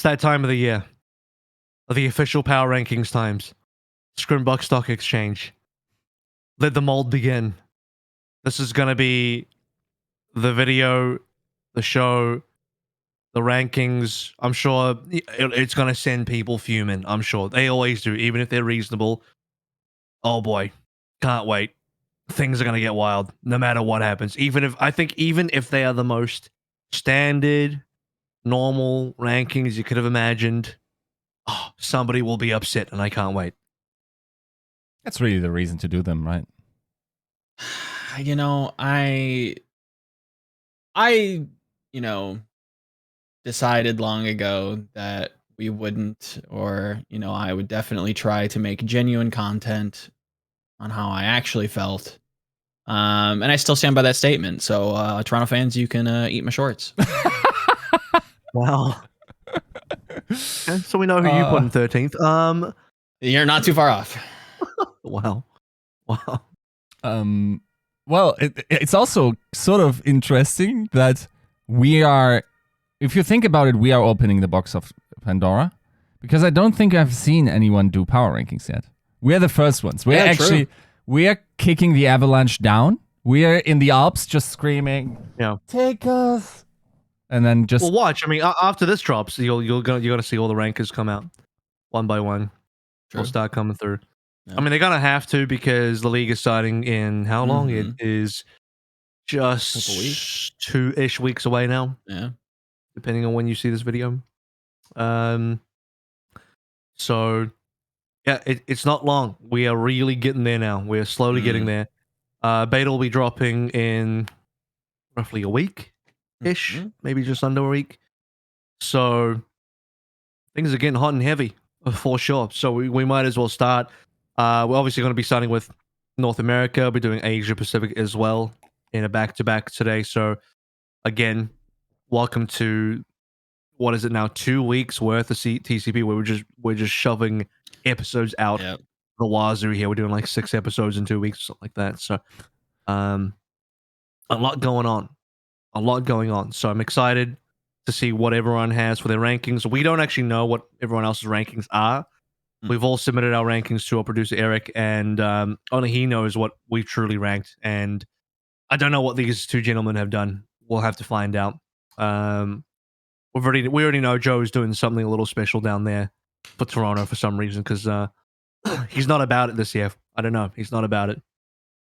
It's that time of the year. The official power rankings times. Scrimbux Stock Exchange. Let the mold begin. This is going to be the video, the show, the rankings. I'm sure it's going to send people fuming. I'm sure. They always do, even if they're reasonable. Oh boy. Can't wait. Things are going to get wild no matter what happens. Even if they are the most standard, normal rankings you could have imagined, somebody will be upset, and I can't wait. That's really the reason to do them, right? You know, I decided long ago that we wouldn't, or, I would definitely try to make genuine content on how I actually felt. And I still stand by that statement. So, Toronto fans, you can eat my shorts. Wow. Okay, so we know who you put in 13th. You're not too far off. Wow. Well, it's also sort of interesting that we are, if you think about it, we are opening the box of Pandora, because I don't think I've seen anyone do power rankings yet. We're the first ones. We are kicking the avalanche down. We are in the Alps just screaming, take us. And then just... Well, watch. I mean, after this drops, you're gonna see all the rankers come out one by one. They'll start coming through. Yeah. I mean, they're gonna have to, because the league is starting in how long? It is just 2-ish weeks away now. Yeah, depending on when you see this video. So yeah, it's not long. We are really getting there now. We're slowly getting there. Beta will be dropping in roughly a week-ish, maybe just under a week. So things are getting hot and heavy for sure. So we might as well start. We're obviously going to be starting with North America. We're doing Asia Pacific as well in a back-to-back today. So again, welcome to, what is it now, 2 weeks worth of TCP where we're just shoving episodes out the wazoo here. We're doing like 6 episodes in 2 weeks, something like that. So a lot going on. So I'm excited to see what everyone has for their rankings. We don't actually know what everyone else's rankings are. We've all submitted our rankings to our producer Eric, and only he knows what we've truly ranked. And I don't know what these two gentlemen have done. We'll have to find out. We already know Joe's doing something a little special down there for Toronto for some reason, because he's not about it this year. I don't know. He's not about it.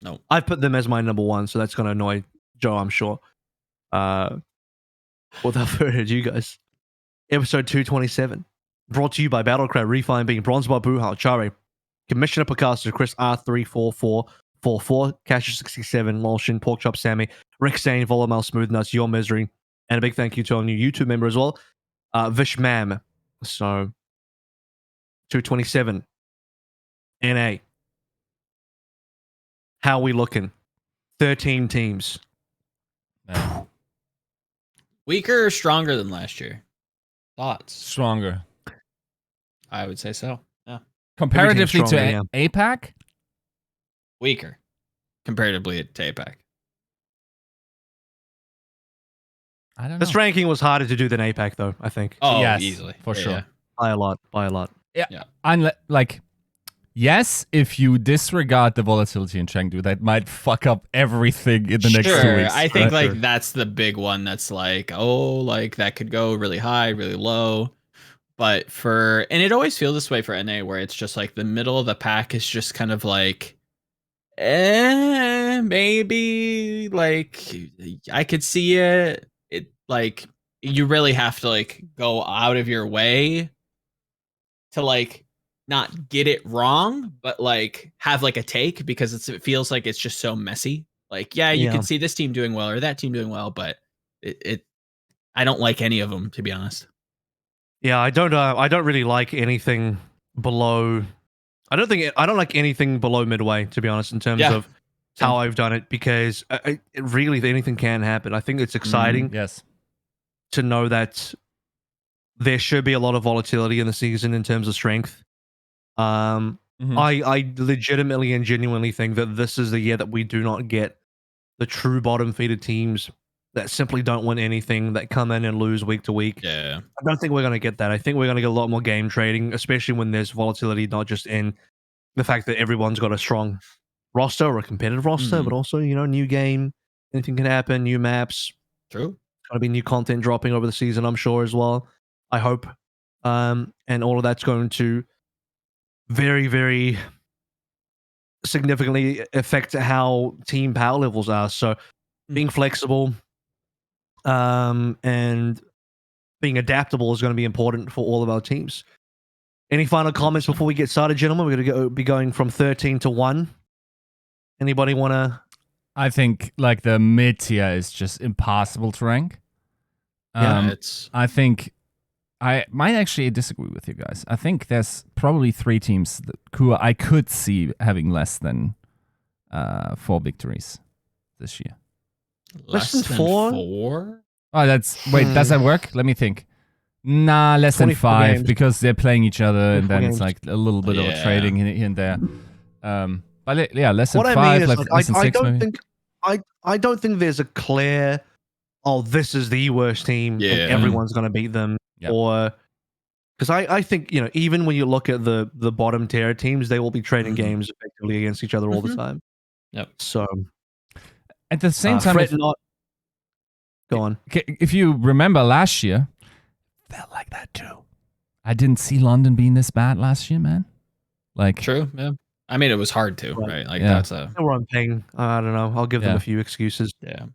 No. I've put them as my number one, so that's going to annoy Joe, I'm sure. Without further ado, guys. Episode 227. Brought to you by Battlecry, Refine Being, Bronzebot Buhal, Chare, Commissioner Picasso, Chris R34444, Casher67, Lolshin, Porkchop Sammy, Rick Sane, Volamel, Smooth Nuts, Your Misery, and a big thank you to our new YouTube member as well, Vishmam. So, 227. NA. How are we looking? 13 teams. Weaker or stronger than last year? Thoughts? Stronger. I would say so. Yeah. Comparatively to APAC? Weaker. Comparatively to APAC. I don't know. This ranking was harder to do than APAC, though, I think. Oh, yes, easily. For sure. Yeah. By a lot. Yeah. Yes, if you disregard the volatility in Chengdu, that might fuck up everything in the next 2 weeks. I think that's the big one that's that could go really high, really low. But and it always feels this way for NA, where it's just like the middle of the pack is just kind of like, maybe, like, I could see it. It, like, you really have to, like, go out of your way to, like, not get it wrong, but, like, have, like, a take, because it feels like it's just so messy. Like, you can see this team doing well or that team doing well, but I don't like any of them, to be honest. Yeah, I don't really like anything below. I don't like anything below midway, to be honest, in terms of how I've done it, because really anything can happen. I think it's exciting to know that there should be a lot of volatility in the season in terms of strength. I legitimately and genuinely think that this is the year that we do not get the true bottom feeder teams that simply don't win anything, that come in and lose week to week. Yeah. I don't think we're going to get that. I think we're going to get a lot more game trading, especially when there's volatility, not just in the fact that everyone's got a strong roster or a competitive roster, but also, new game, anything can happen, new maps. True. Going to be new content dropping over the season, I'm sure, as well. I hope. And all of that's going to very, very significantly affect how team power levels are. So being flexible and being adaptable is going to be important for all of our teams. Any final comments before we get started, gentlemen? We're going to be going from 13 to 1. Anybody want to? I think like the mid tier is just impossible to rank. I think I might actually disagree with you guys. I think there's probably 3 teams who I could see having less than 4 victories this year. Less than 4? Oh, wait, does that work? Let me think. Nah, less than 5 games. Because they're playing each other and then games. it's like a little bit of a trading here and there. But yeah, less than What 5, I mean is, less than 6 maybe. I don't think there's a clear, this is the worst team and everyone's going to beat them. Yep. Or because I think, even when you look at the bottom tier teams, they will be trading games effectively against each other all the time. Yep. So at the same time, go on. If you remember last year, felt like that too. I didn't see London being this bad last year, man. Like true, yeah. I mean, it was hard to, right? Like that's a. They were on ping. I don't know. I'll give them a few excuses. Yeah.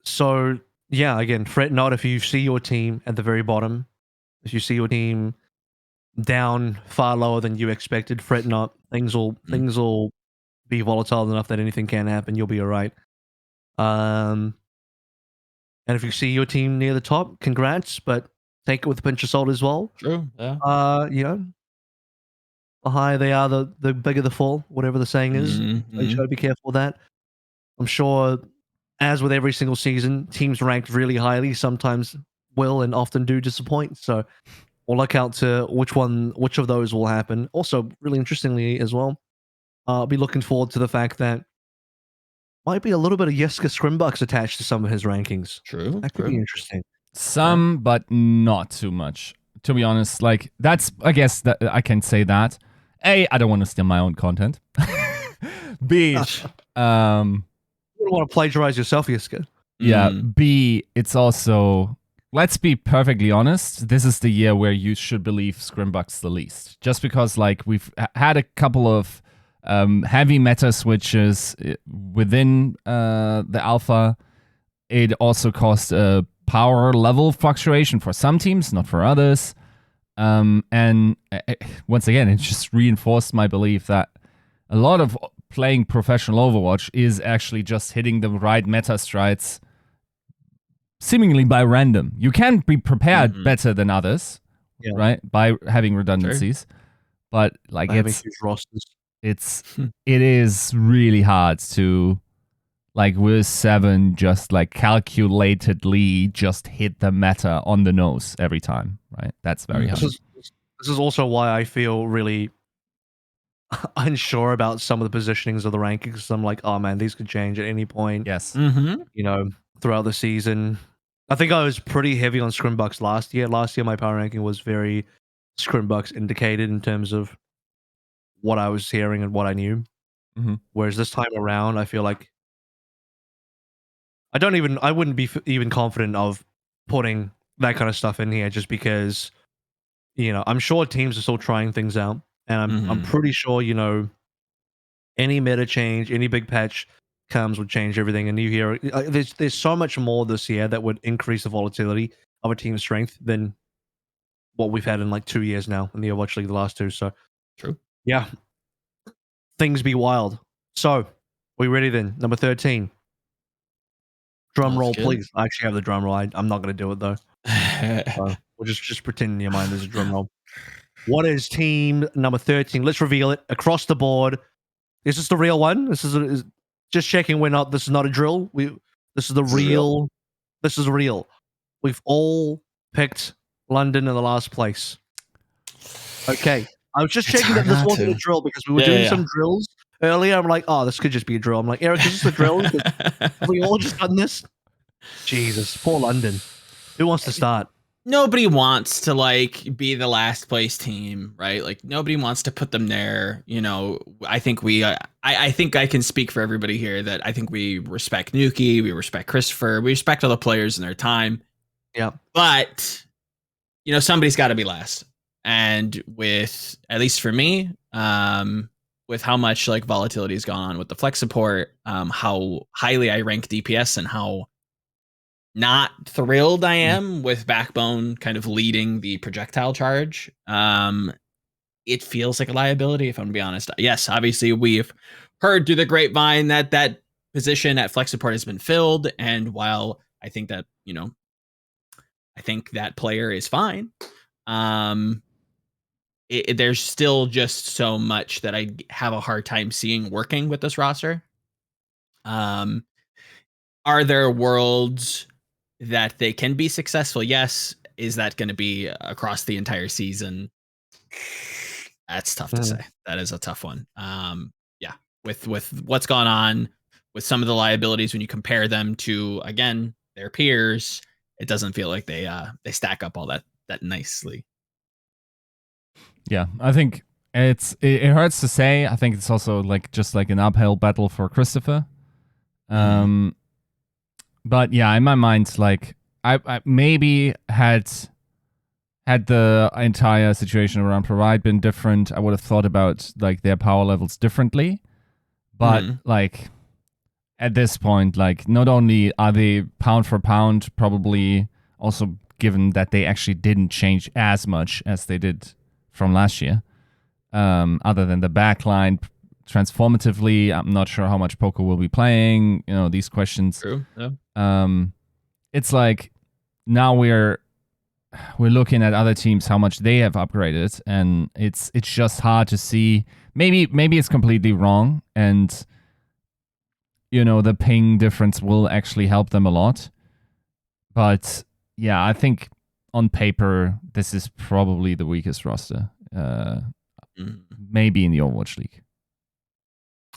So yeah, again, fret not if you see your team at the very bottom. If you see your team down far lower than you expected, fret not. Things will be volatile enough that anything can happen. You'll be all right. And if you see your team near the top, congrats, but take it with a pinch of salt as well. True. Yeah. The higher they are, the bigger the fall, whatever the saying is. So you got to be careful with that. I'm sure, as with every single season, teams ranked really highly sometimes will and often do disappoint. So we'll look out to which of those will happen. Also, really interestingly as well, I'll be looking forward to the fact that might be a little bit of Yiska scrimbux attached to some of his rankings. True. That could be interesting. Some, but not too much. To be honest, like that's, I guess that I can say that. A, I don't want to steal my own content. B, You don't want to plagiarize yourself, Yiska. Yeah. B, it's also, let's be perfectly honest, this is the year where you should believe scrimbux the least. Just because like we've had a couple of heavy meta switches within the alpha. It also caused a power level fluctuation for some teams, not for others. And once again, it just reinforced my belief that a lot of playing professional Overwatch is actually just hitting the right meta strides seemingly by random. You can be prepared better than others, right? By having redundancies. Sure. But like having huge rosters. It is really hard to like with 7 just like calculatedly just hit the meta on the nose every time, right? That's very hard. This is also why I feel really unsure about some of the positionings of the rankings. I'm like, oh man, these could change at any point. Yes. Throughout the season. I think I was pretty heavy on scrimbux last year. Last year, my power ranking was very scrimbux indicated in terms of what I was hearing and what I knew. Whereas this time around, I feel like I wouldn't be even confident of putting that kind of stuff in here just because, I'm sure teams are still trying things out. And I'm pretty sure, any meta change, any big patch would change everything. And you hear there's so much more this year that would increase the volatility of a team's strength than what we've had in like 2 years now in the Overwatch League, the last 2. So true. Yeah. Things be wild. So, we ready then? Number 13. Drum roll, please. I actually have the drum roll. I'm not going to do it though. We'll just pretend in your mind there's a drum roll. What is team number 13? Let's reveal it across the board. Is this the real one? This is just checking this is not a drill. This is the real. This is real. We've all picked London in the last place. Okay. I was just checking that this wasn't a drill because we were doing some drills earlier. I'm like, oh, this could just be a drill. I'm like, Eric, is this a drill? Have we all just done this? Jesus, poor London. Who wants to start? Nobody wants to like be the last place team, right? Like nobody wants to put them there. You know, I think I think I can speak for everybody here that I think we respect Nuki, we respect Christopher, we respect all the players and their time. Yeah. But, you know, somebody's got to be last. And with, at least for me, with how much like volatility has gone on with the flex support, how highly I rank DPS and how not thrilled I am with Backbone kind of leading the projectile charge. It feels like a liability, if I'm gonna be honest. Yes, obviously we've heard through the grapevine that that position at flex support has been filled, and while I think that, you know, I think that player is fine, there's still just so much that I have a hard time seeing working with this roster. Are there worlds that they can be successful? Yes. Is that going to be across the entire season? That's tough to say. That is a tough one. Yeah, with what's gone on with some of the liabilities, when you compare them to, again, their peers, it doesn't feel like they stack up all that nicely. Yeah, I think it hurts to say. I think it's also like just like an uphill battle for Christopher. But yeah, in my mind, like I maybe had the entire situation around Provide been different, I would have thought about like their power levels differently. But like at this point, like not only are they pound for pound, probably also given that they actually didn't change as much as they did from last year, other than the backline transformatively. I'm not sure how much Poker will be playing. You know, these questions. True. Yeah. It's like now we're looking at other teams, how much they have upgraded, and it's just hard to see. Maybe it's completely wrong, and you know the ping difference will actually help them a lot. But yeah, I think on paper this is probably the weakest roster. Maybe in the Overwatch League.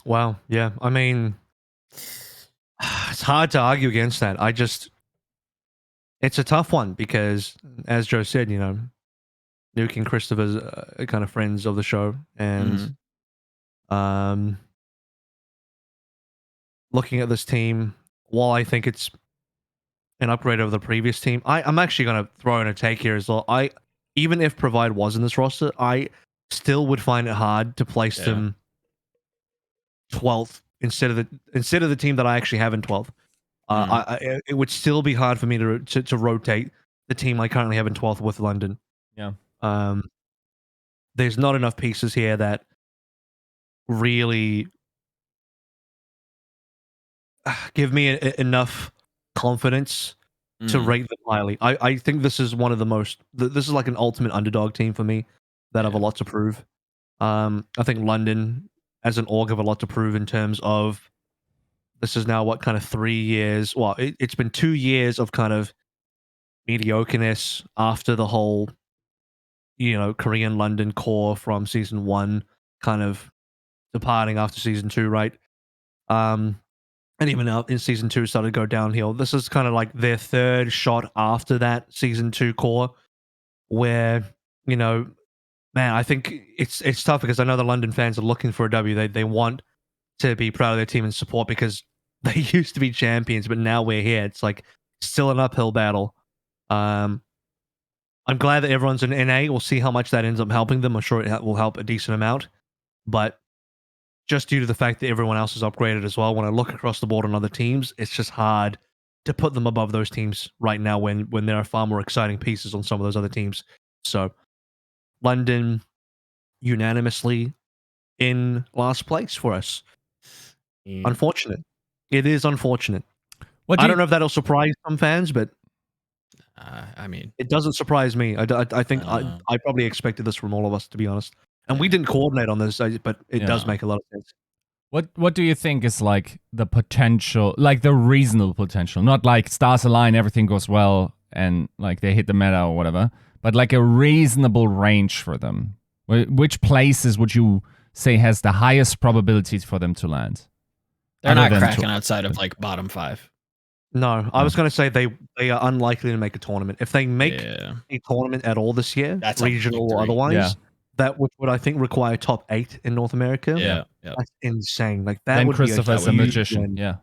Wow. Yeah. I mean, it's hard to argue against that. It's a tough one because, as Joe said, you know, Nuke and Christopher's are kind of friends of the show, and looking at this team, while I think it's an upgrade over the previous team, I'm actually going to throw in a take here as well. Even if Provide was in this roster, I still would find it hard to place them 12th instead of the team that I actually have in 12th. It would still be hard for me to rotate the team I currently have in 12th with London. Yeah. There's not enough pieces here that really give me enough confidence to rate them highly. I think this is one of the most. This is like an ultimate underdog team for me that have a lot to prove. I think London as an org have a lot to prove in terms of. This is now what kind of 3 years. Well, it's been 2 years of kind of mediocreness after the whole, you know, Korean London core from season 1 kind of departing after season 2, right? And even now in season 2 started to go downhill. This is kind of like their third shot after that season 2 core, where, you know, man, I think it's tough because I know the London fans are looking for a W. They want to be proud of their team and support because they used to be champions, but now we're here. It's like still an uphill battle. I'm glad that everyone's in NA. We'll see how much that ends up helping them. I'm sure it will help a decent amount, but just due to the fact that everyone else is upgraded as well, when I look across the board on other teams, it's just hard to put them above those teams right now when there are far more exciting pieces on some of those other teams. So London unanimously in last place for us. Unfortunate. It is unfortunate. I don't know if that'll surprise some fans, but I mean, it doesn't surprise me. I think I probably expected this from all of us, to be honest. And we didn't coordinate on this, but it does make a lot of sense. What do you think is like the potential, like the reasonable potential? Not like stars align, everything goes well, and like they hit the meta or whatever, but like a reasonable range for them. Which places would you say has the highest probabilities for them to land? They're Other not than cracking to- outside of like bottom 5. No, I was going to say they are unlikely to make a tournament. If they make Yeah. a tournament at all this year, That's a regional or victory. otherwise, Yeah. that would I think require top 8 in North America. Yeah. Yeah. That's insane. Like that Then would be Christopher's a huge magician. win. Yeah.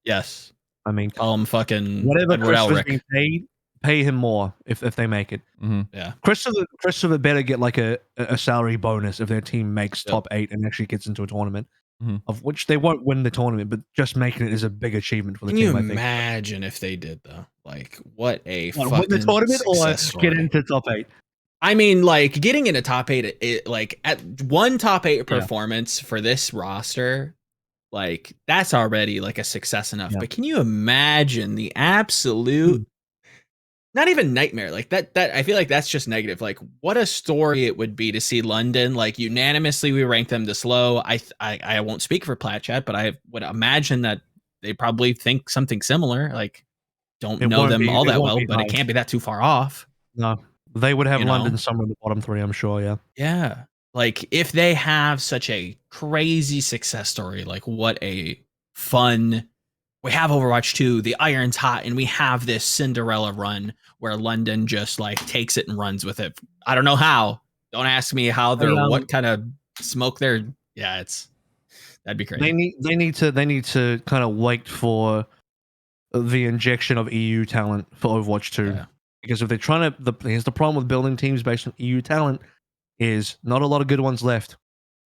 Yes. I mean, Fucking whatever Edward Christopher's Elric. being paid, pay him more if they make it. Hmm. Yeah. Christopher better get like a salary bonus if their team makes Yep. top 8 and actually gets into a tournament, Mhm. of which they won't win the tournament, but just making it is a big achievement for the Can you team. I think. imagine if they did though? Like, what a What, fucking win the tournament or success story. get into top 8? I mean, like getting into top 8, like at one top 8 Yeah. performance for this roster, like that's already like a success enough. Yeah. But can you imagine the absolute, not even nightmare, like that I feel like that's just negative. Like what a story it would be to see London, like unanimously we rank them this low. I won't speak for Plat Chat, but I would imagine that they probably think something similar. Like don't It know won't them be- all it that won't well, be but it high. can't be that too far off. No, they would have You know? London somewhere in the bottom 3, I'm sure. Yeah. Yeah. Like if they have such a crazy success story, like what a fun, we have Overwatch 2, the iron's hot, and we have this Cinderella run where London just like takes it and runs with it. I don't know how. Don't ask me how they're what kind of smoke they're. Yeah, that'd be crazy. They need to kind of wait for the injection of EU talent for Overwatch 2. Yeah. Because if they're trying to, here's the problem with building teams based on EU talent is not a lot of good ones left.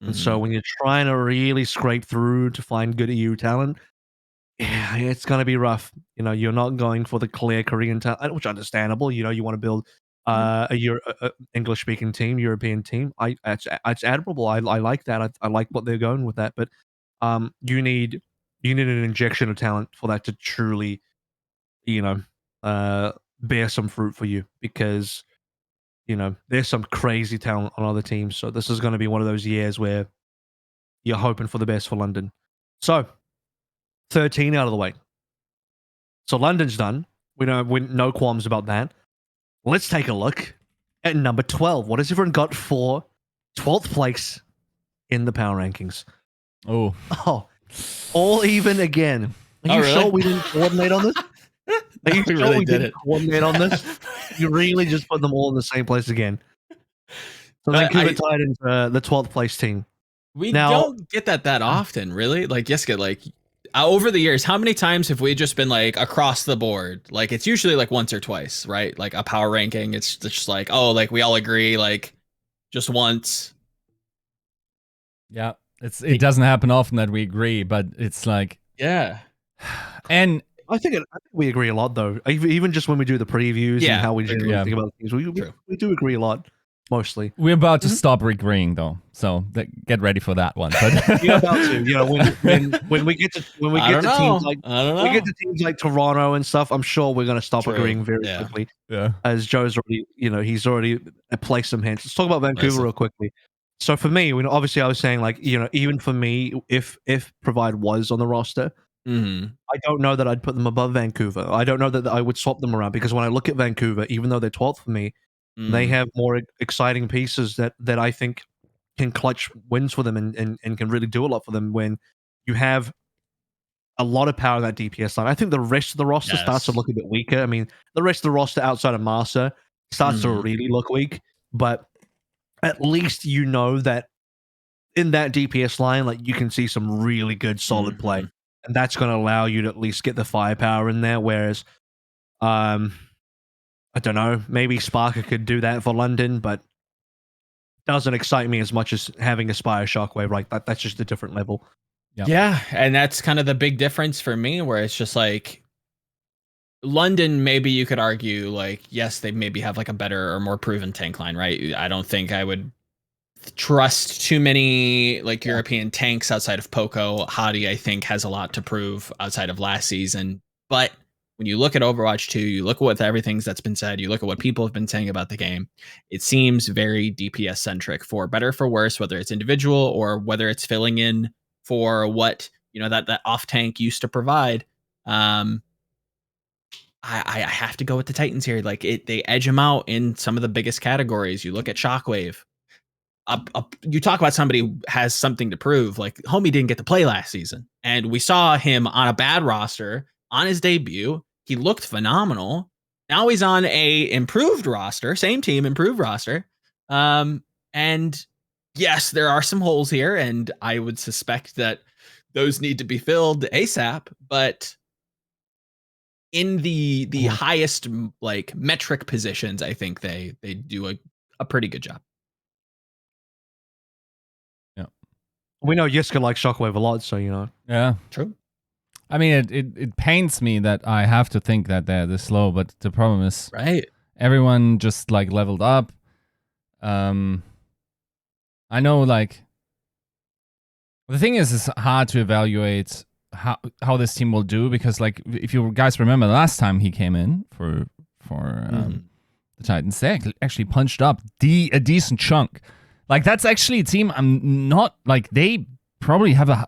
And so Mhm. when you're trying to really scrape through to find good EU talent, yeah, it's going to be rough. You know, you're not going for the clear Korean talent, which is understandable. You know, you want to build a English speaking team, European team. It's admirable. I like that. I like what they're going with that. But you need an injection of talent for that to truly, you know, bear some fruit for you, because you know there's some crazy talent on other teams. So this is going to be one of those years where you're hoping for the best for London. So 13 out of the way. So London's done. We no qualms about that. Let's take a look at number 12. What has everyone got for 12th place in the power rankings? Oh. Oh, all even again. Are Oh, you really? sure we didn't coordinate on this? Are you We sure really we did didn't it. coordinate on this? You really just put them all in the same place again. So Vancouver Titans, the 12th place team. We Now- don't get that often, really. Like Yiska, like over the years, how many times have we just been like across the board? Like it's usually like once or twice, right? Like a power ranking, it's just like, oh, like we all agree, like just once. Yeah. It doesn't happen often that we agree, but it's like, Yeah. and I think we agree a lot, though. Even just when we do the previews Yeah, and how we agree. generally Yeah. think about things, True. we do agree a lot, mostly. we're about to stop agreeing though. So get ready for that one. But You're about to, you know, when we get to I don't know. teams like I don't know. we get to teams like Toronto and stuff, I'm sure we're going to stop True. agreeing very Yeah. quickly. yeah. As Joe's already, you know, he's already placed some hints. Let's talk about Vancouver Nice. real quickly. So for me, obviously I was saying, like, you know, even for me, if Provide was on the roster, Mhm. I don't know that I'd put them above Vancouver. I don't know that I would swap them around, because when I look at Vancouver, even though they're 12th for me, they Mhm. have more exciting pieces that I think can clutch wins for them and can really do a lot for them when you have a lot of power in that DPS line. I think the rest of the roster starts to Yes. look a bit weaker. I mean, the rest of the roster outside of Marsa starts to Mhm. really look weak, but at least you know that in that DPS line, like, you can see some really good solid play, Mhm. and that's going to allow you to at least get the firepower in there. Whereas, I don't know, maybe Sparker could do that for London, but doesn't excite me as much as having a Spire Shockwave. Right, that's just a different level. Yep. Yeah, and that's kind of the big difference for me, where it's just like London, maybe you could argue, like, yes, they maybe have like a better or more proven tank line, right? I don't think I would trust too many like European tanks outside of Poco. Hadi, I think, has a lot to prove outside of last season. But when you look at Overwatch 2, you look at what everything's that's been said, you look at what people have been saying about the game, it seems very DPS centric, for better for worse, whether it's individual or whether it's filling in for what, you know, that off tank used to provide. I have to go with the Titans here. Like they edge them out in some of the biggest categories. You look at Shockwave. you talk about somebody who has something to prove. Like Homie didn't get to play last season, and we saw him on a bad roster on his debut. He looked phenomenal. Now he's on a improved roster, same team, improved roster. And yes, there are some holes here, and I would suspect that those need to be filled ASAP. But in the highest like metric positions, I think they do a pretty good job. We know Yiska likes Shockwave a lot, so you know. Yeah, true. I mean, it pains me that I have to think that they're this slow, but the problem is, right? Everyone just like leveled up. I know, like, the thing is, it's hard to evaluate how this team will do because, like, if you guys remember the last time he came in for the Titans, they actually punched up a decent chunk. Like, that's actually a team I'm not, like, they probably have a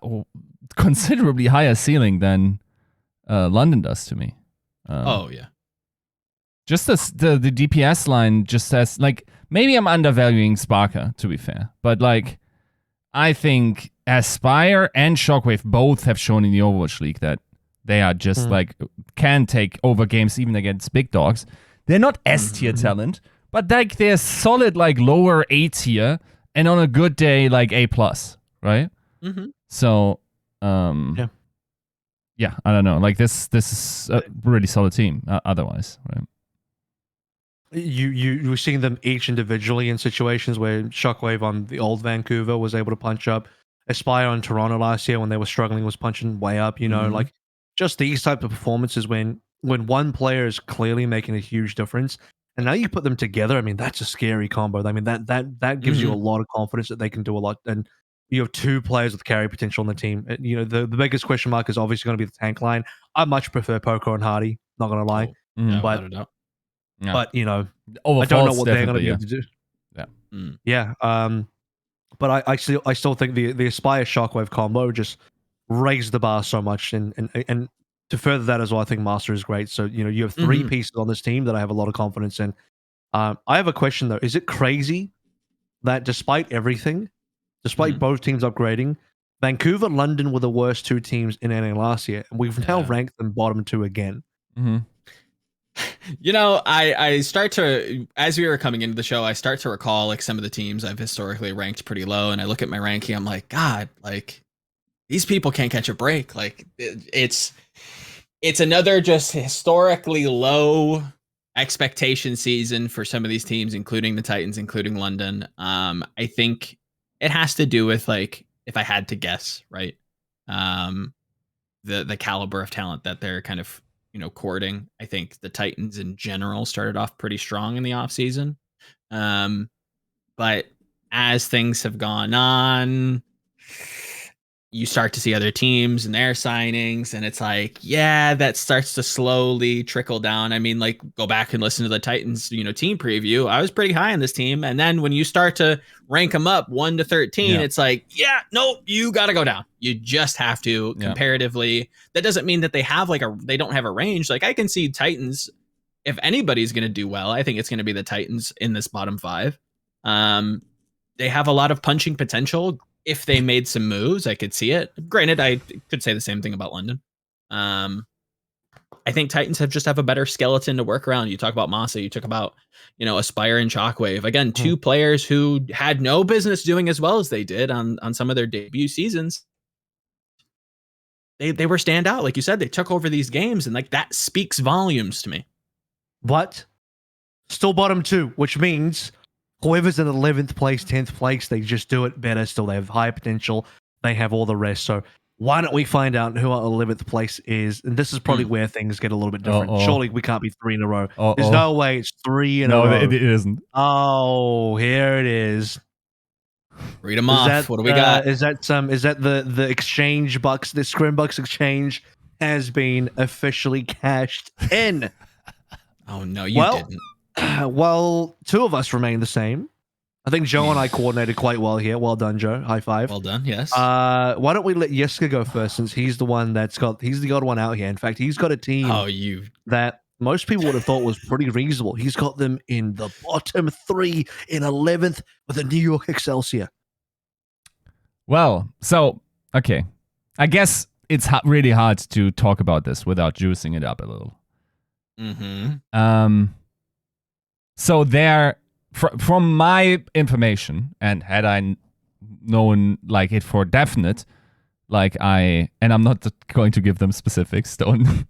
considerably higher ceiling than London does to me. Oh, yeah. Just the DPS line just says, like, maybe I'm undervaluing Sparker, to be fair. But, like, I think Aspire and Shockwave both have shown in the Overwatch League that they are just, like, can take over games even against big dogs. They're not S-tier talent, but, like, they're solid, like, lower A-tier, and on a good day, like, A+, right? So, yeah, I don't know. Like, this is a really solid team otherwise, right? You're seeing them each individually in situations where Shockwave on the old Vancouver was able to punch up. Aspire on Toronto last year when they were struggling was punching way up, you know, like just these type of performances when one player is clearly making a huge difference. And now you put them together, I mean, that's a scary combo. I mean, that gives you a lot of confidence that they can do a lot. And you have two players with carry potential on the team. You know, the biggest question mark is obviously going to be the tank line. I much prefer Poco and Hardy, not going to lie. But, you know, I don't know what they're going to be able to do. Yeah. But I still think the Aspire Shockwave combo just raised the bar so much. And to further that as well, I think Master is great. So, you know, you have three pieces on this team that I have a lot of confidence in. I have a question, though. Is it crazy that despite everything, despite both teams upgrading, Vancouver, London were the worst two teams in NA last year, and we've now ranked them bottom two again? You know, I start to, as we were coming into the show, I start to recall like some of the teams I've historically ranked pretty low, and I look at my ranking, I'm like, God, like these people can't catch a break. Like it's another just historically low expectation season for some of these teams, including the Titans, including London. I think it has to do with, like, if I had to guess, right, the caliber of talent that they're kind of, you know, courting. I think the Titans in general started off pretty strong in the offseason. But as things have gone on, you start to see other teams and their signings, and it's like, yeah, that starts to slowly trickle down. I mean, like, go back and listen to the Titans, you know, team preview. I was pretty high on this team, and then when you start to rank them up 1 to 13, it's like, yeah, nope, you got to go down. You just have to comparatively. That doesn't mean that they have they don't have a range. Like, I can see Titans, if anybody's going to do well, I think it's going to be the Titans in this bottom 5. They have a lot of punching potential. If they made some moves, I could see it. Granted, I could say the same thing about London. I think Titans have a better skeleton to work around. You talk about Masa, you talk about, you know, Aspire and Shockwave. Again, two players who had no business doing as well as they did on some of their debut seasons. They were standout. Like you said, they took over these games, and like that speaks volumes to me. But still bottom 2, which means whoever's in 11th place, 10th place, they just do it better. Still, they have high potential. They have all the rest. So why don't we find out who our 11th place is? And this is probably where things get a little bit different. Surely we can't be 3 in a row. There's no way it's 3 in a row. No, it isn't. Oh, here it is. Read them off. What do we got? Is that the exchange bucks? The scrimbux exchange has been officially cashed in. Oh no, you didn't. Well, 2 of us remain the same. I think Joe and I coordinated quite well here. Well done, Joe. High five. Well done. Yes. Why don't we let Yiska go first, since he's the one he's the odd one out here. In fact, he's got a team that most people would have thought was pretty reasonable. He's got them in the bottom 3 in 11th with the New York Excelsior. Well, so, okay. I guess it's really hard to talk about this without juicing it up a little. So there, from my information, and had I known like it for definite, and I'm not going to give them specifics, don't,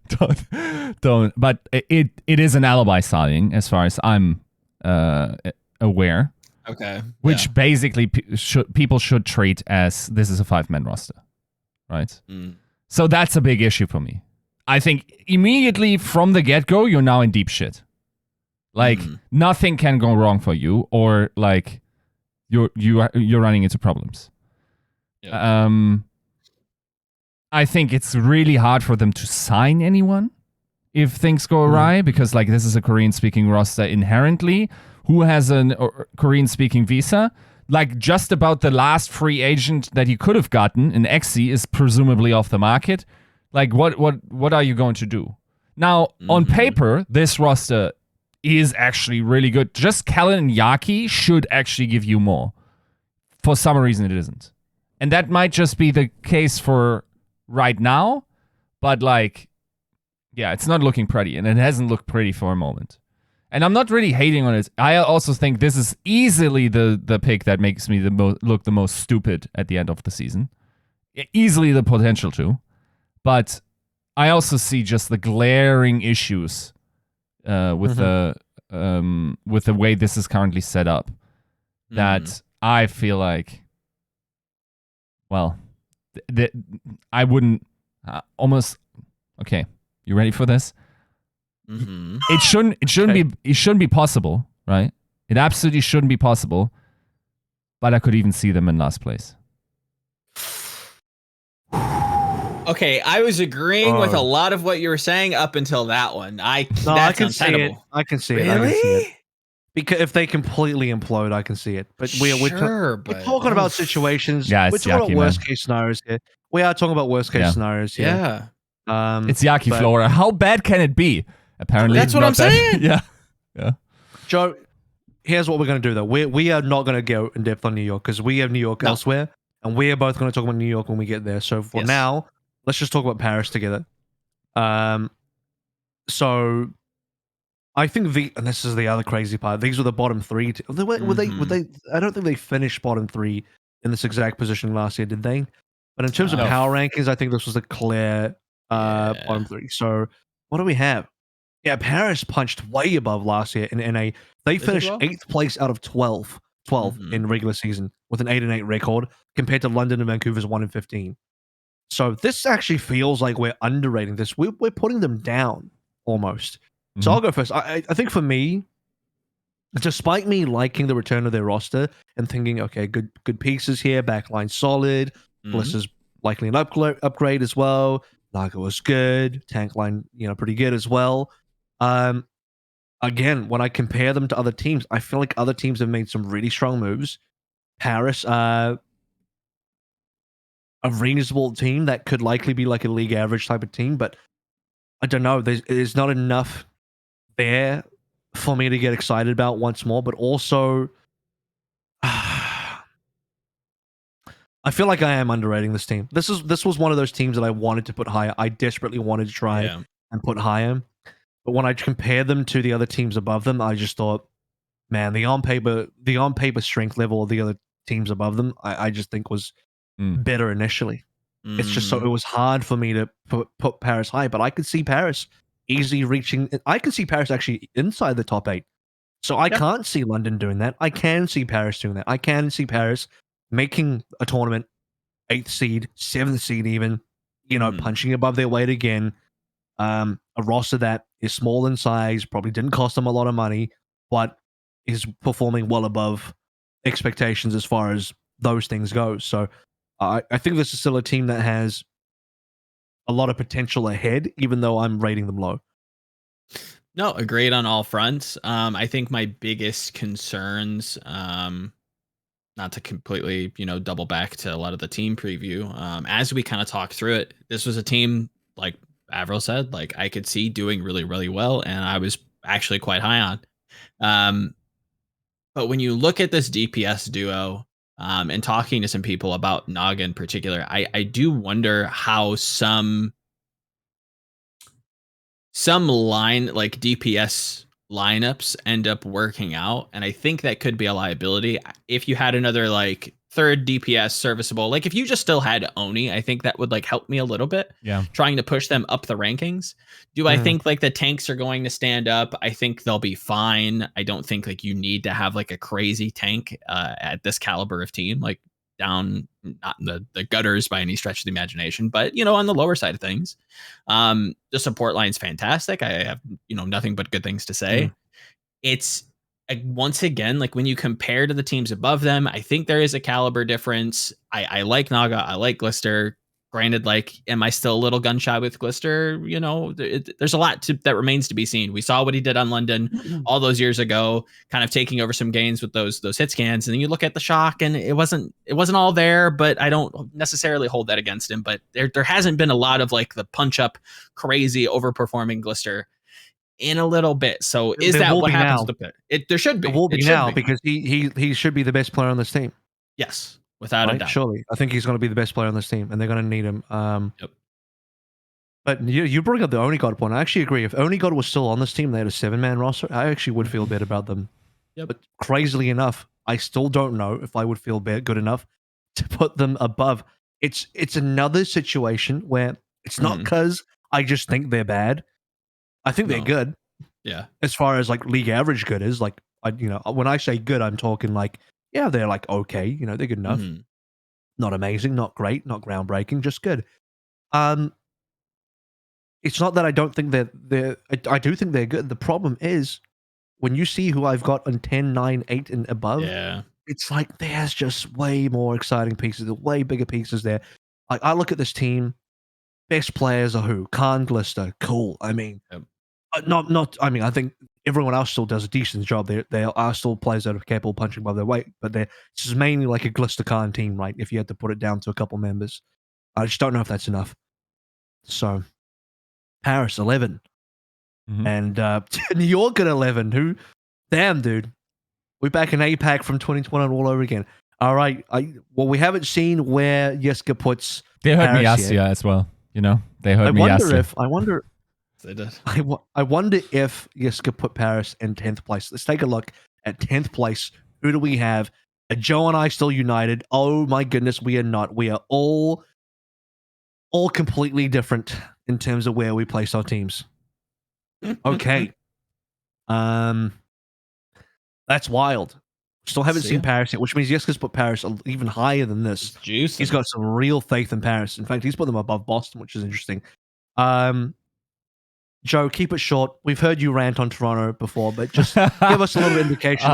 but it is an alibi signing as far as I'm aware. Okay. Which basically people should treat as this is a 5-man roster, right? So that's a big issue for me. I think immediately from the get-go, you're now in deep shit. Like nothing can go wrong for you, or like you're running into problems. Yep. I think it's really hard for them to sign anyone if things go awry, because like this is a Korean-speaking roster inherently. Who has a Korean-speaking visa? Like just about the last free agent that he could have gotten in XC is presumably off the market. Like what are you going to do? Now, on paper, this roster is actually really good. Just Kellen and Yaki should actually give you more. For some reason, it isn't. And that might just be the case for right now, but like, yeah, it's not looking pretty, and it hasn't looked pretty for a moment. And I'm not really hating on it. I also think this is easily the pick that makes me look the most stupid at the end of the season. Easily the potential to. But I also see just the glaring issues with the way this is currently set up. That I feel like, well, I wouldn't almost. Okay, you ready for this? It shouldn't be possible, right? It absolutely shouldn't be possible. But I could even see them in last place. Okay, I was agreeing with a lot of what you were saying up until that one. I can see it. I can see it. Really? I can see it. Because if they completely implode, I can see it. But we're talking about situations. Yeah, we're talking about worst case scenarios here. We are talking about worst case scenarios here. Yeah. It's Yaki Flora. How bad can it be? Apparently, that's what I'm saying. Yeah. Joe, here's what we're going to do, though. We are not going to go in depth on New York because we have New York elsewhere, and we are both going to talk about New York when we get there. So for now, let's just talk about Paris together. So I think and this is the other crazy part. These were the bottom 3. Were they? I don't think they finished bottom 3 in this exact position last year, did they? But in terms of power rankings, I think this was a clear bottom 3. So what do we have? Yeah, Paris punched way above last year in NA. They finished 8th place out of 12 in regular season with an 8-8 record compared to London and Vancouver's 1-15. So this actually feels like we're underrating this. We're putting them down almost. So I'll go first. I think for me, despite me liking the return of their roster and thinking, okay, good pieces here, backline solid, Bliss is likely an upgrade as well. Naga was good, tank line, pretty good as well. Again, when I compare them to other teams, I feel like other teams have made some really strong moves. Paris, a reasonable team that could likely be like a league average type of team, but I don't know. There's not enough there for me to get excited about once more, but also I feel like I am underrating this team. This was one of those teams that I wanted to put higher. I desperately wanted to try and put higher. But when I compare them to the other teams above them, I just thought, man, the on paper strength level of the other teams above them, I just think was better initially. It's just so it was hard for me to put Paris high, but I could see Paris easily reaching. I can see Paris actually inside the top 8. So I can't see London doing that. I can see Paris doing that. I can see Paris making a tournament 8th seed, 7th seed, even punching above their weight again. A roster that is small in size, probably didn't cost them a lot of money, but is performing well above expectations as far as those things go. So I think this is still a team that has a lot of potential ahead, even though I'm rating them low. No, agreed on all fronts. I think my biggest concerns, not to completely, double back to a lot of the team preview, as we kind of talk through it, this was a team like Avril said, like I could see doing really, really well, and I was actually quite high on. But when you look at this DPS duo, and talking to some people about Naga in particular, I do wonder how some line like DPS lineups end up working out, and I think that could be a liability if you had another like third DPS serviceable. Like if you just still had Oni, I think that would like help me a little bit. Yeah. Trying to push them up the rankings. Do I think like the tanks are going to stand up? I think they'll be fine. I don't think like you need to have like a crazy tank at this caliber of team, like down not in the gutters by any stretch of the imagination, but you know, on the lower side of things. The support line's fantastic. I have, you know, nothing but good things to say. It's once again, like when you compare to the teams above them, I think there is a caliber difference. I like Naga, I like Glister. Granted, like, am I still a little gun shy with Glister? You know, there's a lot that remains to be seen. We saw what he did on London all those years ago, kind of taking over some gains with those hit scans. And then you look at the shock, and it wasn't all there. But I don't necessarily hold that against him. But there hasn't been a lot of like the punch up, crazy overperforming Glister in a little bit. So is that what happens to it? There should be. It will be now because he should be the best player on this team. Yes, without a doubt. Surely, I think he's going to be the best player on this team, and they're going to need him. Yep. But you bring up the Oni God one. I actually agree. If Oni God was still on this team, they had a 7-man roster, I actually would feel bad about them. Yep. But crazily enough, I still don't know if I would feel good enough to put them above. It's another situation where it's not because I just think they're bad. I think they're good. Yeah. As far as like league average good is, like, when I say good, I'm talking like, yeah, they're like okay, you know, they're good enough. Not amazing, not great, not groundbreaking, just good. It's not that I don't think I do think they're good. The problem is when you see who I've got on 10, 9, 8 and above, it's like there's just way more exciting pieces, way bigger pieces there. Like I look at this team, best players are who? Khan, Glister, cool. I mean, I mean, I think everyone else still does a decent job. There are still players that are capable of punching above their weight, but this is mainly like a Glister Khan team, right? If you had to put it down to a couple members, I just don't know if that's enough. So, Paris 11, and New York at 11. Who? Damn, dude, we're back in APAC from 2020 all over again. All right, we haven't seen where Yiska puts. They heard me Paris ask as well. You know, they heard me ask. I wonder. They did. I wonder if Yiska put Paris in 10th place. Let's take a look at 10th place. Who do we have? Are Joe and I still united? Oh my goodness, we are not. We are all completely different in terms of where we place our teams. Okay. That's wild. Still haven't seen Paris yet, which means Yiska's put Paris even higher than this. He's got some real faith in Paris. In fact, he's put them above Boston, which is interesting. Joe, keep it short. We've heard you rant on Toronto before, but just give us a little indication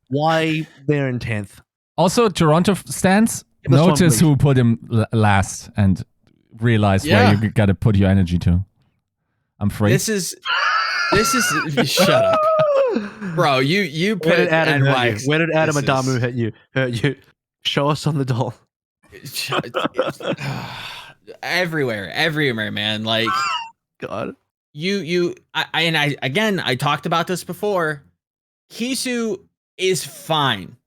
why they're in 10th. Also, Toronto stands. Notice who put him last and realize where you got to put your energy to. I'm free. This is shut up. Bro, you put NYXL. Where did Adam Adamu hurt you? Show us on the doll. Everywhere, man. Like God. I talked about this before. Kisu is fine.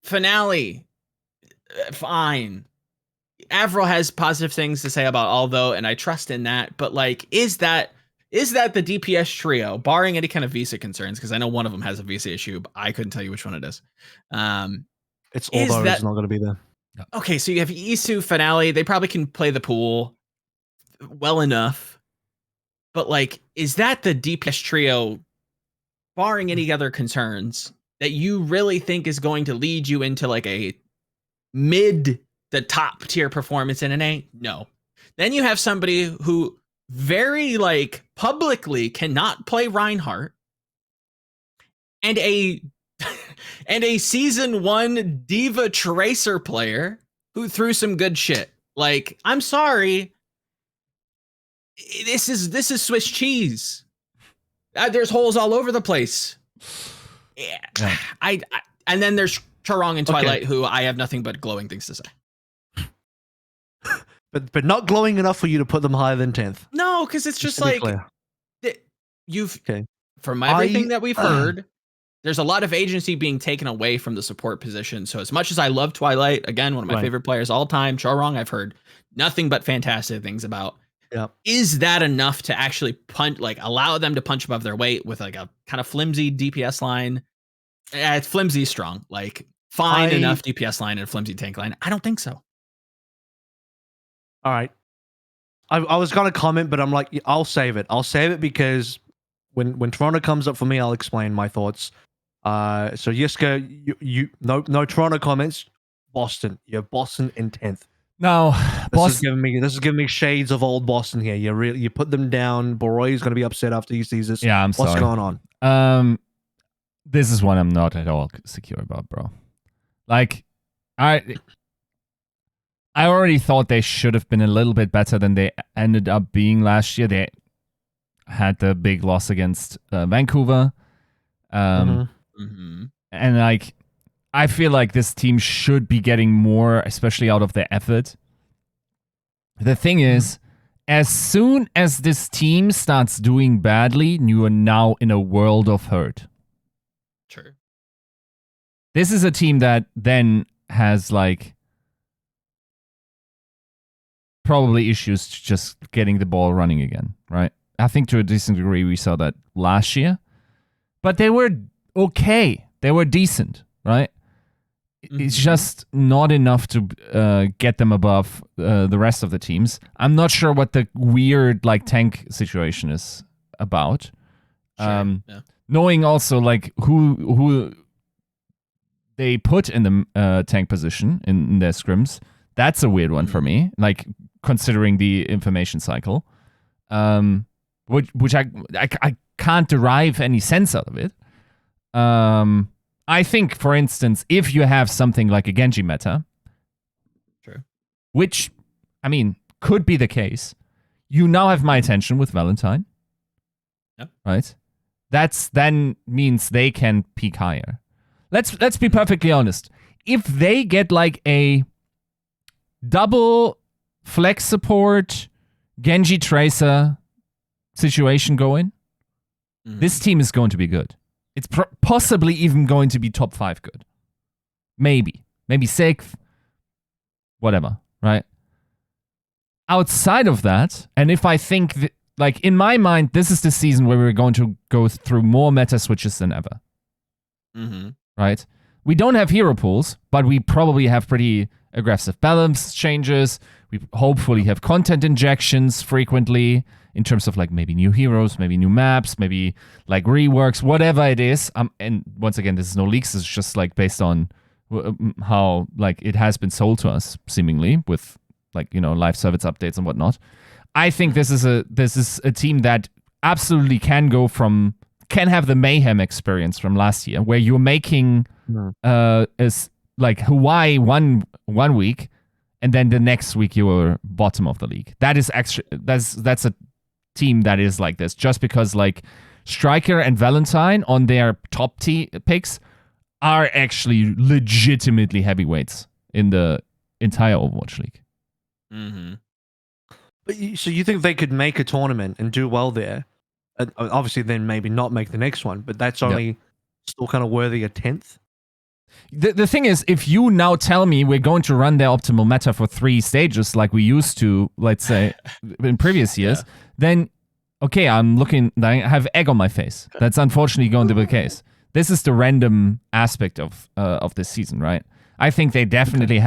Finale, fine. AVRL has positive things to say about Aldo, and I trust in that. But like, is that the DPS trio, barring any kind of visa concerns? Because I know one of them has a visa issue, but I couldn't tell you which one it is. It's Aldo is not going to be there. Okay, so you have Isu, Finale. They probably can play the pool well enough. But like, is that the DPS trio, barring any other concerns, that you really think is going to lead you into like a mid to top tier performance in an A? No. Then you have somebody who very like publicly cannot play Reinhardt, and a season 1 Diva Tracer player who threw some good shit. Like, I'm sorry. This is Swiss cheese. There's holes all over the place. Yeah. I and then there's Charong and Twilight, who I have nothing but glowing things to say. but not glowing enough for you to put them higher than 10th. No, because it's just to be like clear. you've Okay. from everything that we've heard, there's a lot of agency being taken away from the support position. So as much as I love Twilight, again, one of my favorite players all time, Chorong, I've heard nothing but fantastic things about. Yeah. Is that enough to actually punch, like allow them to punch above their weight with like a kind of flimsy DPS line? It's flimsy strong, like fine enough DPS line and a flimsy tank line. I don't think so. All right. I was gonna comment, but I'm like, I'll save it. I'll save it because when Toronto comes up for me, I'll explain my thoughts. So Yiska, you no Toronto comments. Boston, you're Boston in 10th. No, this is giving me shades of old Boston here. You put them down. Boroy is gonna be upset after he sees this. Yeah, I'm sorry. What's going on? This is one I'm not at all secure about, bro. Like, I already thought they should have been a little bit better than they ended up being last year. They had the big loss against Vancouver. And like, I feel like this team should be getting more, especially out of their effort. The thing is, as soon as this team starts doing badly, you are now in a world of hurt. True. This is a team that then has like probably issues just getting the ball running again, right? I think to a decent degree we saw that last year. But they were okay. They were decent, right? It's just not enough to get them above the rest of the teams. I'm not sure what the weird like tank situation is about. Knowing also like who they put in the tank position in their scrims, that's a weird one for me. Like considering the information cycle, which I can't derive any sense out of it. I think, for instance, if you have something like a Genji meta, which, I mean, could be the case, you now have my attention with Valentine. Yep. Right? That's then means they can peak higher. Let's be perfectly honest. If they get like a double flex support Genji Tracer situation going, this team is going to be good. It's possibly even going to be top 5 good. Maybe 6th. Whatever, right? Outside of that, and if I think, like in my mind, this is the season where we're going to go through more meta switches than ever. Right? We don't have hero pools, but we probably have pretty aggressive balance changes. We hopefully have content injections frequently in terms of like maybe new heroes, maybe new maps, maybe like reworks, whatever it is. And once again, this is no leaks. It's just like based on how like it has been sold to us seemingly with like, you know, live service updates and whatnot. I think this is a team that absolutely can have the Mayhem experience from last year where you're making is like Hawaii one week and then the next week you were bottom of the league. That is that's a team that is like this just because like Striker and Valentine on their top picks are actually legitimately heavyweights in the entire Overwatch League. But so you think they could make a tournament and do well there? And obviously, then maybe not make the next one, but that's only still kind of worthy a 10th. The thing is, if you now tell me we're going to run their optimal meta for 3 stages like we used to, let's say, in previous years, then, okay, I have egg on my face. That's unfortunately going to be the case. This is the random aspect of this season, right? I think they definitely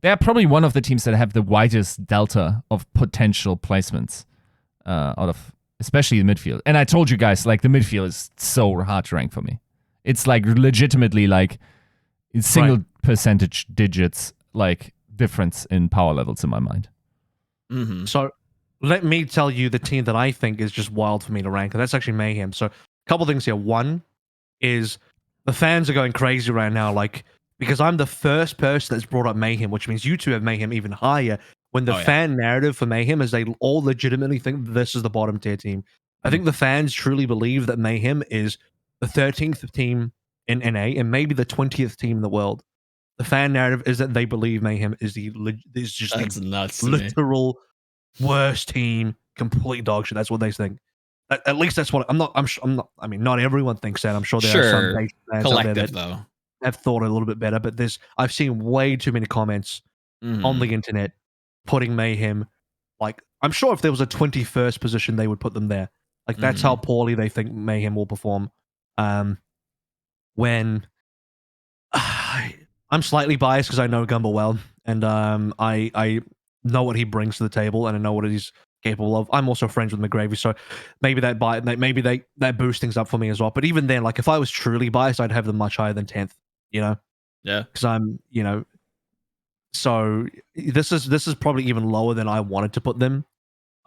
they're probably one of the teams that have the widest delta of potential placements out of, especially the midfield. And I told you guys, like, the midfield is so hard to rank for me. It's like legitimately like single percentage digits like difference in power levels in my mind. So let me tell you the team that I think is just wild for me to rank, and that's actually Mayhem. So a couple things here. One is the fans are going crazy right now, like, because I'm the first person that's brought up Mayhem, which means you two have Mayhem even higher. When the fan narrative for Mayhem is they all legitimately think this is the bottom tier team. I think the fans truly believe that Mayhem is the 13th team in NA and maybe the 20th team in the world. the fan narrative is that they believe Mayhem is just That's the nuts. To me. literal worst team, complete dog shit. That's what they think. At least that's what I'm not. I mean, not everyone thinks that. I'm sure there are some fans out there collective that though. have thought a little bit better. But I've seen way too many comments on the internet putting Mayhem. Like, I'm sure if there was a 21st position, they would put them there. Like, that's how poorly they think Mayhem will perform. When I'm slightly biased because I know Gumball well, and I know what he brings to the table, and I know what he's capable of. I'm also friends with McGravy, so maybe that boosts things up for me as well. But even then, like, if I was truly biased, I'd have them much higher than 10th. You know? Yeah. Because I'm, so this is probably even lower than I wanted to put them.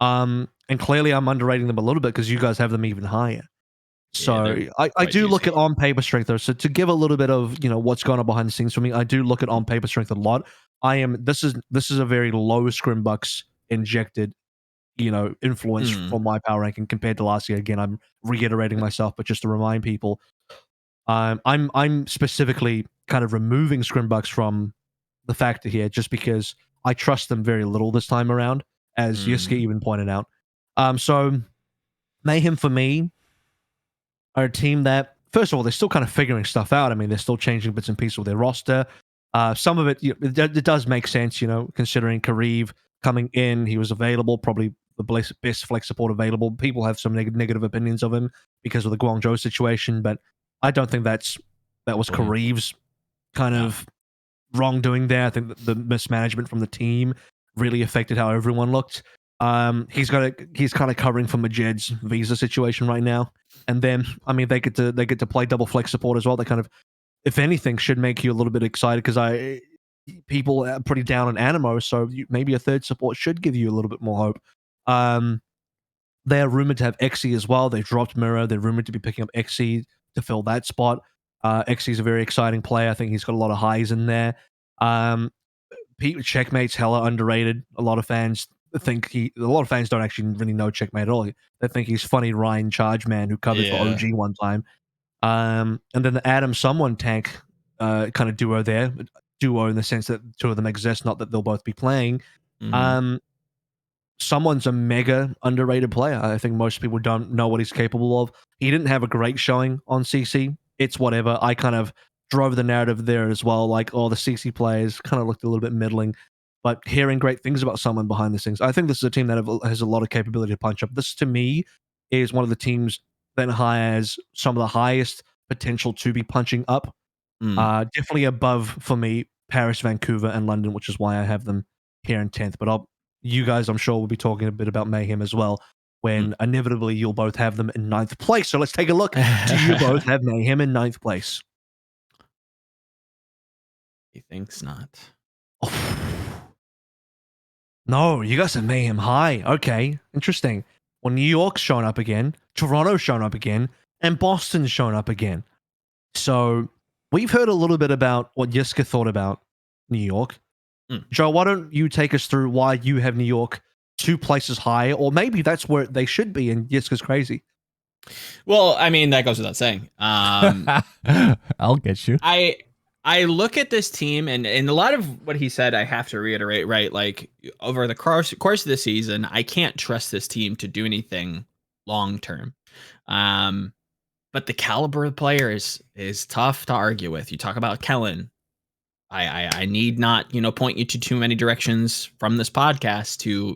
And clearly I'm underrating them a little bit because you guys have them even higher. So Yeah, I do look juicy. at on paper strength though. So to give a little bit of what's going on behind the scenes for me, I do look at on paper strength a lot. This is a very low scrimbux injected influence from my power ranking compared to last year. Again, I'm reiterating myself, but just to remind people, I'm specifically kind of removing scrimbux from the factor here just because I trust them very little this time around, as Yiska even pointed out. So Mayhem for me are a team that, first of all, they're still kind of figuring stuff out. I mean, they're still changing bits and pieces of their roster. Some of it, it does make sense, considering Kareev coming in, he was available, probably the best flex support available. People have some negative opinions of him because of the Guangzhou situation, but I don't think that was Kareev's kind of wrongdoing there. I think that the mismanagement from the team really affected how everyone looked. He's kind of covering for Majed's visa situation right now, and then I mean they get to play double flex support as well. They kind of, if anything, should make you a little bit excited because people are pretty down on Animo, so maybe a third support should give you a little bit more hope. They're rumored to have Xe as well. They dropped Mirror. They're rumored to be picking up Xe to fill that spot. Xe is a very exciting player. I think he's got a lot of highs in there. Checkmate's hella underrated. A lot of fans don't actually really know Checkmate at all. They think he's funny Ryan Charge Man who covered for OG one time. And then the Adam Someone tank kind of duo there. Duo in the sense that two of them exist, not that they'll both be playing. Someone's a mega underrated player. I think most people don't know what he's capable of. He didn't have a great showing on CC. It's whatever. I kind of drove the narrative there as well. Like, the CC players kind of looked a little bit middling. But hearing great things about someone behind the scenes, I think this is a team that has a lot of capability to punch up. This, to me, is one of the teams that has some of the highest potential to be punching up. Definitely above, for me, Paris, Vancouver, and London, which is why I have them here in 10th. But you guys, I'm sure, will be talking a bit about Mayhem as well, when inevitably you'll both have them in 9th place. So let's take a look. Do you both have Mayhem in 9th place? He thinks not. No, you guys have Mayhem high. Okay, interesting. Well, New York's shown up again, Toronto's shown up again, and Boston's shown up again. So we've heard a little bit about what Yiska thought about New York. Joe, why don't you take us through why you have New York 2 places higher, or maybe that's where they should be, and Yiska's crazy. Well, I mean, that goes without saying. I'll get you. I look at this team, and a lot of what he said, I have to reiterate, right? Like, over the course of the season, I can't trust this team to do anything long term. But the caliber of the player is tough to argue with. You talk about Kellen. I need not, point you to too many directions from this podcast to,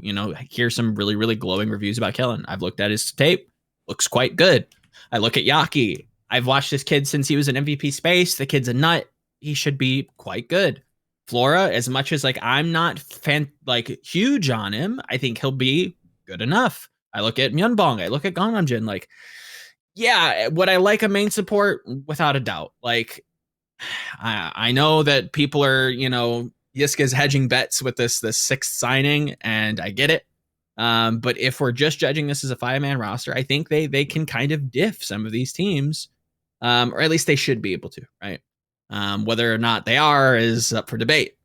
hear some really, really glowing reviews about Kellen. I've looked at his tape. Looks quite good. I look at Yaki. I've watched this kid since he was in MVP space. The kid's a nut. He should be quite good. Flora, as much as I'm not huge on him, I think he'll be good enough. I look at Myunbong. I look at Gangnamjin. Would I like a main support? Without a doubt. I know that people are, Yiska's hedging bets with this 6th signing, and I get it. But if we're just judging this as a 5-man roster, I think they can kind of diff some of these teams, or at least they should be able to, right? Whether or not they are is up for debate.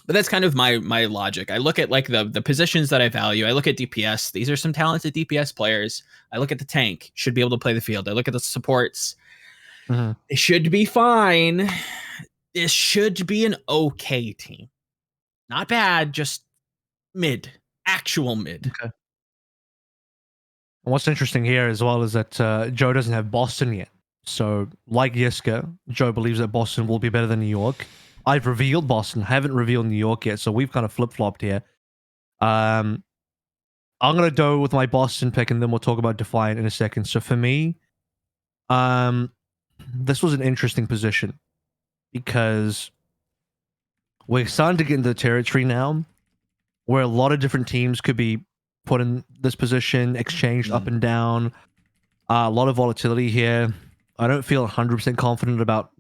But that's kind of my logic. I look at the positions that I value. I look at DPS. These are some talented DPS players. I look at the tank, should be able to play the field. I look at the supports. They should be fine. this should be an okay team. Not bad, just mid. Actual mid. Okay. And what's interesting here as well is that Joe doesn't have Boston yet. So, like Yiska, Joe believes that Boston will be better than New York. I've revealed Boston, haven't revealed New York yet, so we've kind of flip-flopped here. I'm going to go with my Boston pick, and then we'll talk about Defiant in a second. So for me, this was an interesting position because we're starting to get into the territory now where a lot of different teams could be put in this position, exchanged up and down. A lot of volatility here. I don't feel 100% confident about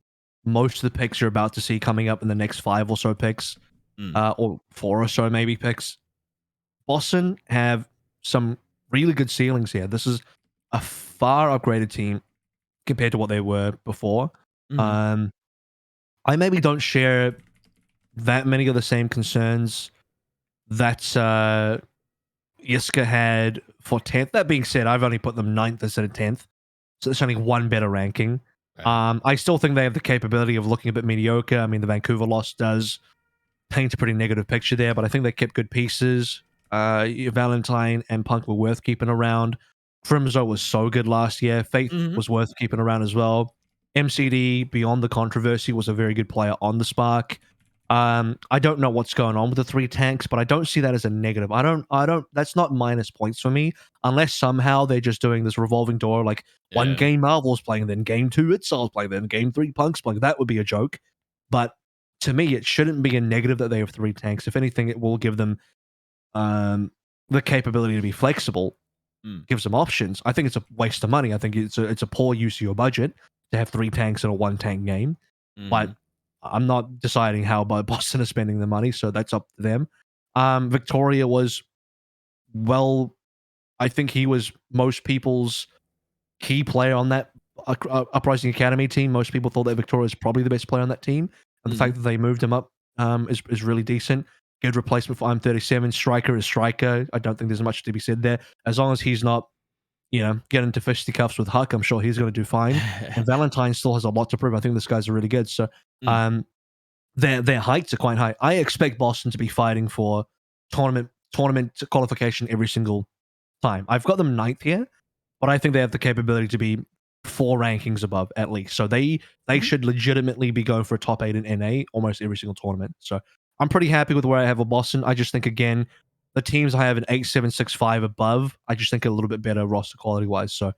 most of the picks you're about to see coming up in the next 5 or so picks, or 4 or so maybe picks. Boston have some really good ceilings here. This is a far upgraded team compared to what they were before. I maybe don't share that many of the same concerns that Yiska had for 10th. That being said, I've only put them 9th instead of 10th. So it's only one better ranking. Right. I still think they have the capability of looking a bit mediocre. I mean, the Vancouver loss does paint a pretty negative picture there, but I think they kept good pieces. Valentine and Punk were worth keeping around. Crimzo was so good last year. Faith was worth keeping around as well. MCD, beyond the controversy, was a very good player on the Spark. I don't know what's going on with the 3 tanks, but I don't see that as a negative. I don't, that's not minus points for me, unless somehow they're just doing this revolving door, like one game Marvel's playing, then game 2 Itsel's playing, then game 3 Punk's playing. That would be a joke. But to me, it shouldn't be a negative that they have 3 tanks. If anything, it will give them the capability to be flexible, gives them options. I think it's a waste of money. I think it's a poor use of your budget to have 3 tanks in a 1 tank game. But I'm not deciding how Boston is spending the money, so that's up to them. Victoria was, well, I think he was most people's key player on that Uprising Academy team. Most people thought that Victoria was probably the best player on that team. And the fact that they moved him up is really decent. Good replacement for I'm37. Striker is Striker. I don't think there's much to be said there. As long as he's not, get into fisticuffs with Huck, I'm sure he's going to do fine. And Valentine still has a lot to prove. I think this guy's really good. So their heights are quite high. I expect Boston to be fighting for tournament qualification every single time. I've got them 9th here, but I think they have the capability to be 4 rankings above at least. So they should legitimately be going for a top 8 in NA almost every single tournament. So I'm pretty happy with where I have a Boston. I just think, again, the teams I have an 8, 7, 6, 5 above, I just think are a little bit better roster quality-wise. So,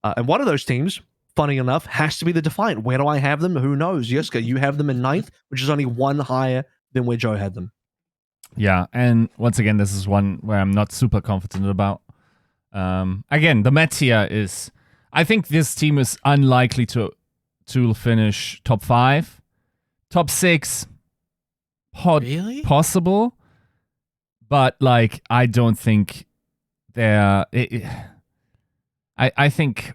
and one of those teams, funny enough, has to be the Defiant. Where do I have them? Who knows? Yiska, you have them in 9th, which is only 1 higher than where Joe had them. Yeah, and once again, this is one where I'm not super confident about. Again, the Met here is... I think this team is unlikely to finish top 5. Top 6, possible. But, I don't think they're... I think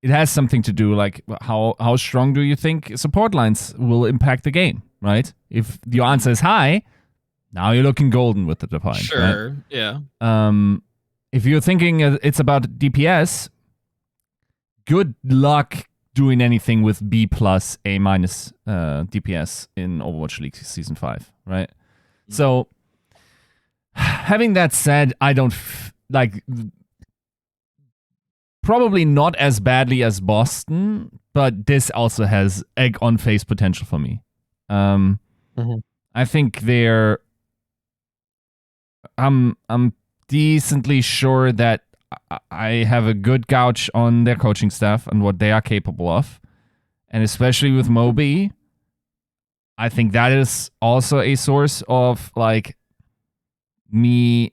it has something to do, how strong do you think support lines will impact the game, right? If your answer is high, now you're looking golden with the Defiant. Sure, right? Yeah. If you're thinking it's about DPS, good luck doing anything with B+, A- DPS in Overwatch League Season 5, right? So... having that said, I don't probably not as badly as Boston, but this also has egg on face potential for me. I think they're. I'm decently sure that I have a good gauge on their coaching staff and what they are capable of, and especially with Moby, I think that is also a source of me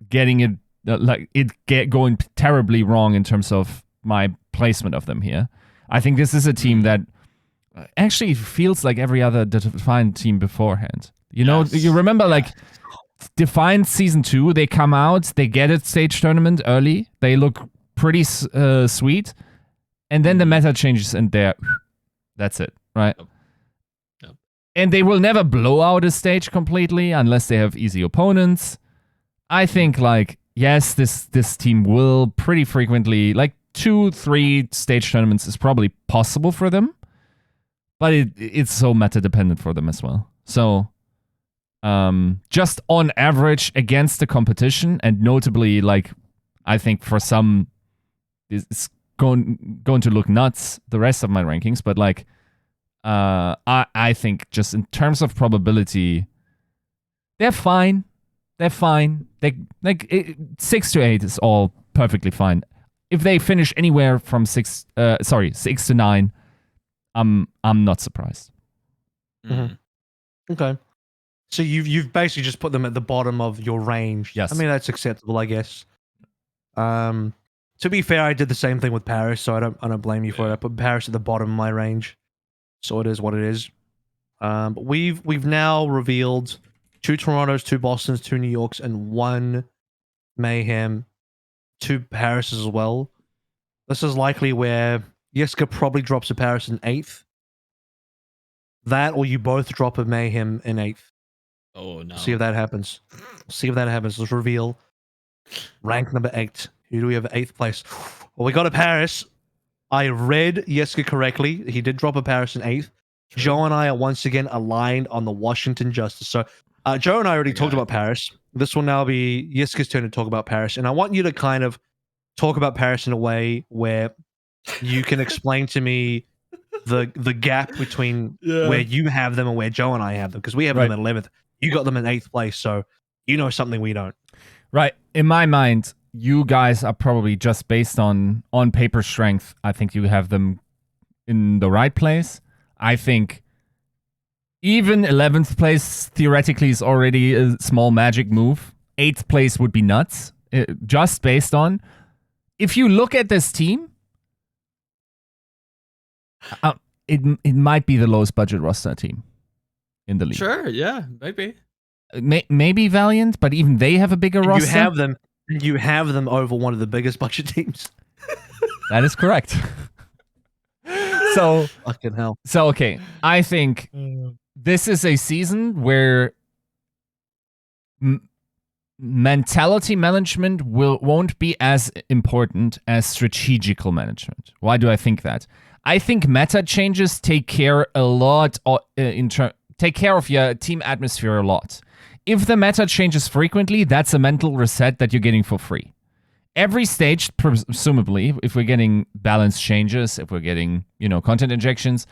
getting it going terribly wrong in terms of my placement of them here. I think this is a team that actually feels like every other Defiant team beforehand. You know, you remember Defiant Season 2, they come out, they get a stage tournament early, they look pretty sweet, and then the meta changes and that's it, right? And they will never blow out a stage completely unless they have easy opponents. I think, yes, this team will pretty frequently, 2-3 stage tournaments is probably possible for them. but it's so meta dependent for them as well. So just on average against the competition, and notably, like, I think for some it's going to look nuts, the rest of my rankings, but like I think just in terms of probability, they're fine. They're fine. They 6 to 8 is all perfectly fine. If they finish anywhere from 6 to 9, I'm not surprised. Mm-hmm. Okay. So you've basically just put them at the bottom of your range. Yes. I mean, that's acceptable, I guess. To be fair, I did the same thing with Paris, so I don't blame you for it. I put Paris at the bottom of my range, so it is what it is. But we've now revealed 2 Torontos, 2 Bostons, 2 New Yorks, and 1 Mayhem, 2 Paris as well. This is likely where Yiska probably drops a Paris in 8th. That, or you both drop a Mayhem in 8th. Oh no! See if that happens. Let's reveal rank number 8. Who do we have at 8th place? Well, we got a Paris. I read Yiska correctly. He did drop a Paris in 8th. True. Joe and I are once again aligned on the Washington Justice. So Joe and I already talked about Paris. This will now be Yiska's turn to talk about Paris. And I want you to kind of talk about Paris in a way where you can explain to me the gap between where you have them and where Joe and I have them. Because we have them at 11th. You got them in 8th place. So you know something we don't. Right. In my mind, you guys are probably just based on paper strength. I think you have them in the right place. I think even 11th place theoretically is already a small magic move. 8th place would be nuts. Just based on, if you look at this team, it might be the lowest budget roster team in the league. Sure, yeah, maybe. Maybe Valiant, but even they have a bigger roster. You have them over one of the biggest budget teams. That is correct. So fucking hell. So okay, I think this is a season where mentality management won't be as important as strategical management. Why do I think that? I think meta changes take care a lot take care of your team atmosphere a lot. If the meta changes frequently, that's a mental reset that you're getting for free. Every stage, presumably, if we're getting balance changes, if we're getting, content injections,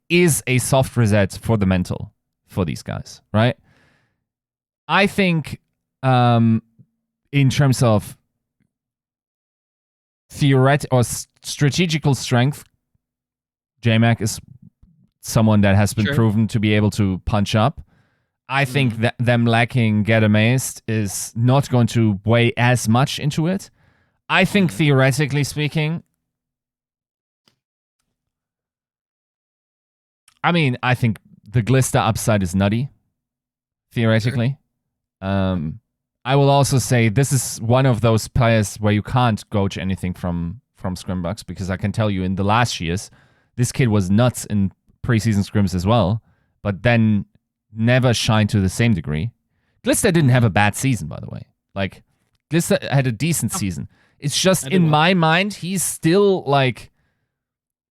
is a soft reset for the mental for these guys, right? I think in terms of theoretical or strategical strength, JMac is someone that has been proven to be able to punch up. I think that them lacking Get Amazed is not going to weigh as much into it. I think theoretically speaking, I think the Glister upside is nutty, theoretically. Sure. I will also say this is one of those players where you can't gauge anything from scrimbux, because I can tell you in the last years, this kid was nuts in preseason scrims as well, but then never shined to the same degree. Glister didn't have a bad season, by the way. Like, Glister had a decent season. It's just, in my mind, he's still, like,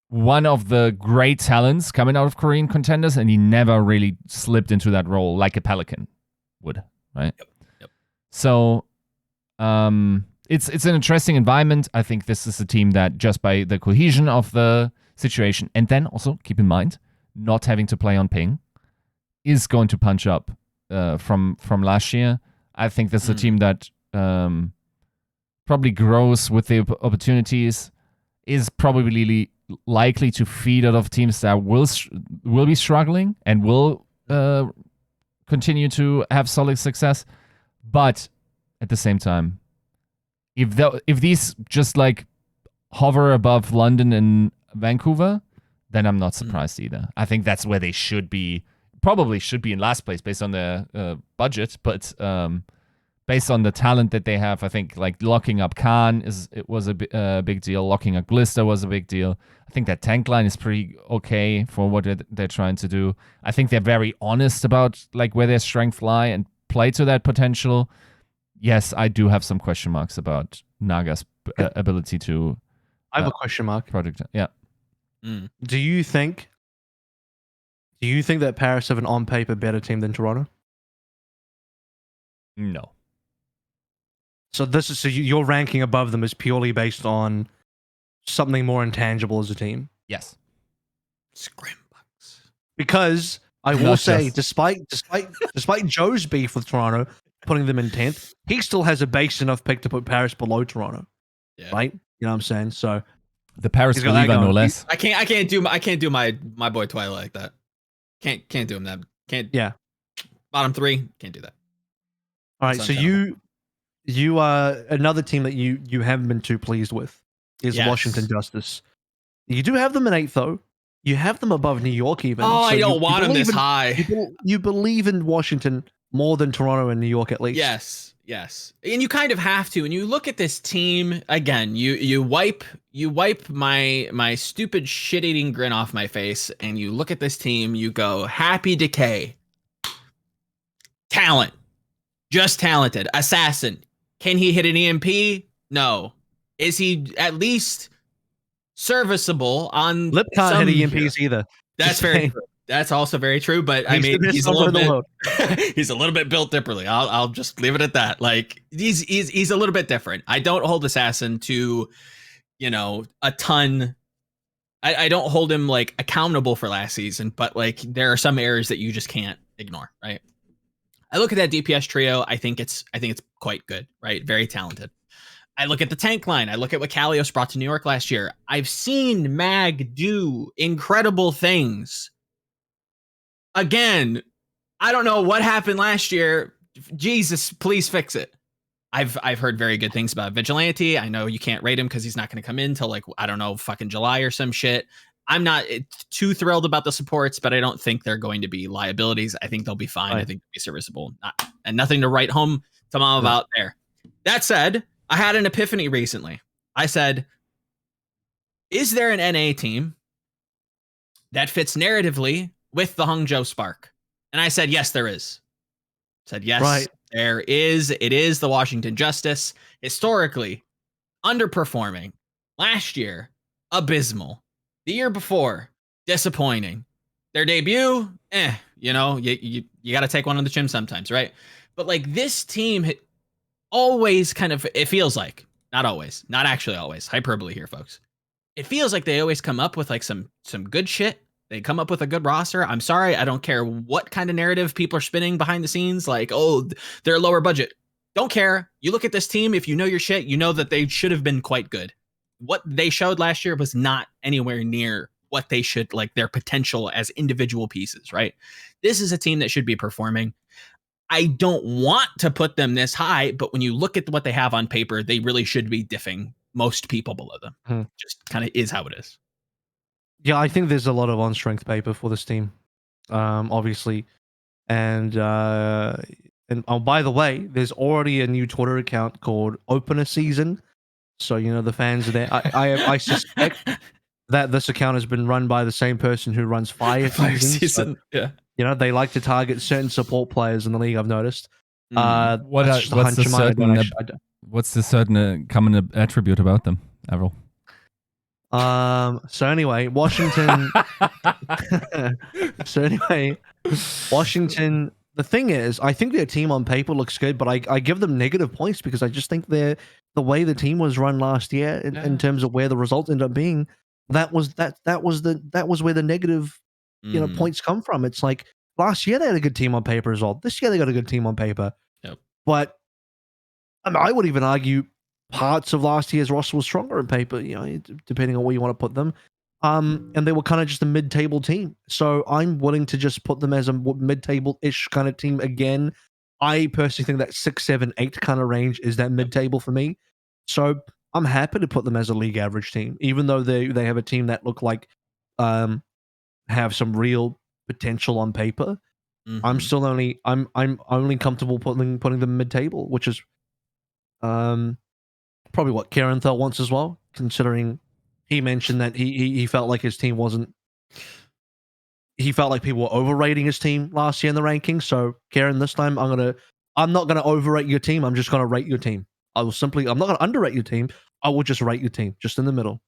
one of the great talents coming out of Korean contenders, and he never really slipped into that role like a Pelican would, right? Yep. So, it's an interesting environment. I think this is a team that, just by the cohesion of the situation, and then also, keep in mind, not having to play on ping, is going to punch up from last year. I think this is a team that probably grows with the opportunities, is probably likely to feed out of teams that will be struggling and will continue to have solid success. But at the same time, if these just like hover above London and Vancouver, then I'm not surprised either. I think that's where they should be. Probably should be in last place based on their budget, but based on the talent that they have, I think like locking up Khan was a big deal. Locking up Glister was a big deal. I think that tank line is pretty okay for what they're trying to do. I think they're very honest about like where their strengths lie and play to that potential. Yes, I do have some question marks about Naga's ability to. I have a question mark. Project, yeah. Do you think Do you think that Paris have an on paper better team than Toronto? No. So your ranking above them is purely based on something more intangible as a team. Yes. Scrimbux. Because I will say, despite Joe's beef with Toronto, putting them in 10th, he still has a base enough pick to put Paris below Toronto. Yeah. Right? You know what I'm saying? So the Paris believer, no less. I can't do my boy Twilight like that. Can't do him that. Can't. Yeah. Bottom 3, can't do that. All right, so you another team that you haven't been too pleased with is Washington Justice. You do have them in 8th though. You have them above New York even. Oh, so I don't want them this high. You believe in Washington more than Toronto and New York at least. Yes. And you kind of have to. And you look at this team again, you wipe my stupid shit-eating grin off my face, and you look at this team, you go, Happy Decay. Talent. Just talented. Assassin. Can he hit an EMP? No. Is he at least serviceable on Lip can't hit EMPs either. That's very true. That's also very true, but I mean, he's a little bit he's a little bit built differently. I'll just leave it at that. Like he's a little bit different. I don't hold Assassin to, a ton. I don't hold him like accountable for last season, but like there are some errors that you just can't ignore, right? I look at that DPS trio. I think it's quite good, right? Very talented. I look at the tank line. I look at what Kalios brought to New York last year. I've seen Mag do incredible things. Again, I don't know what happened last year. Jesus, please fix it. I've heard very good things about Vigilante. I know you can't rate him because he's not going to come in till like, I don't know, fucking July or some shit. I'm not too thrilled about the supports, but I don't think they're going to be liabilities. I think they'll be fine. Right. I think they'll be serviceable. And nothing to write home to mom about there. That said, I had an epiphany recently. I said, is there an NA team that fits narratively with the Hangzhou Spark? And I said, yes, there is. I said, yes, right. There is. It is the Washington Justice. Historically, underperforming. Last year, abysmal. The year before, disappointing. Their debut, you got to take one on the chin sometimes, right? But like this team always kind of, it feels like, not always, not actually always, hyperbole here, folks. It feels like they always come up with like some good shit. They come up with a good roster. I'm sorry, I don't care what kind of narrative people are spinning behind the scenes, like, oh, they're lower budget. Don't care. You look at this team, if you know your shit, you know that they should have been quite good. What they showed last year was not anywhere near what they should, like their potential as individual pieces, right? This is a team that should be performing. I don't want to put them this high, but when you look at what they have on paper, they really should be diffing most people below them. Just kind of is how it is. Yeah, I think there's a lot of on-strength paper for this team, obviously. And oh, by the way, there's already a new Twitter account called Opener Season. So, the fans are there. I suspect that this account has been run by the same person who runs Fire Season. Yeah. They like to target certain support players in the league, I've noticed. What's the certain common attribute about them, AVRL? So anyway, Washington. Washington. The thing is, I think their team on paper looks good, but I give them negative points because I just think the way the team was run last year in terms of where the results ended up being, that was where the negative points come from. It's like last year they had a good team on paper as well. This year they got a good team on paper. Yep. But I would even argue parts of last year's roster was stronger on paper, depending on where you want to put them. And they were kind of just a mid-table team. So I'm willing to just put them as a mid-table-ish kind of team again. I personally think that 6, 7, 8 kind of range is that mid-table for me. So I'm happy to put them as a league average team, even though they have a team that look like have some real potential on paper. I'm still only comfortable putting them mid-table, which is probably what Karenthal wants as well, considering he mentioned that he felt like his team wasn't. He felt like people were overrating his team last year in the rankings. So Karen, this time I'm not gonna overrate your team. I'm just gonna rate your team. I'm not gonna underrate your team. I will just rate your team, just in the middle,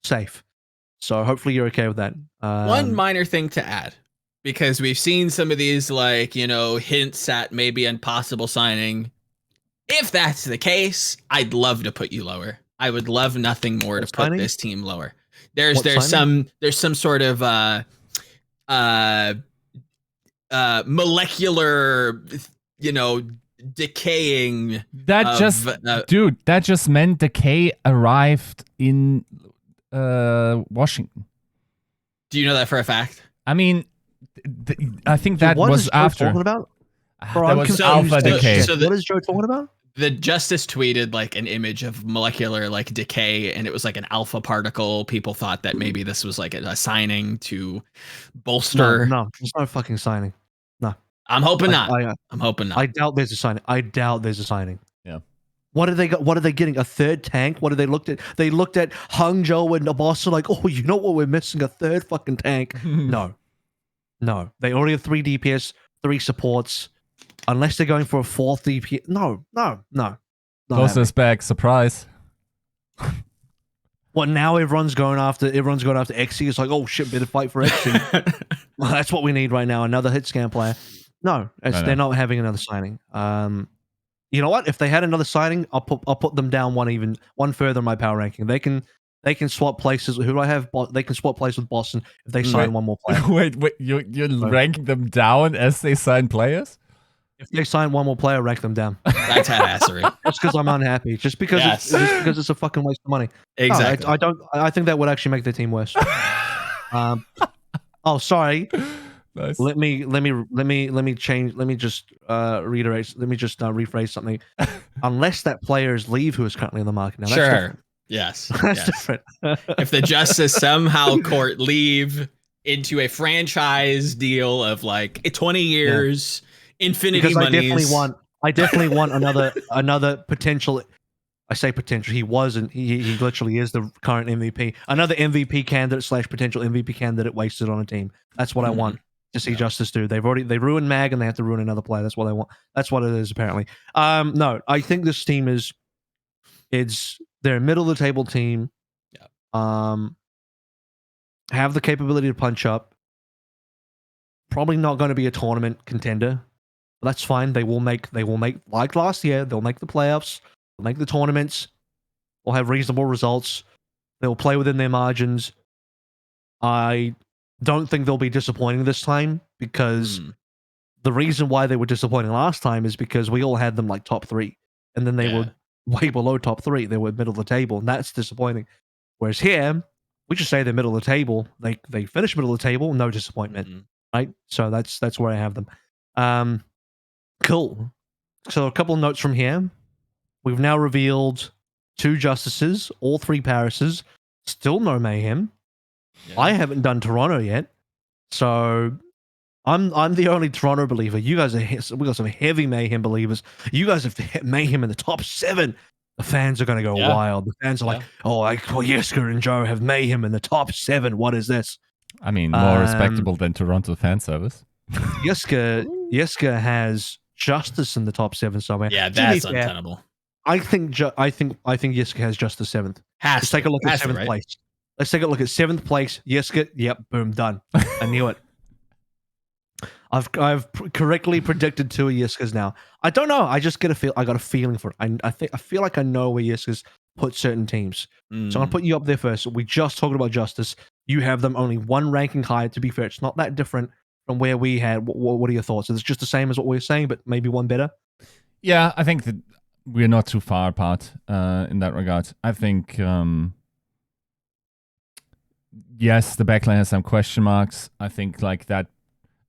safe. So hopefully you're okay with that. One minor thing to add. because we've seen some of these like, hints at maybe impossible signing. If that's the case, I'd love to put you lower. I would love nothing more to put this team lower. There's some sort of molecular, decaying. That just meant decay arrived in Washington. Do you know that for a fact? I mean, I think that was after. Talking about? That was alpha decay. So what is Joe talking about? The Justice tweeted like an image of molecular like decay, and it was like an alpha particle. People thought that maybe this was like a signing to bolster. No, there's no fucking signing. No, I'm hoping not. I'm hoping not. I doubt there's a signing. Yeah. What are they got? What are they getting? A third tank? What have they looked at? They looked at Hangzhou and Boston like, oh, you know what? We're missing a third fucking tank. No. They already have 3 DPS, 3 supports. Unless they're going for a 4th DPS. No. Closest back, surprise. Well, now everyone's going after XC. It's like, oh shit, better fight for XC. Well, that's what we need right now. Another hit scan player. No, they're not having another signing. You know what? If they had another signing, I'll put them down one further in my power ranking. They can swap places. Who do I have? They can swap places with Boston if they sign one more player. Wait, you're ranking them down as they sign players? If they sign one more player, rank them down. That's badassery. Just because I'm unhappy. Just because it's a fucking waste of money. Exactly. No, I think that would actually make the team worse. Oh, sorry. Nice. Let me change. Let me just reiterate. Let me just rephrase something. Unless that player is Leave, who is currently on the market now. That's different. Yes. That's different. If the Justice somehow court Leave into a franchise deal of like 20 years. Infinity because monies. I definitely want another potential. I say potential. He wasn't. He literally is the current MVP. Another MVP candidate / potential MVP candidate wasted on a team. That's what I want to see Justice do. They ruined Mag and they have to ruin another player. That's what I want. That's what it is apparently. No, I think this team they're a middle of the table team. Yeah. Have the capability to punch up. Probably not going to be a tournament contender. That's fine. They will make like last year. They'll make the playoffs. They'll make the tournaments. They'll have reasonable results. They'll play within their margins. I don't think they'll be disappointing this time because the reason why they were disappointing last time is because we all had them like top 3, and then they were way below top 3. They were middle of the table, and that's disappointing. Whereas here, we just say they're middle of the table. They finish middle of the table, no disappointment, right? So that's where I have them. Cool. So a couple of notes from here. We've now revealed 2 Justices, all 3 Parises, still no Mayhem. Yeah. I haven't done Toronto yet, so I'm the only Toronto believer. You guys we got some heavy Mayhem believers. You guys have Mayhem in the top 7. The fans are going to go wild. The fans are like, Yiska and Joe have Mayhem in the top 7. What is this? I mean, more respectable than Toronto fan service. Yiska has Justice in the top 7 somewhere. Yeah, that's untenable. I think Yiska has Justice 7th. Let's take a look at 7th place. Let's take a look at 7th place. Yiska, yep, boom, done. I knew it. I've correctly predicted 2 Yiskas now. I don't know. I just I got a feeling for it. I feel like I know where Yiska's put certain teams. So I'm gonna put you up there first. We just talked about Justice. You have them only 1 ranking higher. To be fair, it's not that different from where we had. What are your thoughts? Is it just the same as what we were saying, but maybe 1 better? Yeah, I think that we're not too far apart in that regard. I think, yes, the backline has some question marks. I think like that.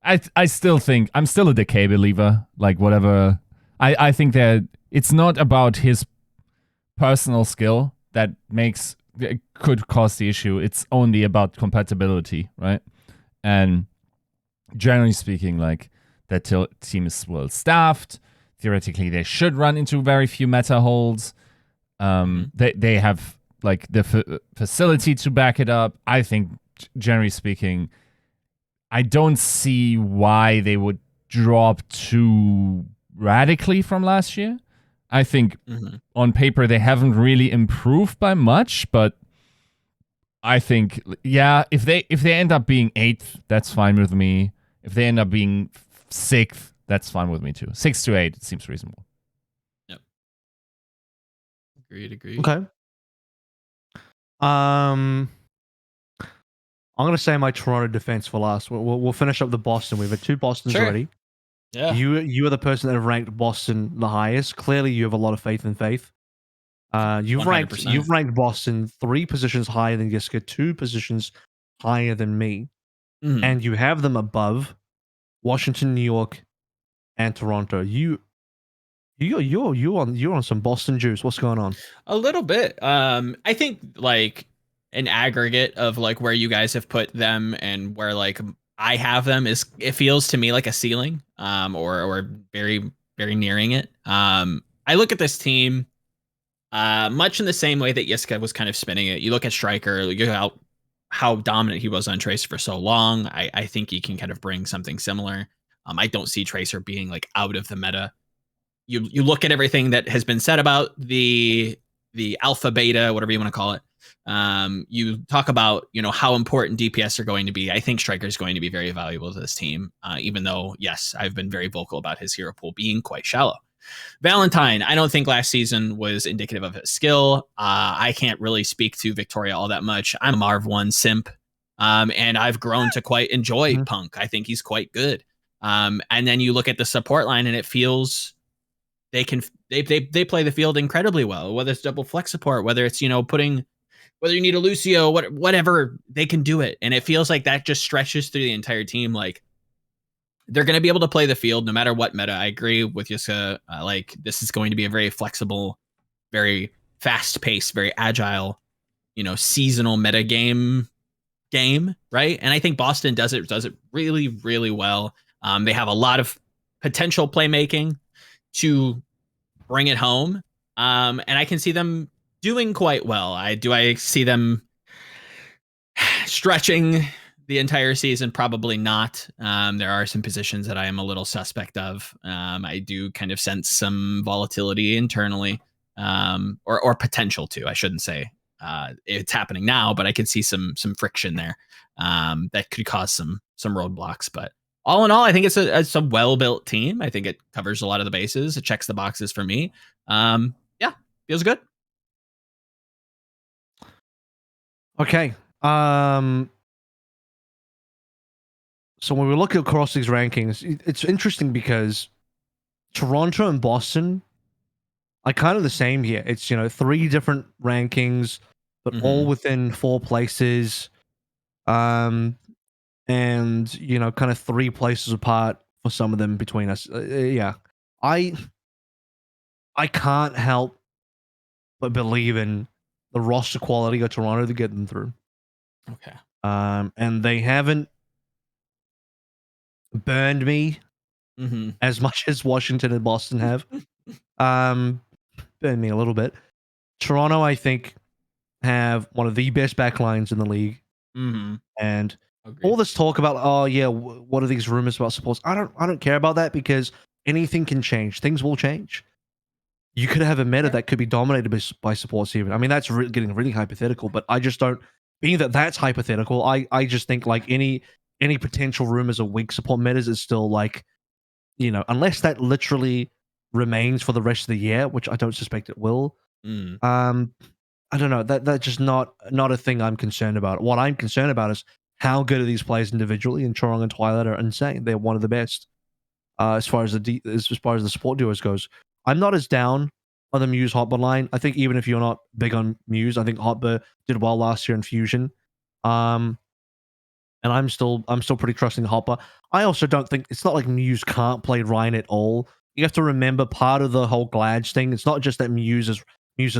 I still think I'm still a Decay believer. Like whatever. I think that it's not about his personal skill that could cause the issue. It's only about compatibility, right? And generally speaking, like that team is well staffed. Theoretically, they should run into very few meta holds. They have like the facility to back it up. I think, generally speaking, I don't see why they would drop too radically from last year. I think on paper they haven't really improved by much, but I think if they end up being 8th, that's fine with me. If they end up being 6th, that's fine with me too. 6 to 8, it seems reasonable. Yep. Agreed. Okay. I'm gonna say my Toronto defense for last. We'll finish up the Boston. We've had 2 Bostons already. Yeah. You are the person that have ranked Boston the highest. Clearly, you have a lot of faith in Faith. You've 100%. ranked Boston 3 positions higher than Yiska, 2 positions higher than me, Mhm. and you have them above Washington, New York, and Toronto. You're on some Boston juice. What's going on? A little bit. I think like an aggregate of like where you guys have put them and where like I have them is it feels to me like a ceiling. Or very very nearing it. I look at this team much in the same way that Yiska was kind of spinning it. You look at Striker, look at how dominant he was on Tracer for so long. I think he can kind of bring something similar. I don't see Tracer being like out of the meta. You look at everything that has been said about the alpha beta, whatever you want to call it. You talk about how important DPS are going to be. I think Striker is going to be very valuable to this team, even though yes, I've been very vocal about his hero pool being quite shallow. Valentine, I don't think last season was indicative of his skill. I can't really speak to Victoria all that much. I'm a Marv 1 simp, and I've grown to quite enjoy Punk. I think he's quite good. And then you look at the support line, and it feels they play the field incredibly well. Whether it's double flex support, whether it's whether you need a Lucio, whatever, they can do it, and it feels like that just stretches through the entire team. Like they're going to be able to play the field no matter what meta. I agree with Yiska. Like this is going to be a very flexible, very fast paced, very agile, seasonal meta game, right? And I think Boston does it really, really well. They have a lot of potential playmaking to bring it home. And I can see them doing quite well. I see them stretching the entire season? Probably not. There are some positions that I am a little suspect of. I do kind of sense some volatility internally, or potential to. I shouldn't say it's happening now, but I could see some friction there that could cause some roadblocks. But all in all, I think it's a well built team. I think it covers a lot of the bases. It checks the boxes for me. Yeah, feels good. Okay. So when we look across these rankings, it's interesting because Toronto and Boston are kind of the same here. It's 3 different rankings, but all within 4 places, and kind of 3 places apart for some of them between us. Yeah, I can't help but believe in the roster quality of Toronto to get them through. Okay. And they haven't burned me as much as Washington and Boston have. Burned me a little bit. Toronto, I think, have one of the best backlines in the league. And Agreed. all this talk about, oh yeah, what are these rumors about supports? I don't care about that because anything can change. Things will change. You could have a meta that could be dominated by supports even. I mean, that's getting really hypothetical, but I just don't. Being that that's hypothetical, I just think like any potential rumors of weak support metas is still like, unless that literally remains for the rest of the year, which I don't suspect it will. I don't know. That's just not a thing I'm concerned about. What I'm concerned about is how good are these players individually, and Chorong and Twilight are insane. They're one of the best as far as the support duos goes. I'm not as down on the Muse Hotbar line. I think even if you're not big on Muse, I think Hotbar did well last year in Fusion. And I'm still pretty trusting Hotbar. I also don't think it's not like Muse can't play Ryan at all. You have to remember part of the whole Glads thing. It's not just that Muse's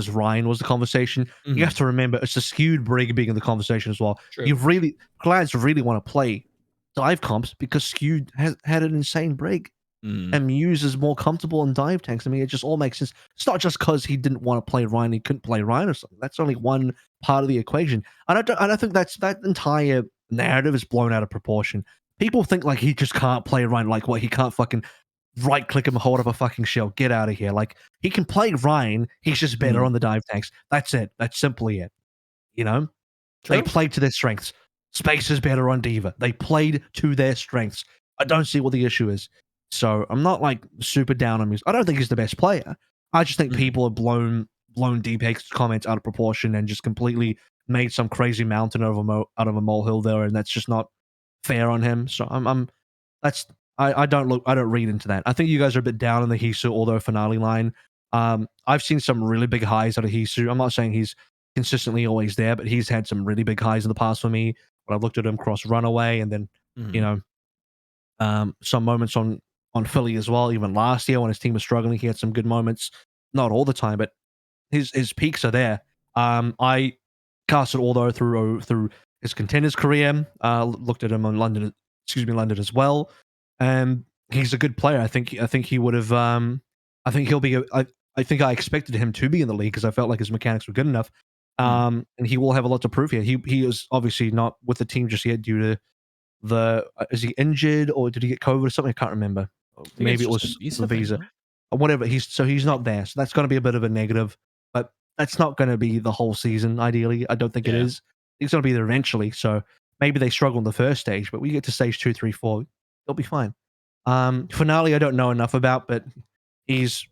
Ryan was the conversation. You have to remember it's a skewed Brig being in the conversation as well. True. Glads really want to play dive comps because skewed has had an insane Brig. And Muse is more comfortable in dive tanks. I mean, it just all makes sense. It's not just because he didn't want to play Ryan, he couldn't play Ryan or something. That's only one part of the equation. And I think that entire narrative is blown out of proportion. People think like he just can't play Ryan, like what, he can't fucking right click him and hold up a fucking shield. Get out of here. Like he can play Ryan, he's just better on the dive tanks. That's it. That's simply it. True. They played to their strengths. Space is better on Diva. They played to their strengths. I don't see what the issue is. So I'm not like super down on him. I don't think he's the best player. I just think people have blown DPEG's comments out of proportion and just completely made some crazy mountain out of a molehill there, and that's just not fair on him. So I don't read into that. I think you guys are a bit down on the Hisu although finale line. I've seen some really big highs out of Hisu. I'm not saying he's consistently always there, but he's had some really big highs in the past for me. When I've looked at him cross runaway, and then you know, some moments on Philly as well. Even last year when his team was struggling, he had some good moments. Not all the time, but his peaks are there. I casted although through his contenders career. Looked at him on London as well. And he's a good player. I think he would have. I think he'll be. I think I expected him to be in the league because I felt like his mechanics were good enough. And he will have a lot to prove here. He is obviously not with the team just yet due to the. Is he injured or did he get COVID or something? I can't remember. Maybe it was the visa. Or whatever. He's not there, so that's going to be a bit of a negative. But that's not going to be the whole season. Ideally, I don't think it is. He's going to be there eventually. So maybe they struggle in the first stage, but we get to stage 2, 3, 4. They'll be fine. Finale, I don't know enough about, but he's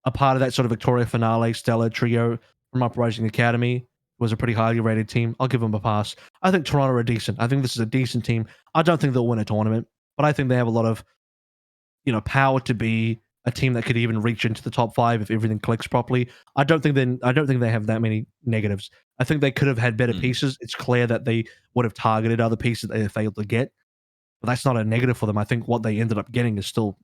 a part of that sort of Victoria Finale Stellar trio from Uprising Academy. It was a pretty highly rated team. I'll give them a pass. I think Toronto are decent. I think this is a decent team. I don't think they'll win a tournament, but I think they have a lot of, power to be a team that could even reach into the top 5 if everything clicks properly. I don't think they have that many negatives. I think they could have had better pieces. It's clear that they would have targeted other pieces that they failed to get. But that's not a negative for them. I think what they ended up getting is still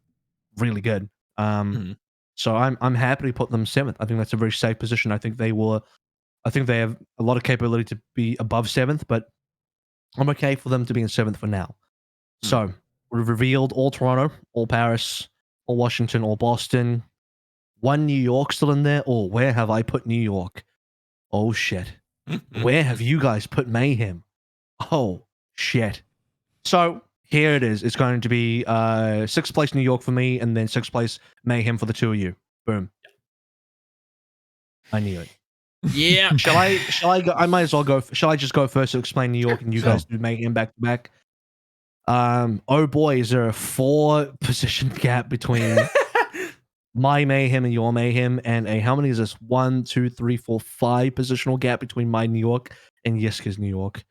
really good. So I'm happy to put them 7th. I think that's a very safe position. I think they have a lot of capability to be above 7th, but I'm okay for them to be in 7th for now. So we've revealed all Toronto, all Paris, all Washington, all Boston. 1 New York still in there. Oh, where have I put New York? Oh shit. Where have you guys put Mayhem? Oh shit. So here it is. It's going to be 6th place New York for me, and then 6th place Mayhem for the 2 of you. Boom. I knew it. Yeah. Shall I go? I might as well go. Shall I just go first to explain New York, and you guys do Mayhem back to back? Oh boy, is there a 4 position gap between my Mayhem and your Mayhem, and how many is this? 1, 2, 3, 4, 5 positional gap between my New York and Yiska's New York.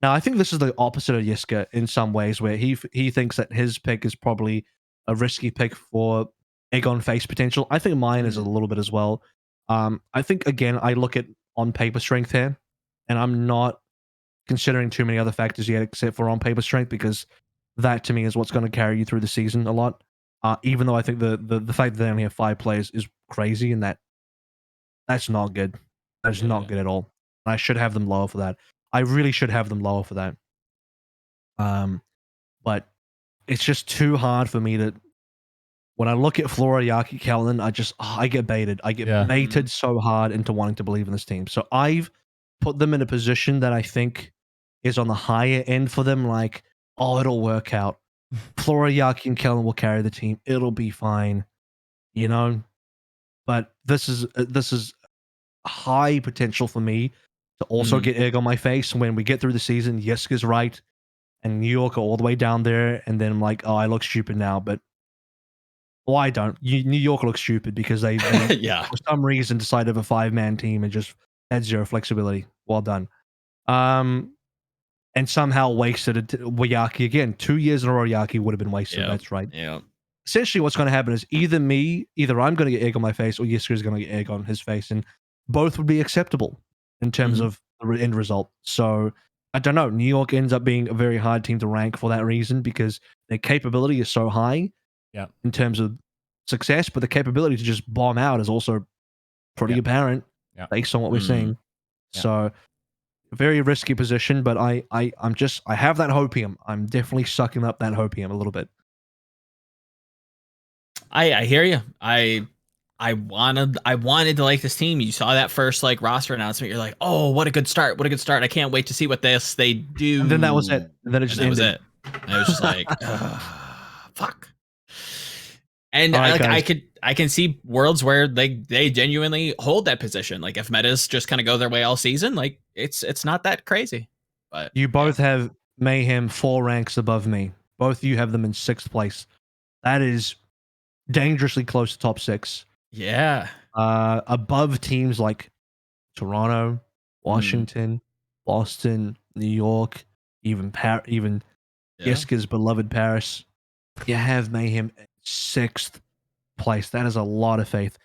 Now, I think this is the opposite of Yiska in some ways, where he thinks that his pick is probably a risky pick for egg on face potential. I think mine is a little bit as well. I think, again, I look at on paper strength here, and I'm not considering too many other factors yet except for on paper strength, because that to me is what's going to carry you through the season a lot. Even though I think the fact that they only have 5 players is crazy, and that's not good. That's not good at all. I should have them lower for that. I really should have them lower for that. But it's just too hard for me to. When I look at Flora, Yaki, Kellen, I get baited. I get baited so hard into wanting to believe in this team. So I've put them in a position that I think is on the higher end for them. Like, oh, it'll work out. Flora, Yaki, and Kellen will carry the team. It'll be fine, But this is high potential for me to also get egg on my face when we get through the season. Yiska's right, and New York are all the way down there, and then I'm like, oh, I look stupid now, but I don't. New York looks stupid because they for some reason decided a 5-man team and just had 0 flexibility. Well done. And somehow wasted Yaki again. 2 years in a row, Yaki would have been wasted. That's right. Yeah. Essentially, what's going to happen is either I'm going to get egg on my face, or Yiska is going to get egg on his face, and both would be acceptable in terms of the end result. So I don't know. New York ends up being a very hard team to rank for that reason, because their capability is so high in terms of success, but the capability to just bomb out is also pretty apparent based on what we're seeing. So very risky position, but I have that hopium. I'm definitely sucking up that hopium a little bit. I hear you. I wanted to like this team. You saw that first roster announcement. You're like, oh, what a good start! What a good start! I can't wait to see what they do. And then that was it. And then it just ended. Was it. And I was just like, fuck. And I can see worlds where they genuinely hold that position. Like if metas just kind of go their way all season, like it's not that crazy. But you both have Mayhem 4 ranks above me. Both of you have them in 6th place. That is dangerously close to top 6. Yeah. Above teams like Toronto, Washington, Boston, New York, even Yiska's beloved Paris. You have Mayhem at 6th place. That is a lot of faith.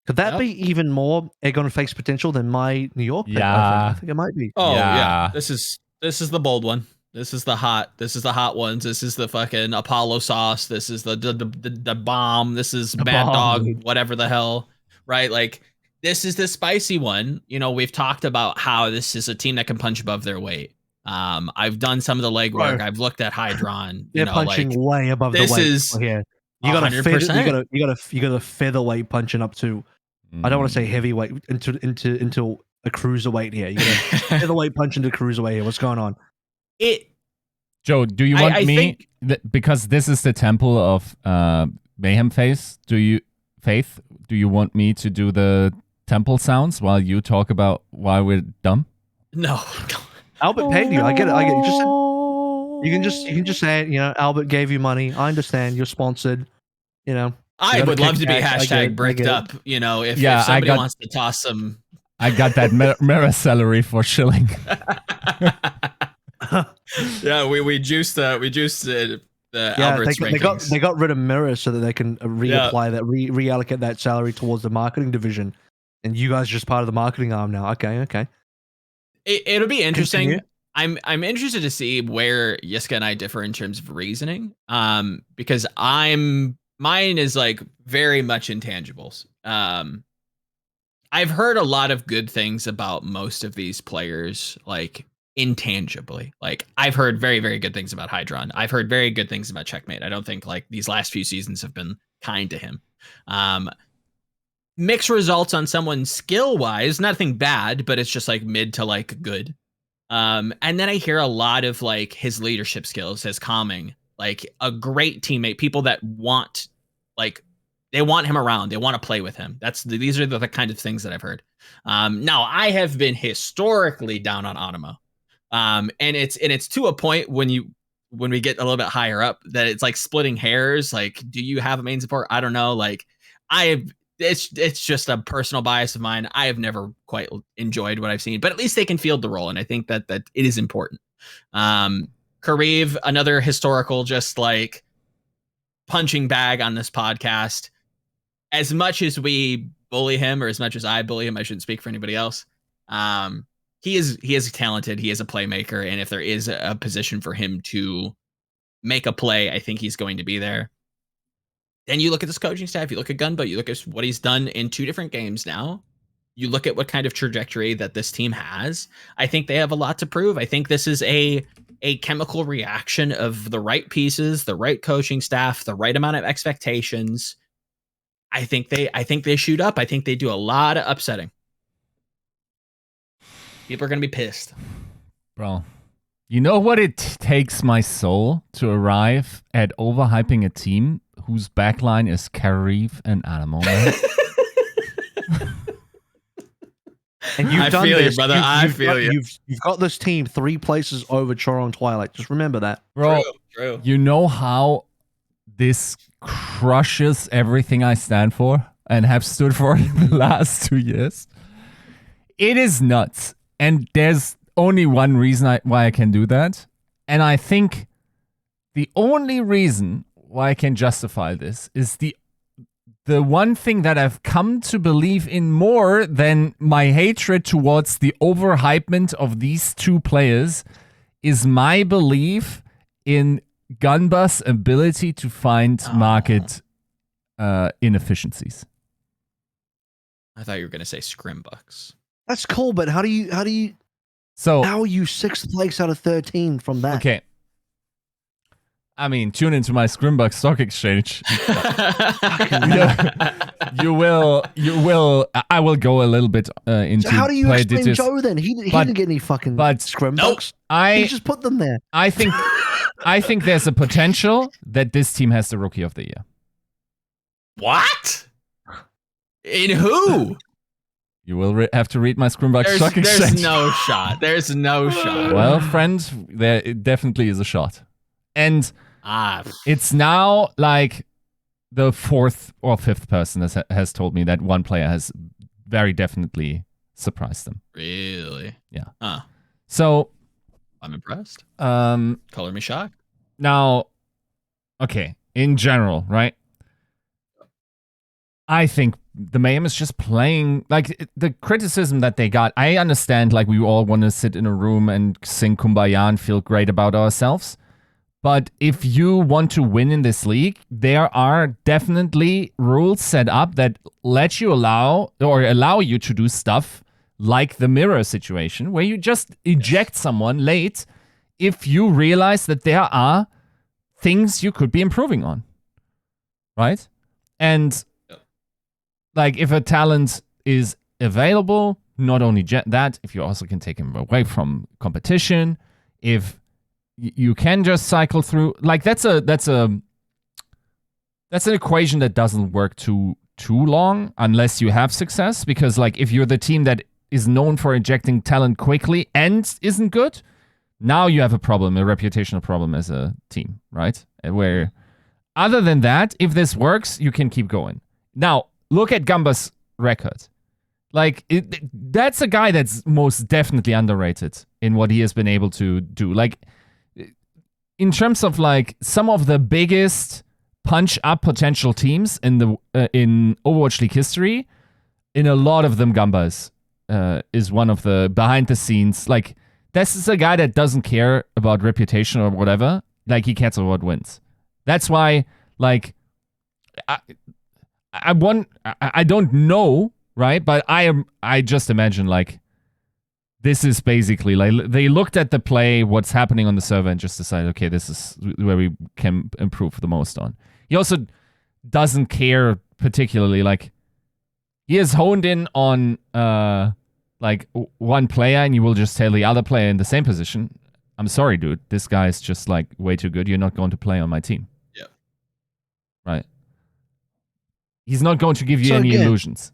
Could that be even more egg on face potential than my New York pick? Yeah. I think it might be. Oh Yeah. yeah. This is the bold one. This is the hot ones. This is the fucking Apollo sauce. This is the bomb. This is The Mad bomb, Dog, dude. whatever the hell. Right? Like, this is the spicy one. You know, we've talked about how this is a team that can punch above their weight. I've done some of the legwork. Bro. I've looked at Hydron. They're punching way above the weight. this is here. You got 100%. you got a featherweight punching up to. I don't want to say heavyweight into a cruiserweight here. You got a featherweight punch into cruiserweight here. What's going on? Joe, do you want me because this is the temple of Mayhem Faith? Do you want me to do the temple sounds while you talk about why we're dumb? No. Albert paid you. I get it. You can just say it. You know, Albert gave you money. I understand. You're sponsored. You know. I would love to be hashtag bricked up. You know, if somebody wants to toss some. I got that mirror salary for shilling. Yeah, we juiced the Albert's rankings. They got rid of mirrors so that they can reapply that reallocate that salary towards the marketing division, and you guys are just part of the marketing arm now. Okay. It'll be interesting. Continue. I'm interested to see where Yiska and I differ in terms of reasoning. Because mine is like very much intangibles. I've heard a lot of good things about most of these players, like intangibly. Like, I've heard very, very good things about Hydron. I've heard very good things about Checkmate. I don't think like these last few seasons have been kind to him. Mixed results on someone skill wise, nothing bad, but it's just like mid to like good. And then I hear a lot of like his leadership skills, his calming, like a great teammate, people that want, like, they want him around. They want to play with him. These are the kind of things that I've heard. Now I have been historically down on Animo. And it's to a point when we get a little bit higher up that it's like splitting hairs. Like, do you have a main support? I don't know. Like, it's just a personal bias of mine. I have never quite enjoyed what I've seen, but at least they can field the role. And I think that it is important. Kareev, another historical, just like punching bag on this podcast. As much as we bully him, or as much as I bully him, I shouldn't speak for anybody else. He is talented. He is a playmaker. And if there is a position for him to make a play, I think he's going to be there. Then you look at this coaching staff, you look at Gunboat, you look at what he's done in 2 different games now. You look at what kind of trajectory that this team has. I think they have a lot to prove. I think this is a chemical reaction of the right pieces, the right coaching staff, the right amount of expectations. I think they shoot up. I think they do a lot of upsetting. People are going to be pissed. Bro, you know what it takes my soul to arrive at overhyping a team whose backline is Kareev and Animo? And you've done feel this, you, brother. I feel you. You've got this team 3 places over Choro and Twilight. Just remember that. Bro, True. You know how this crushes everything I stand for and have stood for in the last 2 years? It is nuts. And there's only one reason why I can do that. And I think the only reason why I can justify this is the one thing that I've come to believe in more than my hatred towards the overhypement of these 2 players is my belief in Gunbus' ability to find market inefficiencies. I thought you were going to say scrimbux. That's cool, but how are you 6th place out of 13 from that? Okay. I mean, tune into my Scrimbux stock exchange. You will. I will go a little bit into. So how do you play explain digits. Joe then? He didn't get any fucking Scrimbux. Nope. He just put them there. I think there's a potential that this team has the Rookie of the Year. What? In who? You will have to read my Scrimbux stock exchange. There's no shot. There's no shot. Well, friends, there it definitely is a shot. And it's now like the fourth or fifth person has told me that one player has very definitely surprised them. Really? Yeah. So I'm impressed. Color me shocked. Now, okay, in general, right? I think the Mayhem is just playing, like, the criticism that they got, I understand, like, we all want to sit in a room and sing Kumbaya and feel great about ourselves. But if you want to win in this league, there are definitely rules set up that let you allow you to do stuff like the mirror situation, where you just eject someone late if you realize that there are things you could be improving on. Right? And like, if a talent is available, not only that, if you also can take him away from competition, if you can just cycle through, like, that's an equation that doesn't work too long unless you have success, because, like, if you're the team that is known for ejecting talent quickly and isn't good, now you have a problem, a reputational problem as a team, right? Where, other than that, if this works, you can keep going. Now, look at Gamba's record. Like, that's a guy that's most definitely underrated in what he has been able to do. Like, in terms of, like, some of the biggest punch-up potential teams in Overwatch League history, in a lot of them, Gamba is one of the behind-the-scenes. Like, this is a guy that doesn't care about reputation or whatever. Like, he cares about what wins. That's why, like, I don't know, right? But I just imagine, like, this is basically, like, they looked at the play, what's happening on the server, and just decided, okay, this is where we can improve the most on. He also doesn't care particularly, like, he is honed in on, like, one player, and you will just tell the other player in the same position, I'm sorry, dude, this guy's just, like, way too good. You're not going to play on my team. Yeah. Right. He's not going to give you any illusions.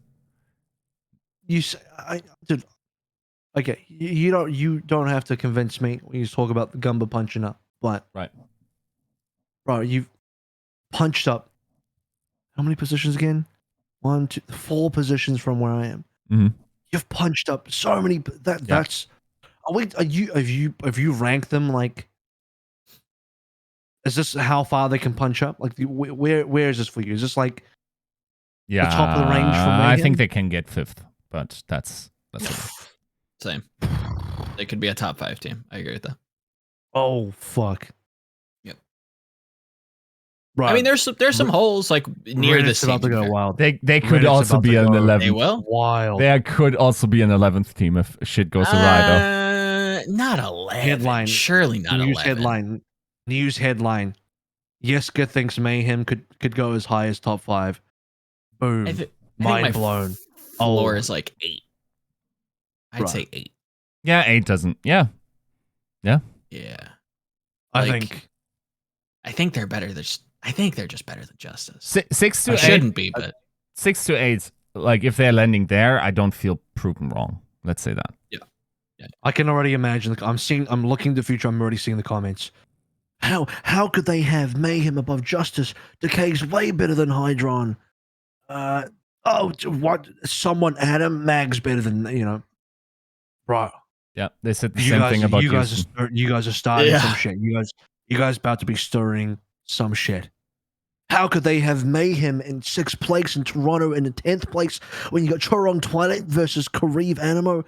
Dude, okay, you don't have to convince me when you talk about the Gumba punching up, but right, bro, you've punched up how many positions again? 1, 2, 4 positions from where I am. Mm-hmm. You've punched up so many. That's. Have you ranked them, like? Is this how far they can punch up? Like, where is this for you? Is this like? Yeah, the top of the range for Mayhem? I think they can get 5th, but that's okay. Same. They could be a top 5 team. I agree with that. Oh fuck. Yep. Right. I mean, there's some holes, like, near the about to go wild. They could also be an 11th. They will. Wild. There could also be an 11th team if shit goes awry, though. Not 11. Headline. Surely not 11. News headline. Yiska thinks Mayhem could go as high as top 5. Boom. Mind blown. Floor is like 8. I'd say 8. Yeah, 8 doesn't. Yeah. Yeah. I think they're better. I think they're just better than Justice. 6 to 8 shouldn't be, but 6 to 8. Like, if they're landing there, I don't feel proven wrong. Let's say that. Yeah. I can already imagine. I'm looking to the future. I'm already seeing the comments. How could they have Mayhem above Justice? Decay's way better than Hydron. What? Someone Adam Mag's better than, bro. Yeah, they said the same thing about you guys are starting some shit. You guys about to be stirring some shit. How could they have Mayhem in 6th place and Toronto in the 10th place when you got Chorong Twilight versus Kareev Animo?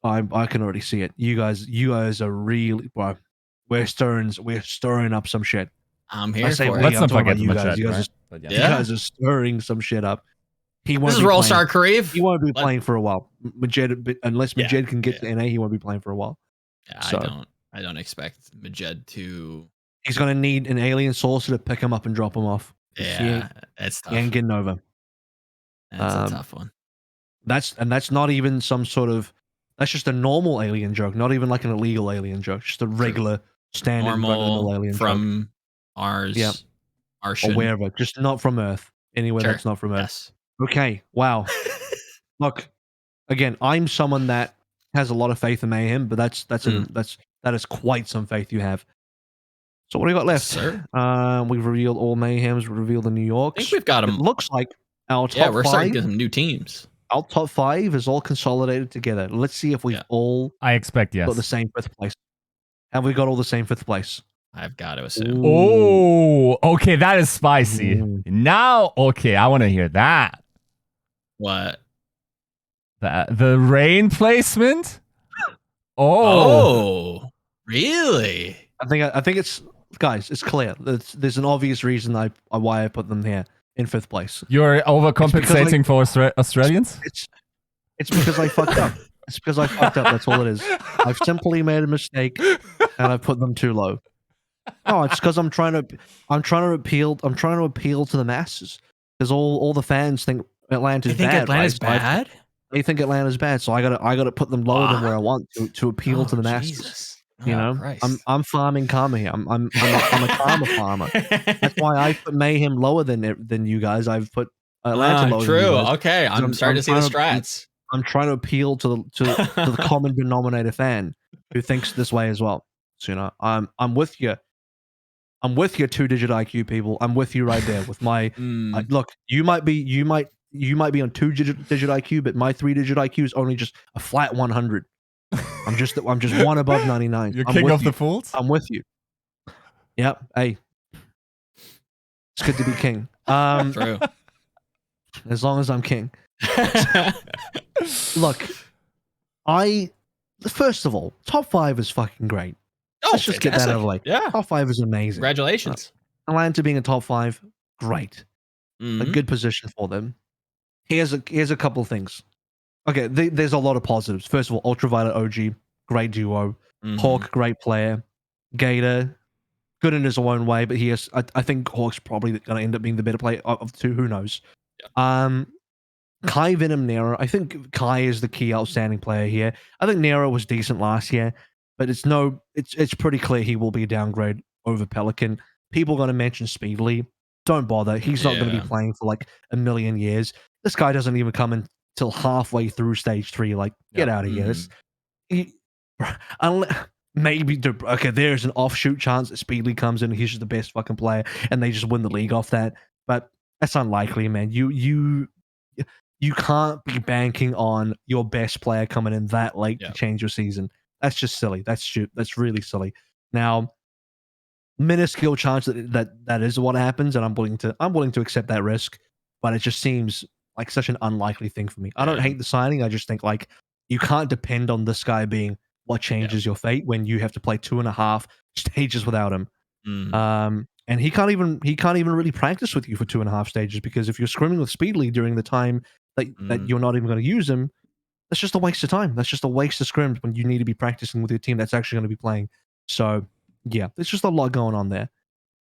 I can already see it. You guys are really, bro. We're stirring up some shit. I'm here for it. Let's not forget you guys. You guys are stirring some shit up. This is Rollstar Kareev. He won't be playing for a while. Majed, unless Majed can get to NA, he won't be playing for a while. Yeah, so, I don't expect Majed to. He's gonna need an alien saucer to pick him up and drop him off. Yeah, that's tough. He ain't getting over. That's a tough one. That's not even some sort of. That's just a normal alien joke, not even like an illegal alien joke. Just a regular standard normal alien from joke. Ours. Yeah. Or wherever, just not from Earth. Anywhere that's not from Earth. Yes. Okay, wow. Look, again, I'm someone that has a lot of faith in Mayhem, but that is quite some faith you have. So what do we got left? Sir. We've revealed all Mayhems. We've revealed the New Yorks. I think we've got them. It looks like our top Yeah, we're starting five. to get some new teams. Our top five is all consolidated together. Let's see if we've all I expect yes. got the same fifth place. Have we got all the same fifth place? I've got to assume. Oh, okay, that is spicy. Ooh. Now, okay, I want to hear that. What? The rain placement? Oh, really? I think it's guys. It's clear. There's an obvious reason why I put them here in fifth place. You're overcompensating for Australians? It's because I fucked up. It's because I fucked up. That's all it is. I've simply made a mistake, and I put them too low. No, it's because I'm trying to appeal to the masses. Because all the fans think Atlanta's They think bad. Atlanta's right? bad? They think Atlanta's bad, so I gotta put them lower than where I want to appeal to the masses. Jesus. You know, Christ. I'm farming karma here. I'm a karma farmer. That's why I put Mayhem lower than you guys. I've put Atlanta lower. True. Than you guys. Okay, I'm starting to see the strats. I'm trying to appeal to the common denominator fan who thinks this way as well. So you know, I'm with you. I'm with your 2-digit IQ people. I'm with you right there. With my look, you might be on 2-digit IQ, but my 3-digit IQ is only just a flat 100. I'm just one above 99. You're king of the fools? I'm with you. Yep. Hey, it's good to be king. True. As long as I'm king. Look, first of all, top 5 is fucking great. Let's just get that out of the way. Yeah. Top 5 is amazing. Congratulations. Atlanta being a top 5, great. A good position for them. Here's a couple of things. Okay, there's a lot of positives. First of all, Ultraviolet OG, great duo. Hawk, great player. Gator, good in his own way, but I think Hawk's probably going to end up being the better player of the two. Who knows? Yeah. Kai, Venom, Nero. I think Kai is the key outstanding player here. I think Nero was decent last year, but it's pretty clear he will be a downgrade over Pelican. People are going to mention Speedly. Don't bother. He's not going to be playing for like a million years. This guy doesn't even come until halfway through stage 3. Like, get out of here. Maybe okay, there's an offshoot chance that Speedly comes in and he's just the best fucking player and they just win the league off that. But that's unlikely, man. You can't be banking on your best player coming in that late to change your season. That's just silly. That's really silly. Now, minuscule chance that is what happens, and I'm willing to accept that risk, but it just seems like such an unlikely thing for me. I don't hate the signing. I just think like you can't depend on this guy being what changes your fate when you have to play 2.5 stages without him. And he can't even really practice with you for 2.5 stages, because if you're scrimming with Speedly during the time that you're not even going to use him, that's just a waste of time. That's just a waste of scrims when you need to be practicing with your team that's actually going to be playing. So yeah, there's just a lot going on there.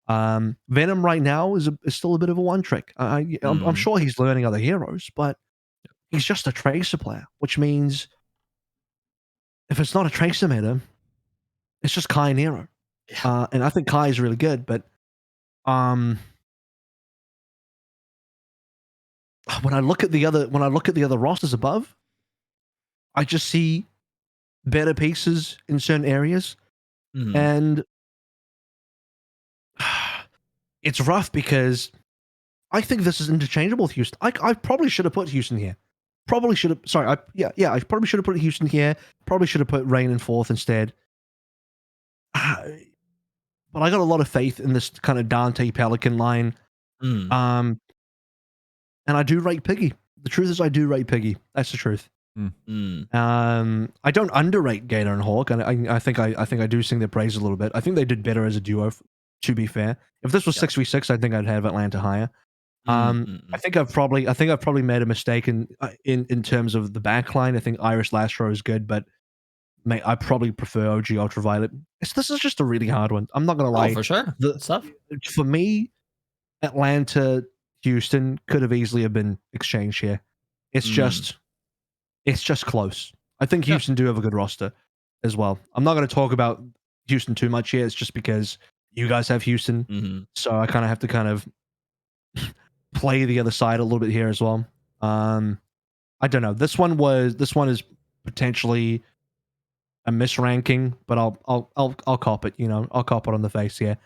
Venom right now is still a bit of a one trick. I'm sure he's learning other heroes, but he's just a tracer player, which means if it's not a tracer meta, it's just Kai and Nero. And I think Kai is really good, but when I look at the other rosters above, I just see better pieces in certain areas, and it's rough because I think this is interchangeable with Houston. I probably should have put Houston here. Probably should have. Sorry, I probably should have put Houston here. Probably should have put Rain in 4th instead. But I got a lot of faith in this kind of Dante Pelican line. And I do rate Piggy. The truth is, I do rate Piggy. That's the truth. I don't underrate Gator and Hawk, and I think I do sing their praise a little bit. I think they did better as a duo. To be fair, if this was 6v6, I think I'd have Atlanta higher. I think I've probably made a mistake in terms of the backline. I think Iris Lastro is good, but I probably prefer OG Ultraviolet. This is just a really hard one. I'm not gonna lie. Oh, for sure. For me, Atlanta, Houston could have easily have been exchanged here. It's just close. I think Houston do have a good roster as well. I'm not going to talk about Houston too much here. It's just because you guys have Houston, so I kind of have to play the other side a little bit here as well. I don't know. This one is potentially misranking, but I'll cop it. I'll cop it on the face here.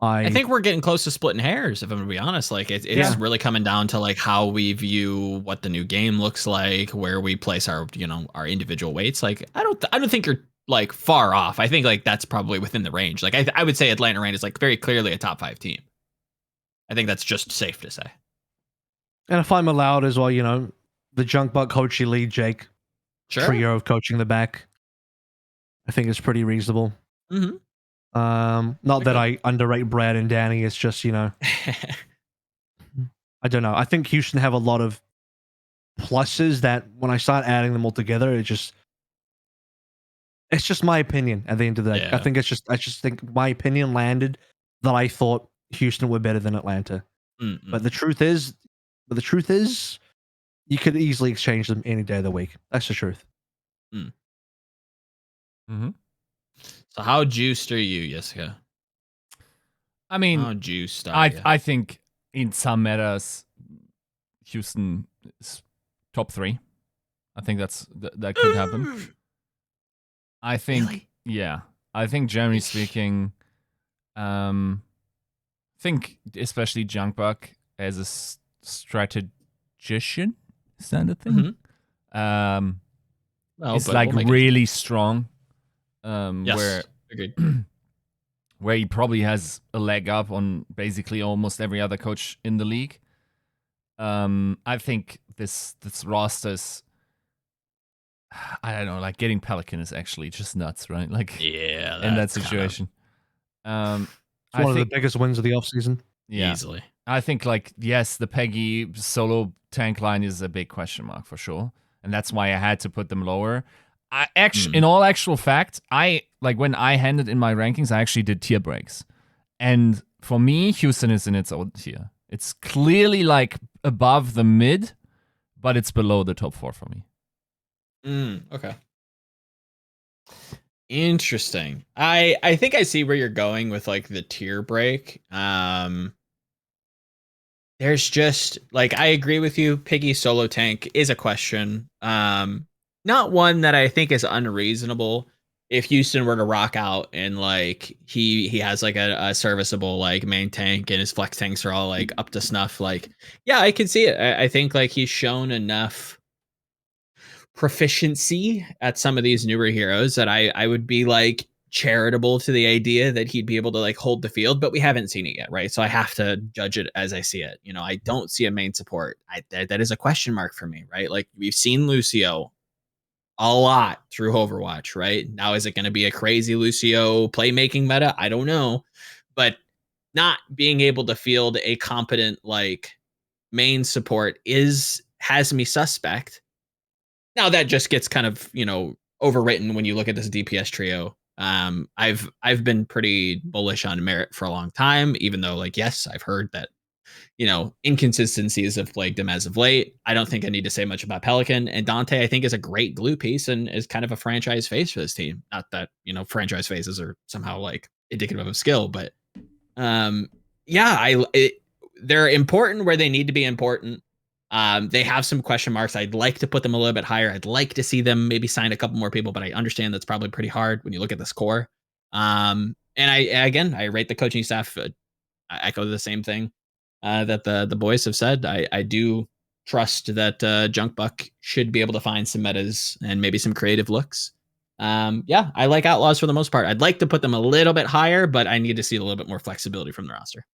I think we're getting close to splitting hairs, if I'm gonna be honest. Like it's really coming down to like how we view what the new game looks like, where we place our our individual weights. Like I don't think you're like far off. I think like that's probably within the range. Like I would say Atlanta Reign is like very clearly a top 5 team. I think that's just safe to say. And if I'm allowed as well, the Junkbuck coaching lead, Jake, trio of coaching the back, I think is pretty reasonable. Mm-hmm. Not that I underrate Brad and Danny. It's just I don't know. I think Houston have a lot of pluses that when I start adding them all together, it's just my opinion. At the end of the day, I think I just think my opinion landed that I thought Houston were better than Atlanta. Mm-mm. But the truth is, you could easily exchange them any day of the week. That's the truth. Mm-hmm. So how juiced are you, Yiska? I mean, how juiced are you? I think in some metas, Houston is top 3. I think that could happen. I think, I think generally speaking, think especially Junkbuck as a strategician, is that a thing? It's like really strong. Yes, agreed. Where he probably has a leg up on basically almost every other coach in the league. I think this roster's, I don't know, like getting Pelican is actually just nuts, right? Like in that situation. It's one of the biggest wins of the offseason. Yeah. Easily. I think like, yes, the Peggy solo tank line is a big question mark for sure. And that's why I had to put them lower. In all actual fact, when I handed in my rankings, I actually did tier breaks. And for me, Houston is in its own tier. It's clearly like above the mid, but it's below the top 4 for me. Okay. Interesting. I think I see where you're going with like the tier break. There's just like, I agree with you. Piggy solo tank is a question. Not one that I think is unreasonable. If Houston were to rock out and like he has like a serviceable like main tank and his flex tanks are all like up to snuff, like I can see it. I think like he's shown enough proficiency at some of these newer heroes that I would be like charitable to the idea that he'd be able to like hold the field, but we haven't seen it yet, right? So I have to judge it as I see it. I don't see a main support. That is a question mark for me, right? Like we've seen Lucio a lot through Overwatch, right? Now, is it going to be a crazy Lucio playmaking meta? I don't know, but not being able to field a competent like main support has me suspect. Now that just gets kind of overwritten when you look at this DPS trio. I've been pretty bullish on Merit for a long time, even though like yes, I've heard that inconsistencies have plagued him as of late. I don't think I need to say much about Pelican. And Dante, I think, is a great glue piece and is kind of a franchise face for this team. Not that, franchise faces are somehow like indicative of skill, but they're important where they need to be important. They have some question marks. I'd like to put them a little bit higher. I'd like to see them maybe sign a couple more people, but I understand that's probably pretty hard when you look at the score. And I rate the coaching staff. I echo the same thing that the boys have said. I do trust that Junkbuck should be able to find some metas and maybe some creative looks. I like Outlaws for the most part. I'd like to put them a little bit higher, but I need to see a little bit more flexibility from the roster.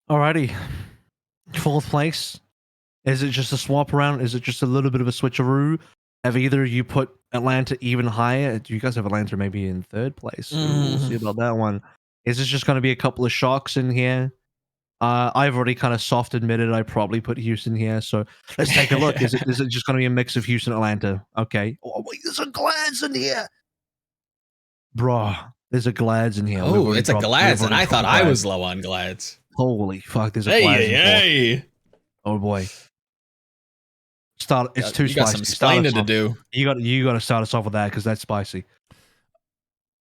Alrighty. 4th place. Is it just a swap around? Is it just a little bit of a switcheroo? Have either you put Atlanta even higher? Do you guys have Atlanta maybe in 3rd place? We'll see about that one. Is this just going to be a couple of shocks in here? I've already kind of soft admitted I probably put Houston here, so let's take a look. Is it just going to be a mix of Houston and Atlanta? Okay. Oh, wait, there's a Glads in here. Bro, there's a Glads in here. Oh, it's a Glads, and I thought I was low on Glads. Holy fuck, there's a Glads in here. Oh boy. It's too spicy. You got some explaining to do. You got to start us off with that because that's spicy.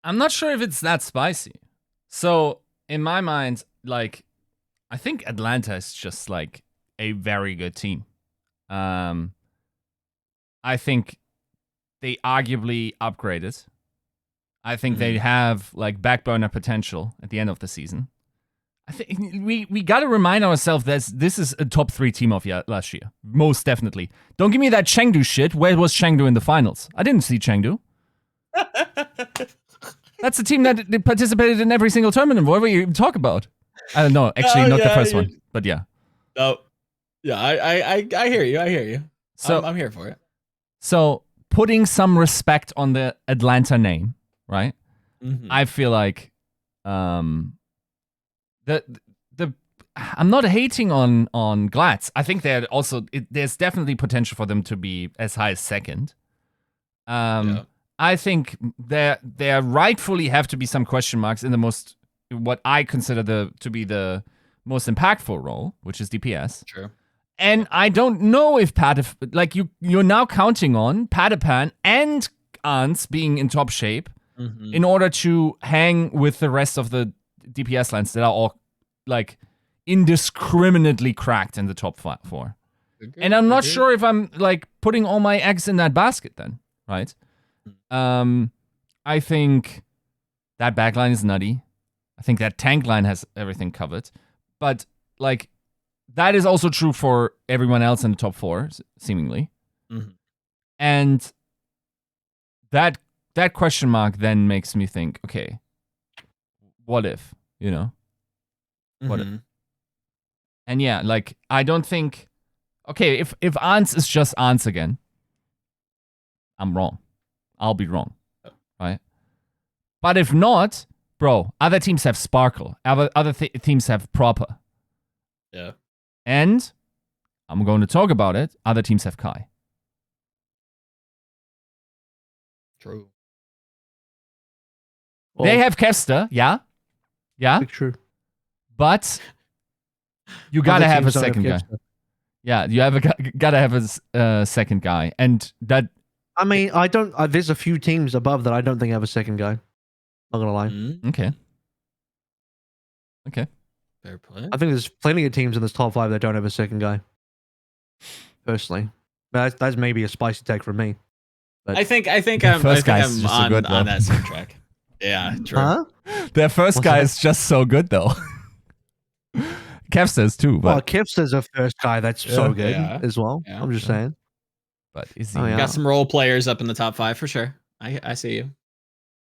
I'm not sure if it's that spicy. So in my mind, like, I think Atlanta is just like a very good team. I think they arguably upgraded. I think they have like backburner potential at the end of the season. I think we got to remind ourselves that this is a top 3 team of last year. Most definitely. Don't give me that Chengdu shit. Where was Chengdu in the finals? I didn't see Chengdu. That's a team that participated in every single tournament. What were you talk about? I don't know. Actually, not the first one, but yeah. Oh, yeah. I hear you. I hear you. So I'm here for it. So putting some respect on the Atlanta name, right? I feel like I'm not hating on Glads. I think they're also there's definitely potential for them to be as high as second. I think there rightfully have to be some question marks in the most what I consider to be the most impactful role, which is DPS. True. And I don't know if you're now counting on Patapan and Ants being in top shape in order to hang with the rest of the DPS lines that are all like indiscriminately cracked in the top 4. And I'm not sure if I'm like putting all my eggs in that basket then, right? I think that backline is nutty. I think that tank line has everything covered. But like that is also true for everyone else in the top 4, seemingly. And that question mark then makes me think, okay, what if, you know? What if? And yeah, like I don't think okay, if Ants is just Ants again, I'm wrong. I'll be wrong. Right? But if not, bro, other teams have Sparkle. Other teams have Proper. Yeah. And I'm going to talk about it. Other teams have Kai. True. They have Kester, yeah. Yeah. True. But you gotta have a second guy. Yeah, you gotta have a second guy. And that... I mean, I don't... there's a few teams above that I don't think have a second guy. Not gonna lie. Okay. Fair play. I think there's plenty of teams in this top 5 that don't have a second guy. Personally. But that's maybe a spicy take from me. But I think I'm on that same track. Yeah, true. Huh? Their first guy is just so good though. Kevster's too, but well, Kevster's a first guy that's so good as well. Yeah, I'm just saying. But is he? Got some role players up in the top 5 for sure. I see you.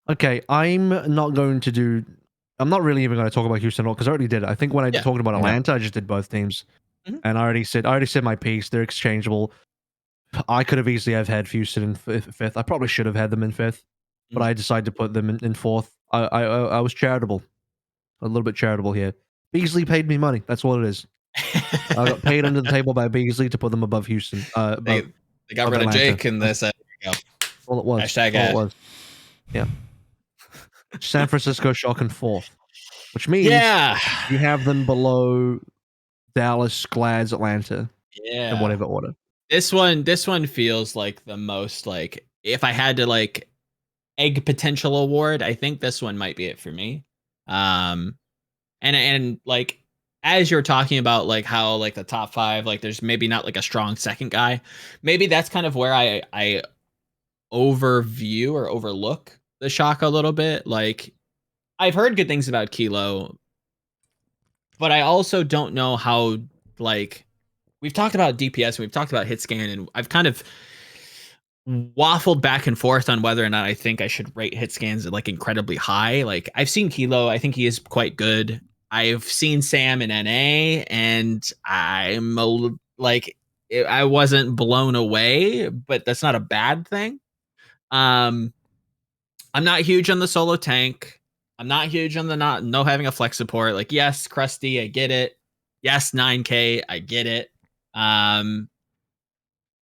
Okay, I'm not going to do... I'm not really even going to talk about Houston at all because I already did it. I think when I talked about Atlanta, I just did both teams. And I already said my piece. They're exchangeable. I could have easily have had Houston in 5th. I probably should have had them in 5th. But I decided to put them in 4th. I was charitable. A little bit charitable here. Beasley paid me money. That's what it is. I got paid under the table by Beasley to put them above Houston. They got rid of Jake and they said, all it was. Hashtag all it was. Yeah. San Francisco Shock in 4th. Which means you have them below Dallas, Glads, Atlanta. Yeah. In whatever order. This one feels like the most like if I had to like egg potential award, I think this one might be it for me. And like as you're talking about like how like the top 5, like there's maybe not like a strong second guy. Maybe that's kind of where I overview or overlook the Shock a little bit. Like I've heard good things about Kilo, but I also don't know how like we've talked about DPS and we've talked about hit scan and I've kind of waffled back and forth on whether or not I think I should rate hit scans like incredibly high. Like I've seen Kilo, I think he is quite good. I've seen Sam in NA and I'm like I wasn't blown away, but that's not a bad thing. I'm not huge on the solo tank. I'm not huge on the no having a flex support. Like yes, Krusty, I get it. Yes, 9K, I get it.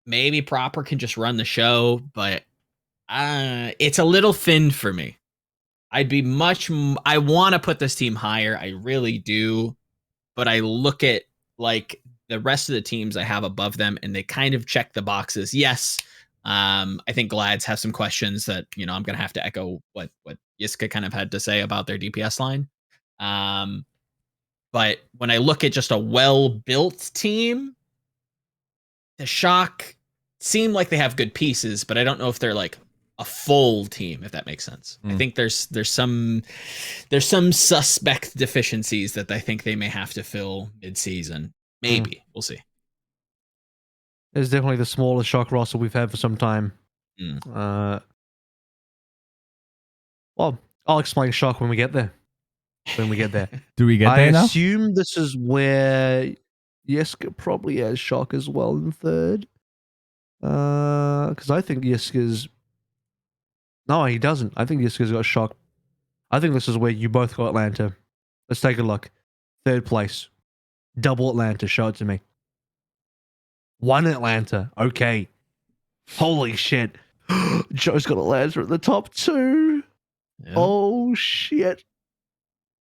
Maybe Proper can just run the show, but it's a little thin for me. I'd be I want to put this team higher. I really do. But I look at like the rest of the teams I have above them and they kind of check the boxes. Yes. I think Glads have some questions that, you know, I'm going to have to echo what Yiska kind of had to say about their DPS line. But when I look at just a well-built team, the Shock seem like they have good pieces, but I don't know if they're like a full team, if that makes sense. I think there's some suspect deficiencies that I think they may have to fill mid-season. Maybe. We'll see. It's definitely the smallest Shock roster we've had for some time. Well, I'll explain Shock when we get there. Do we get there now? I assume this is where Yiska probably has Shock as well in third. Because I think Yiska's... No, he doesn't. I think Yiska's got Shock. I think this is where you both got Atlanta. Let's take a look. Third place. Double Atlanta. Show it to me. One Atlanta. Okay. Holy shit. Joe's got Atlanta at the top 2. Yeah. Oh shit.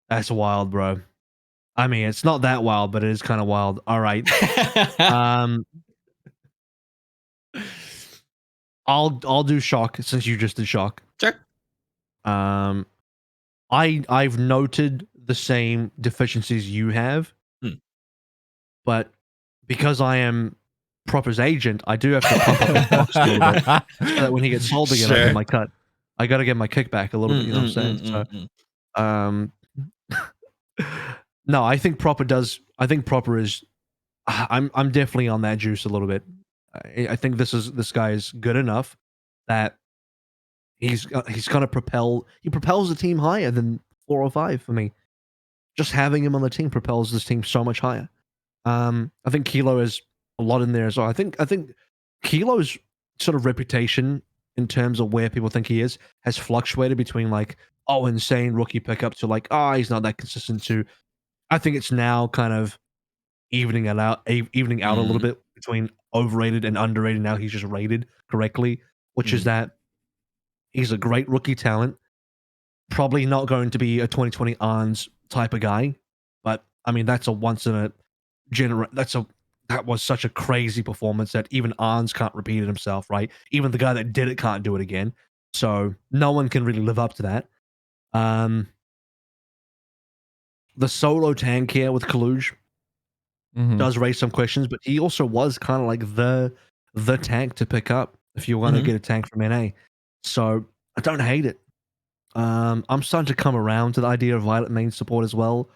That's wild, bro. I mean, it's not that wild, but it is kind of wild. All right. I'll do Shock since you just did Shock. Sure. I've noted the same deficiencies you have, but because I am Proper's agent, I do have to pump up the box a little bit so that when he gets sold again, I get my cut. I got to get my kickback a little bit. You know what I'm saying? No, I think Proper does. I think Proper is. I'm definitely on that juice a little bit. I think this guy is good enough that he's gonna propel. He propels the team higher than 4 or 5 for me. Just having him on the team propels this team so much higher. I think Kilo is a lot in there as well. I think Kilo's sort of reputation in terms of where people think he is has fluctuated between like, oh, insane rookie pickup to like, oh, he's not that consistent to. I think it's now kind of evening out a little bit between overrated and underrated. Now he's just rated correctly, which is that he's a great rookie talent. Probably not going to be a 2020 Arns type of guy, but I mean that's a once in a that was such a crazy performance that even Arns can't repeat it himself, right? Even the guy that did it can't do it again. So no one can really live up to that. The solo tank here with Kaluj does raise some questions, but he also was kind of like the tank to pick up if you want to get a tank from NA. So I don't hate it. I'm starting to come around to the idea of Violet main support as well.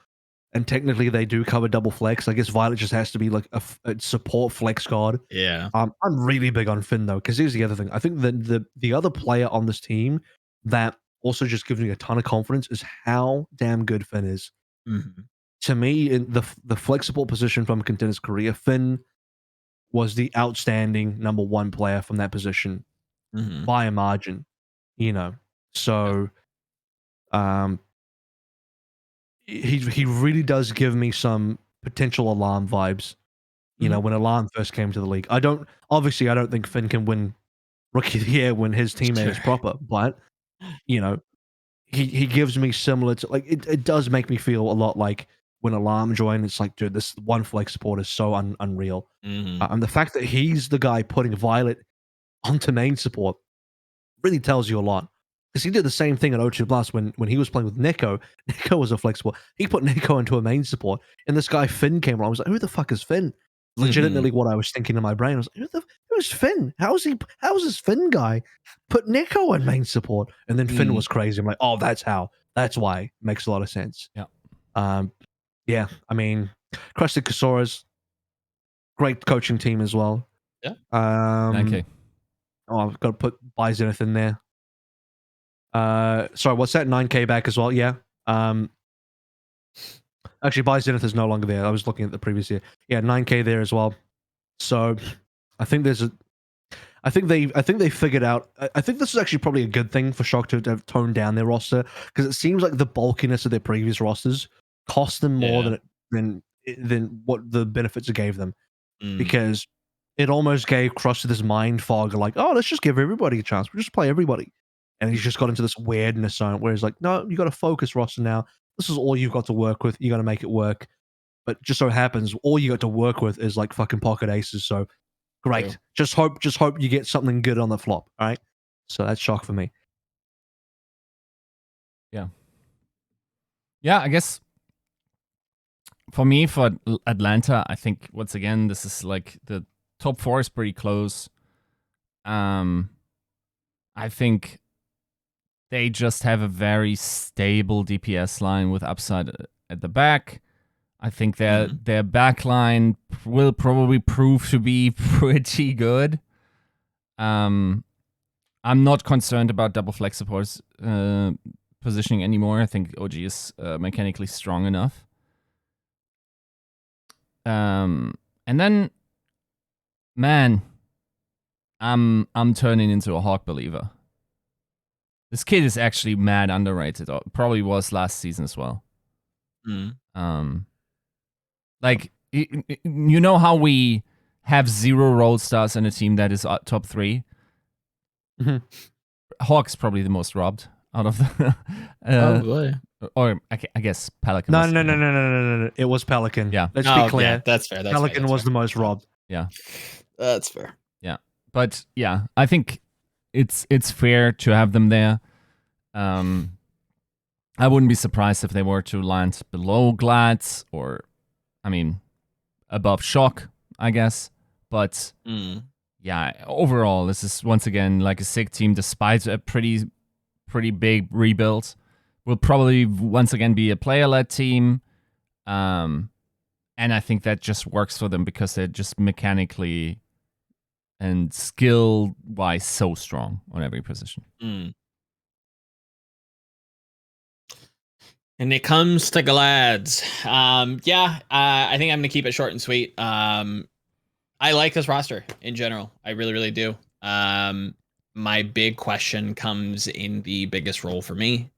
And technically they do cover double flex. I guess Violet just has to be like a support flex god. Yeah. I'm really big on Finn though, because here's the other thing. I think that the other player on this team that also just gives me a ton of confidence is how damn good Finn is. To me, in the flexible position from a Contender's career, Finn was the outstanding number 1 player from that position by a margin. You know, so he really does give me some potential Alarm vibes. You know, when Alarm first came to the league, I don't think Finn can win Rookie of the Year when his teammate is Proper, but you know, he gives me similar to like it does make me feel a lot like when Alarm joined. It's like, dude, this one flex support is so unreal, and the fact that he's the guy putting Violet onto main support really tells you a lot. Because he did the same thing at O2 Blast when he was playing with Neko. Neko was a flexible. He put Neko into a main support, and this guy Finn came along. I was like, who the fuck is Finn? Legitimately, what I was thinking in my brain, I was like, who's Finn? How's this Finn guy put Neko in main support? And then Finn was crazy. I'm like, oh, that's why. Makes a lot of sense. Yeah. Yeah. I mean, Crusted Kasora's great coaching team as well. Yeah. 9K. Oh, I've got to put Byzenith in there. Sorry, what's that? 9K back as well. Yeah. Actually, Byzenith is no longer there. I was looking at the previous year. Yeah, 9K there as well. So I think they figured out. I think this is actually probably a good thing for Shock to have toned down their roster, because it seems like the bulkiness of their previous rosters cost them more than what the benefits it gave them, because it almost gave Cross this mind fog of like, oh, let's just give everybody a chance. We'll just play everybody. And he's just got into this weirdness zone where he's like, no, you got to focus roster now. This is all you've got to work with. You got to make it work. But just so happens, all you got to work with is like fucking pocket aces. So great. True. Just hope you get something good on the flop. All right. So that's Shock for me. Yeah. Yeah, I guess for me, for Atlanta, I think once again, this is like the Top 4 is pretty close. I think they just have a very stable DPS line with upside at the back. I think their back line will probably prove to be pretty good. I'm not concerned about double flex supports positioning anymore. I think OG is mechanically strong enough. And then, man, I'm turning into a Hawk believer. This kid is actually mad underrated. Probably was last season as well. Like, you know how we have 0 role stars in a team that is top 3? Hawk's probably the most robbed out of the. Probably. Or I guess Pelican. No. It was Pelican. Yeah. Let's be clear. Yeah, that's fair. Pelican was the most robbed. Yeah. That's fair. Yeah. But yeah, I think it's fair to have them there. I wouldn't be surprised if they were to land below Glads or, I mean, above Shock, I guess. But yeah, overall, this is once again like a sick team despite a pretty big rebuild. Will probably once again be a player-led team. And I think that just works for them because they're just mechanically and skill-wise so strong on every position. And it comes to Glads. I think I'm going to keep it short and sweet. I like this roster in general. I really, really do. My big question comes in the biggest role for me.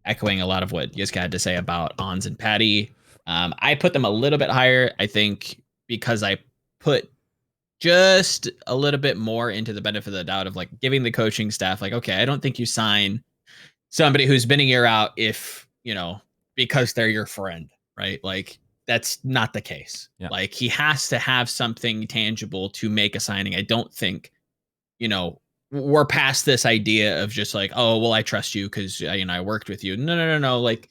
Echoing a lot of what Yiska had to say about Ons and Patty. I put them a little bit higher, I think, because I put just a little bit more into the benefit of the doubt of like giving the coaching staff, like, okay, I don't think you sign somebody who's been a year out if, you know, because they're your friend, right? Like, that's not the case. Yeah. Like, he has to have something tangible to make a signing. I don't think, you know, we're past this idea of just like, oh, well, I trust you because, you know, I worked with you. No. Like,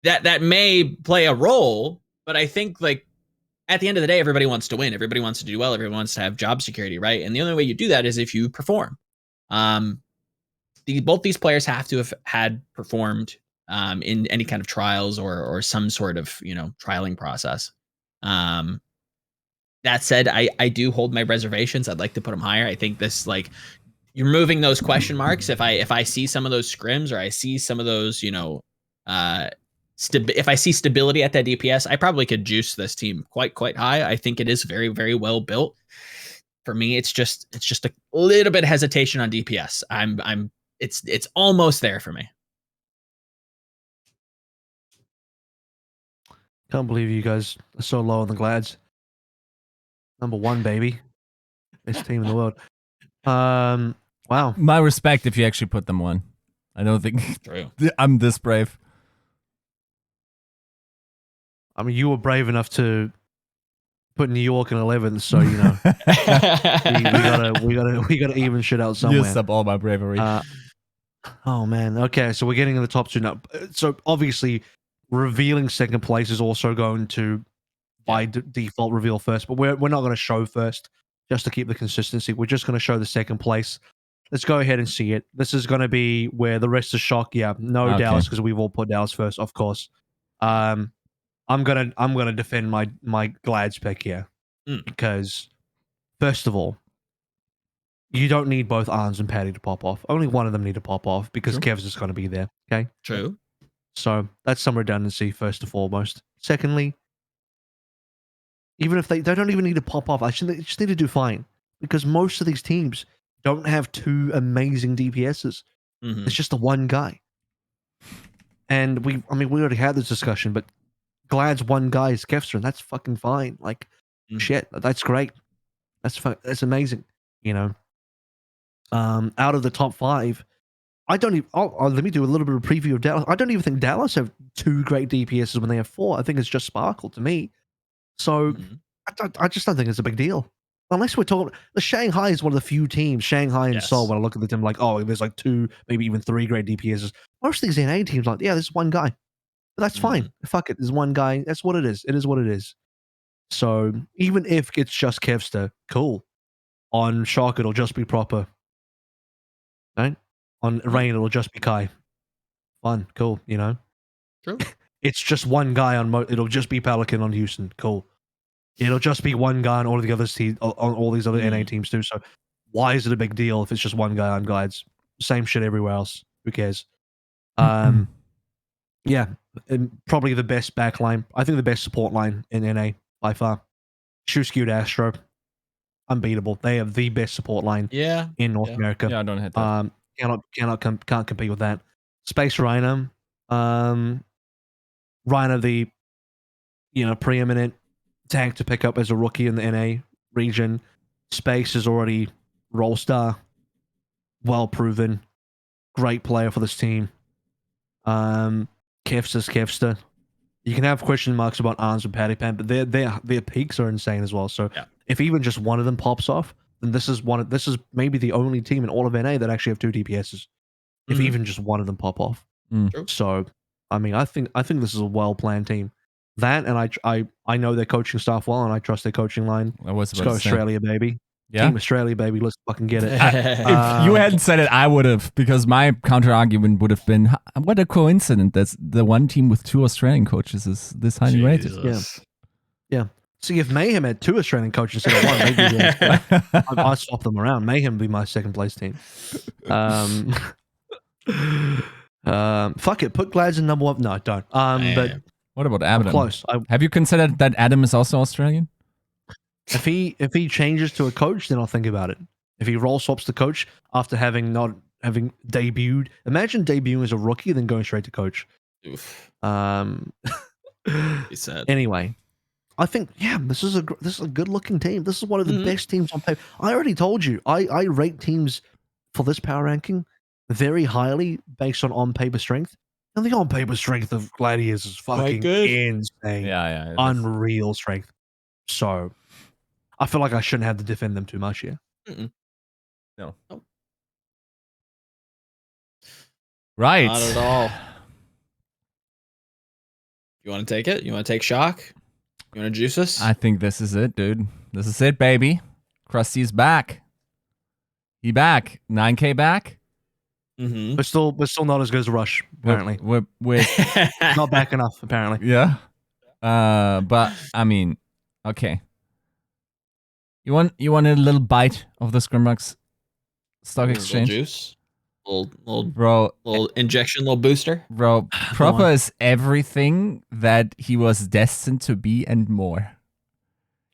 that may play a role, but I think, like, at the end of the day, everybody wants to win. Everybody wants to do well. Everyone wants to have job security, right? And the only way you do that is if you perform. Both these players have to have had performed in any kind of trials or some sort of, you know, trialing process. That said, I do hold my reservations. I'd like to put them higher. I think this, like, you're moving those question marks. If I see some of those scrims or I see some of those, you know, if I see stability at that DPS, I probably could juice this team quite high. I think it is very, very well built. For me, it's just a little bit of hesitation on DPS. It's almost there for me. Can't believe you guys are so low on the Glads. Number 1, baby. Best team in the world. Wow. My respect if you actually put them 1. I don't think True. I'm this brave. I mean, you were brave enough to put New York in 11th, so, you know, we gotta even shit out somewhere. Use up all my bravery. Oh man. Okay, so we're getting in the top 2 now. So obviously, revealing second place is also going to, by default, reveal first. But we're not going to show first, just to keep the consistency. We're just going to show the second place. Let's go ahead and see it. This is going to be where the rest is shock. Yeah, no Dallas, because we've all put Dallas first, of course. I'm gonna defend my Glads pick here because, first of all, you don't need both Arns and Patty to pop off. Only one of them need to pop off because Kev's just going to be there. Okay. True. So that's some redundancy first and foremost. Secondly, even if they don't even need to pop off, they just need to do fine because most of these teams don't have 2 amazing DPSs. It's just the one guy. And we already had this discussion, but Glad's one guy is Kevster, and that's fucking fine. Like, shit, that's great. That's amazing. You know, out of the top 5, I don't even. Let me do a little bit of a preview of Dallas. I don't even think Dallas have 2 great DPSs when they have 4. I think it's just Sparkle to me. So I just don't think it's a big deal. Unless we're talking, the Shanghai is one of the few teams. Shanghai and Seoul. When I look at the team, like, oh, there's like 2, maybe even 3 great DPSs. Most of these NA teams, like, yeah, there's one guy. But that's fine. Fuck it. There's one guy. That's what it is. It is what it is. So even if it's just Kevster, cool. On Shock, it'll just be Proper. Right? On Rain, it'll just be Kai. Fun, cool, you know? True. It's just one guy on it'll just be Pelican on Houston, cool. It'll just be one guy on all of the other teams, on all these other NA teams too. So why is it a big deal if it's just one guy on guides? Same shit everywhere else. Who cares? Yeah, and probably the best backline. I think the best support line in NA by far. Shoe skewed Astro, unbeatable. They have the best support line. In North America. Yeah, I don't hit that. Can't compete with that. Space Rhino, Rhino, the preeminent tank to pick up as a rookie in the NA region. Space is already role star, well proven, great player for this team. Kevster's Kevster. You can have question marks about Arms and Patty Pan, but their peaks are insane as well. So if even just one of them pops off, then this is maybe the only team in all of NA that actually have 2 DPSs. If even just one of them pop off. So I mean, I think this is a well planned team. That, and I know their coaching staff well, and I trust their coaching line. Let's go Australia, baby. Yeah? Team Australia, baby. Let's fucking get it. If you hadn't said it, I would have, because my counter argument would have been, what a coincidence that the one team with 2 Australian coaches is this highly rated. Yeah. See, if Mayhem had 2 Australian coaches instead of one, maybe I'd swap them around. Mayhem would be my second place team. Fuck it. Put Glads in number 1. No, don't. But what about Adam? Close. Have you considered that Adam is also Australian? If he changes to a coach, then I'll think about it. If he role swaps to coach after having debuted, imagine debuting as a rookie then going straight to coach. Oof. He said. Anyway, I think this is a good looking team. This is one of the best teams on paper. I already told you. I rate teams for this power ranking very highly based on paper strength. And the on paper strength of Gladiators is fucking insane. Yeah. Unreal strength. So I feel like I shouldn't have to defend them too much here. No. Right. Not at all. You want to take it? You want to take Shock? You want to juice us? I think this is it, dude. This is it, baby. Krusty's back. He back. 9K back. But still not as good as Rush, apparently. We're not back enough, apparently. Yeah. But I mean, okay. You want a little bite of the scrimbux stock exchange? Little juice, bro, little injection, little booster, bro. Proper is everything that he was destined to be and more.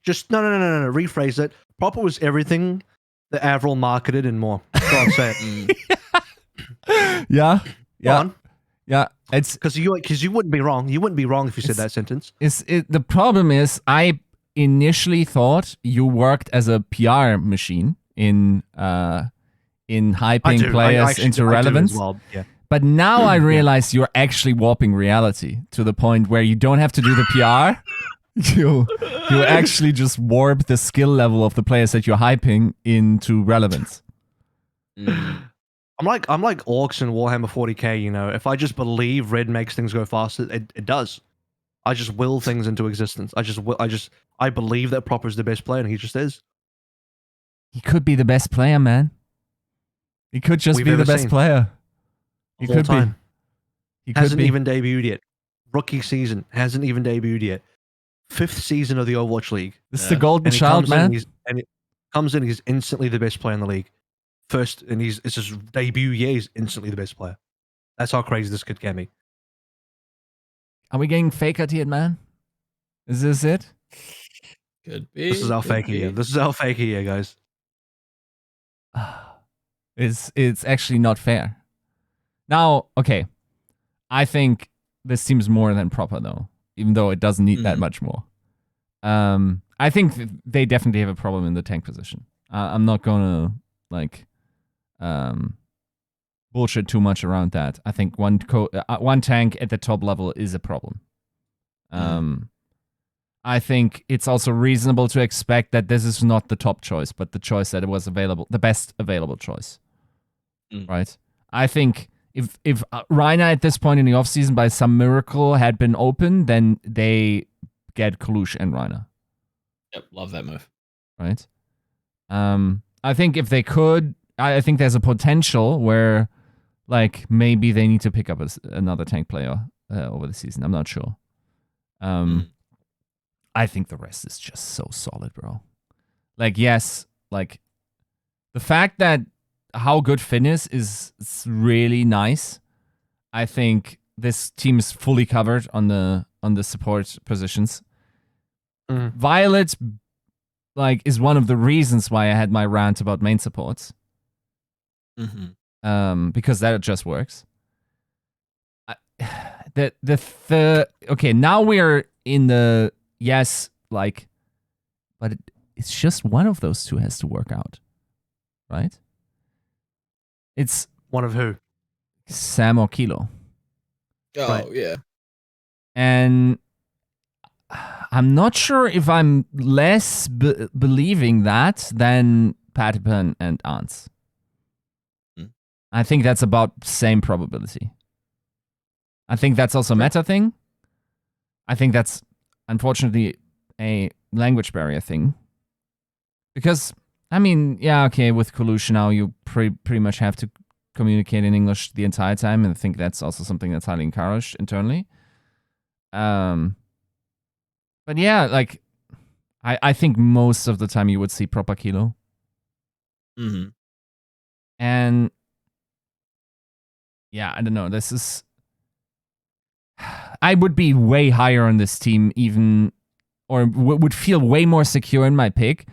Just no. Rephrase it. Proper was everything that AVRL marketed and more. Go on, say it. Yeah. It's because you wouldn't be wrong. You wouldn't be wrong if you said that sentence. The problem is, I initially thought you worked as a PR machine in hyping players into relevance. Well. Yeah. But now I realize you're actually warping reality to the point where you don't have to do the PR. You actually just warp the skill level of the players that you're hyping into relevance. I'm like Orcs in Warhammer 40k, you know. If I just believe red makes things go faster, it does. I just will things into existence. I believe that Proper is the best player, and he just is. He could be the best player, man. He could just be the best player. He could be. He hasn't even debuted yet. Rookie season hasn't even debuted yet. 5th season of the Overwatch League. This is the golden child, man. And it comes in, he's instantly the best player in the league. First, and it's his debut year, he's instantly the best player. That's how crazy this kid can be. Are we getting fake at it, man? Is this it? Could be. This is our fake year. This is our fake year, guys. It's actually not fair. Now, okay. I think this seems more than Proper, though, even though it doesn't need that much more. I think they definitely have a problem in the tank position. I'm not gonna bullshit too much around that. I think one tank at the top level is a problem. I think it's also reasonable to expect that this is not the top choice, but the choice that it was available, the best available choice. Right? I think if Reiner at this point in the offseason by some miracle had been open, then they get Kalush and Reiner. Yep, love that move. Right. I think if they could, I think there's a potential where, like, maybe they need to pick up another tank player over the season. I'm not sure. I think the rest is just so solid, bro. Like, yes, like the fact that how good Finn is really nice. I think this team is fully covered on the support positions. Violet, like, is one of the reasons why I had my rant about main supports. Because that just works. Okay, now we're in the like, but it's just one of those two has to work out, right? It's one of who? Sam or Kilo. Oh, right. Yeah. And I'm not sure if I'm less believing that than Patipan and Ants. I think that's about same probability. I think that's also a meta thing. I think that's unfortunately a language barrier thing. Because, I mean, yeah, okay, with Colution now you pretty much have to communicate in English the entire time, and I think that's also something that's highly encouraged internally. But yeah, like, I think most of the time you would see proper Kilo. And yeah, I don't know, this is... I would be way higher on this team even, or would feel way more secure in my pick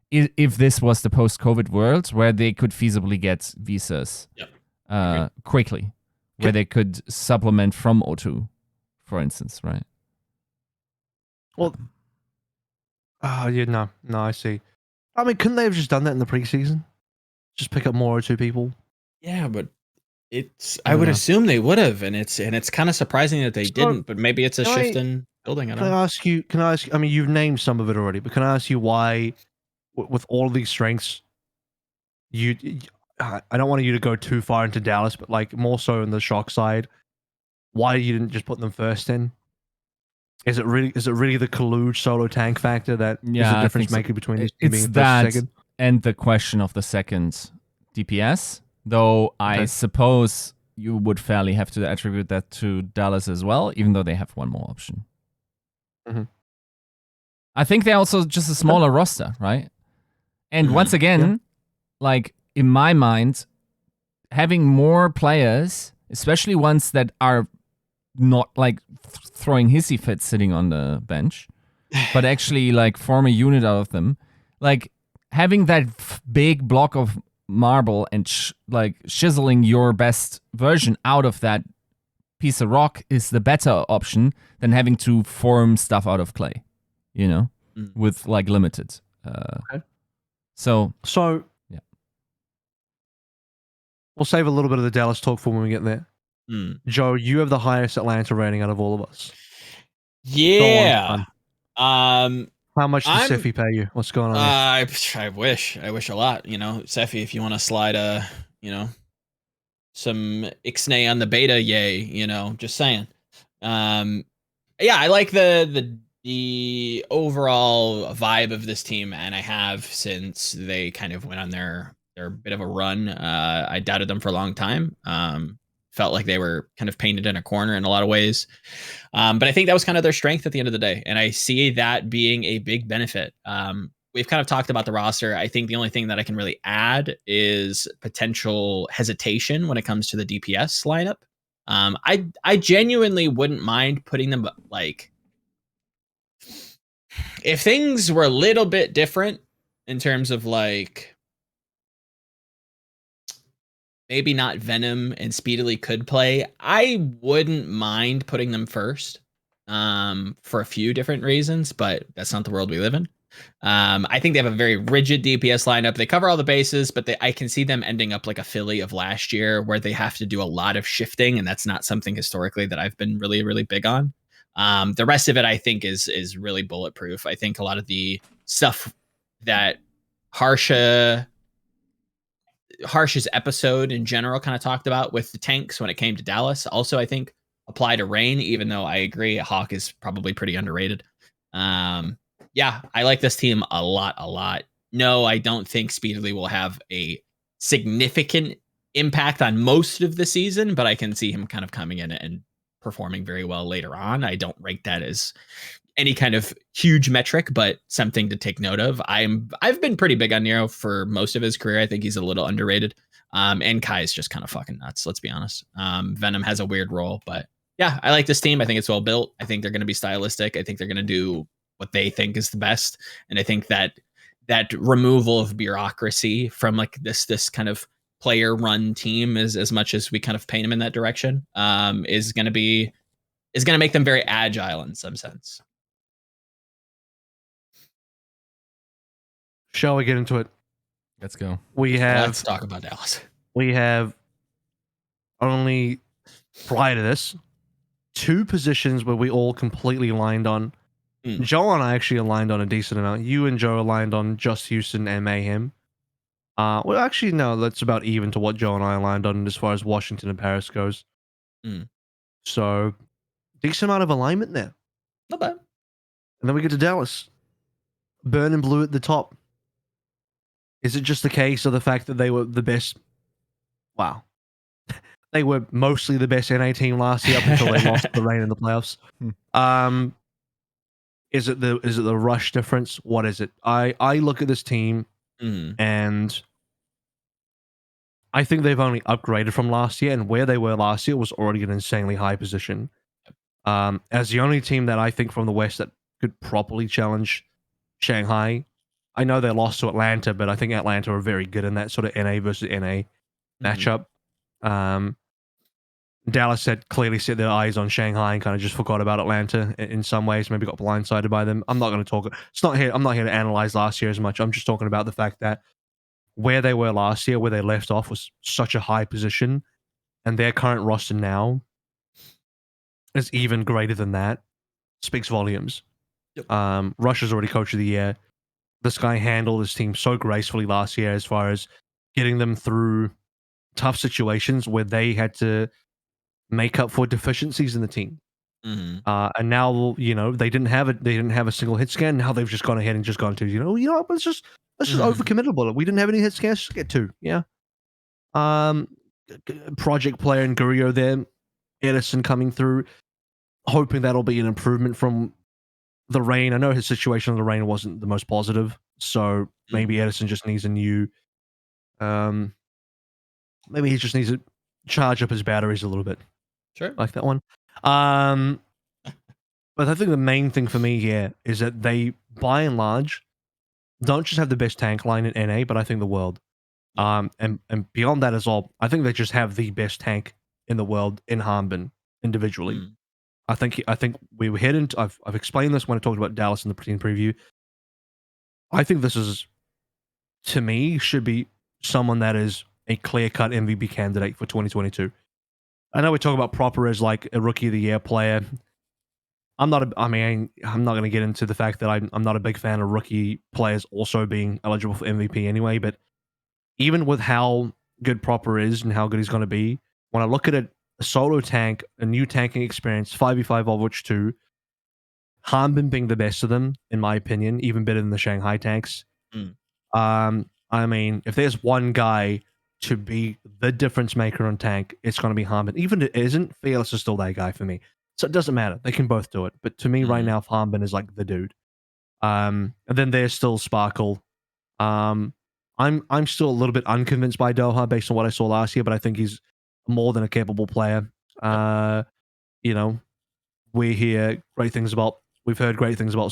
if this was the post-COVID world where they could feasibly get visas quickly, where they could supplement from O2, for instance, right? Well, no, I see. I mean, couldn't they have just done that in the preseason? Just pick up more O2 people? Yeah, but I would assume they would have, and it's kind of surprising that they didn't, but maybe it's a shift in building. Can I ask you, I mean, you've named some of it already, but can I ask you why, with all of these strengths, I don't want you to go too far into Dallas, but like more so in the shock side, why you didn't just put them first in? Is it really the Kaluge solo tank factor that is the difference maker between these two being first and second? And the question of the second DPS, though I suppose you would fairly have to attribute that to Dallas as well, even though they have one more option. I think they're also just a smaller roster, right? And once again, like, in my mind, having more players, especially ones that are not like throwing hissy fits sitting on the bench, but actually like form a unit out of them, like having that big block of marble and like chiseling your best version out of that piece of rock is the better option than having to form stuff out of clay, you know, with like limited. So yeah, we'll save a little bit of the Dallas talk for when we get there. Joe, you have the highest Atlanta rating out of all of us. Yeah. How much does Seffi pay you? What's going on? I wish a lot. You know, Seffi, if you want to slide some Ixnay on the beta, yay. You know, just saying. Yeah, I like the overall vibe of this team, and I have since they kind of went on their bit of a run. I doubted them for a long time. Felt like they were kind of painted in a corner in a lot of ways. But I think that was kind of their strength at the end of the day. And I see that being a big benefit. We've kind of talked about the roster. I think the only thing that I can really add is potential hesitation when it comes to the DPS lineup. I genuinely wouldn't mind putting them, like, if things were a little bit different in terms of like, maybe not Venom and Speedily could play, I wouldn't mind putting them first for a few different reasons, but that's not the world we live in. I think they have a very rigid DPS lineup. They cover all the bases, but I can see them ending up like a Philly of last year where they have to do a lot of shifting, and that's not something historically that I've been really, really big on. The rest of it, I think, is really bulletproof. I think a lot of the stuff that Harsh's episode in general kind of talked about with the tanks when it came to Dallas also, I think, apply to Rain, even though I agree Hawk is probably pretty underrated. Yeah, I like this team a lot. No, I don't think Speedily will have a significant impact on most of the season, but I can see him kind of coming in and performing very well later on. I don't rank that as any kind of huge metric, but something to take note of. I've been pretty big on Nero for most of his career. I think he's a little underrated. And Kai is just kind of fucking nuts, let's be honest. Venom has a weird role, but yeah, I like this team. I think it's well built. I think they're going to be stylistic. I think they're going to do what they think is the best. And I think that removal of bureaucracy from like this kind of player run team, is as much as we kind of paint them in that direction, is going to make them very agile in some sense. Shall we get into it? Let's go. Let's talk about Dallas. We have only, prior to this, 2 positions where we all completely aligned on. Joe and I actually aligned on a decent amount. You and Joe aligned on just Houston and Mayhem. Well, actually, no, that's about even to what Joe and I aligned on as far as Washington and Paris goes. So, decent amount of alignment there. Not bad. And then we get to Dallas. Burning blue at the top. Is it just the case of the fact that they were the best? Wow. They were mostly the best NA team last year up until they lost the Reign in the playoffs. Is it the rush difference? What is it? I look at this team and I think they've only upgraded from last year, and where they were last year was already an insanely high position. As the only team that I think from the West that could properly challenge Shanghai. I know they lost to Atlanta, but I think Atlanta are very good in that sort of NA versus NA matchup. Dallas had clearly set their eyes on Shanghai and kind of just forgot about Atlanta in some ways, maybe got blindsided by them. I'm not going to talk. I'm not here to analyze last year as much. I'm just talking about the fact that where they were last year, where they left off, was such a high position, and their current roster now is even greater than that. Speaks volumes. Yep. Rush is already coach of the year. This guy handled his team so gracefully last year as far as getting them through tough situations where they had to make up for deficiencies in the team. And now, they didn't have a single hit scan. Now they've just gone ahead and just gone to, let's just overcommit a bullet. We didn't have any hit scans, just get 2. Yeah. Project player and Gurio there. Edison coming through, hoping that'll be an improvement from the Reign. I know his situation on the Reign wasn't the most positive, so maybe Edison just needs a new. Maybe he just needs to charge up his batteries a little bit. Sure, like that one. But I think the main thing for me here is that they, by and large, don't just have the best tank line in NA, but I think the world. And beyond that as well, I think they just have the best tank in the world in Harbin individually. I think we were heading. I've explained this when I talked about Dallas in the team preview. I think this is, to me, should be someone that is a clear-cut MVP candidate for 2022. I know we talk about Proper as like a Rookie of the Year player. I'm not going to get into the fact that I'm not a big fan of rookie players also being eligible for MVP anyway. But even with how good Proper is and how good he's going to be, when I look at it. A solo tank, a new tanking experience, 5v5 Overwatch 2. Harbin being the best of them, in my opinion, even better than the Shanghai tanks. I mean, if there's one guy to be the difference maker on tank, it's going to be Harbin. Even if it isn't, Fearless is still that guy for me. So it doesn't matter. They can both do it. But to me, right now, Harbin is like the dude. And then there's still Sparkle. I'm still a little bit unconvinced by Doha based on what I saw last year, but I think he's more than a capable player. We've heard great things about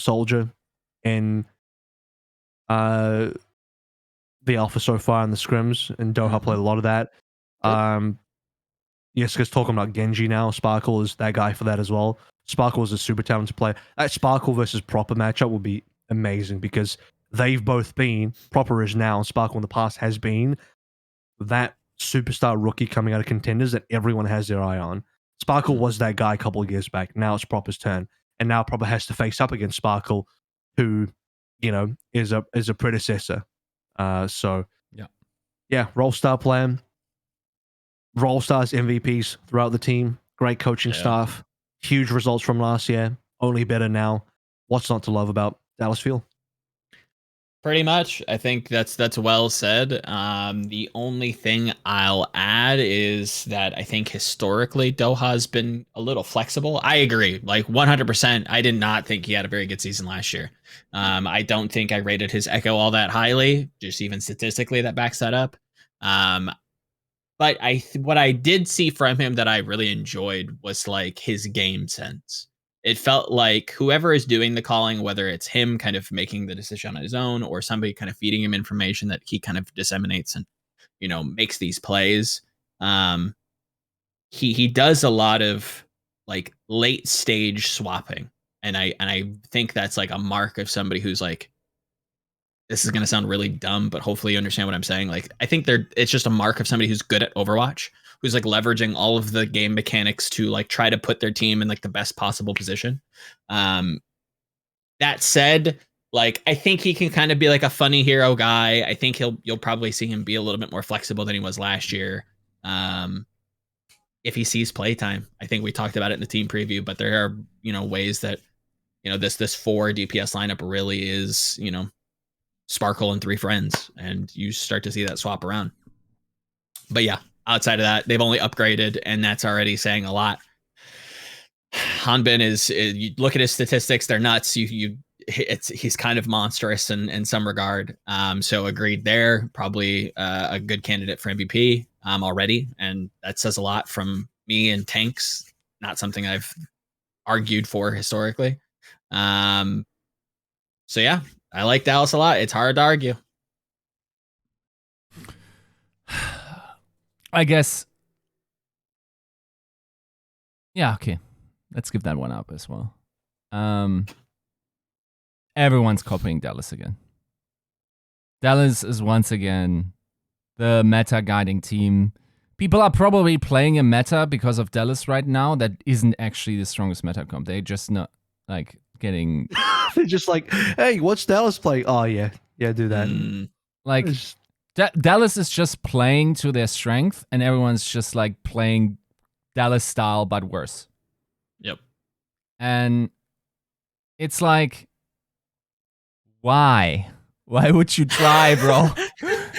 Soldier in the alpha so far in the scrims, and Doha played a lot of that. Yiska's talking about Genji now. Sparkle is that guy for that as well. Sparkle is a super talented player. That Sparkle versus Proper matchup would be amazing because they've both been, Proper is now, and Sparkle in the past has been that superstar rookie coming out of contenders that everyone has their eye on. Sparkle was that guy a couple of years back. Now it's Proper's turn, and now Proper has to face up against Sparkle, who is a predecessor. Rollstar plan. Rollstar's MVPs throughout the team. Great coaching staff. Huge results from last year. Only better now. What's not to love about Dallas feel? Pretty much. I think that's well said. The only thing I'll add is that I think historically Doha's been a little flexible. I agree, like 100%. I did not think he had a very good season last year. I don't think I rated his Echo all that highly, just even statistically that backs that up. But what I did see from him that I really enjoyed was like his game sense. It felt like whoever is doing the calling, whether it's him kind of making the decision on his own or somebody kind of feeding him information that he kind of disseminates and, makes these plays. He does a lot of like late stage swapping. And I think that's like a mark of somebody who's like, this is going to sound really dumb, but hopefully you understand what I'm saying. Like, I think it's just a mark of somebody who's good at Overwatch, who's like leveraging all of the game mechanics to like try to put their team in like the best possible position. That said, like, I think he can kind of be like a funny hero guy. I think you'll probably see him be a little bit more flexible than he was last year. If he sees playtime, I think we talked about it in the team preview, but there are, ways that, this 4 DPS lineup really is, Sparkle and 3 friends, and you start to see that swap around. But yeah, outside of that, they've only upgraded, and that's already saying a lot. Hanbin is you look at his statistics; they're nuts. He's kind of monstrous in some regard. So agreed there. Probably a good candidate for MVP already, and that says a lot from me and tanks. Not something I've argued for historically. So yeah. I like Dallas a lot. It's hard to argue. I guess. Yeah, okay. Let's give that one up as well. Everyone's copying Dallas again. Dallas is once again the meta guiding team. People are probably playing a meta because of Dallas right now that isn't actually the strongest meta comp. They're just not like getting. They're just like, hey, what's Dallas play? Oh yeah, do that. Like Dallas is just playing to their strength, and everyone's just like playing Dallas style but worse. Yep. And it's like, why would you try, bro?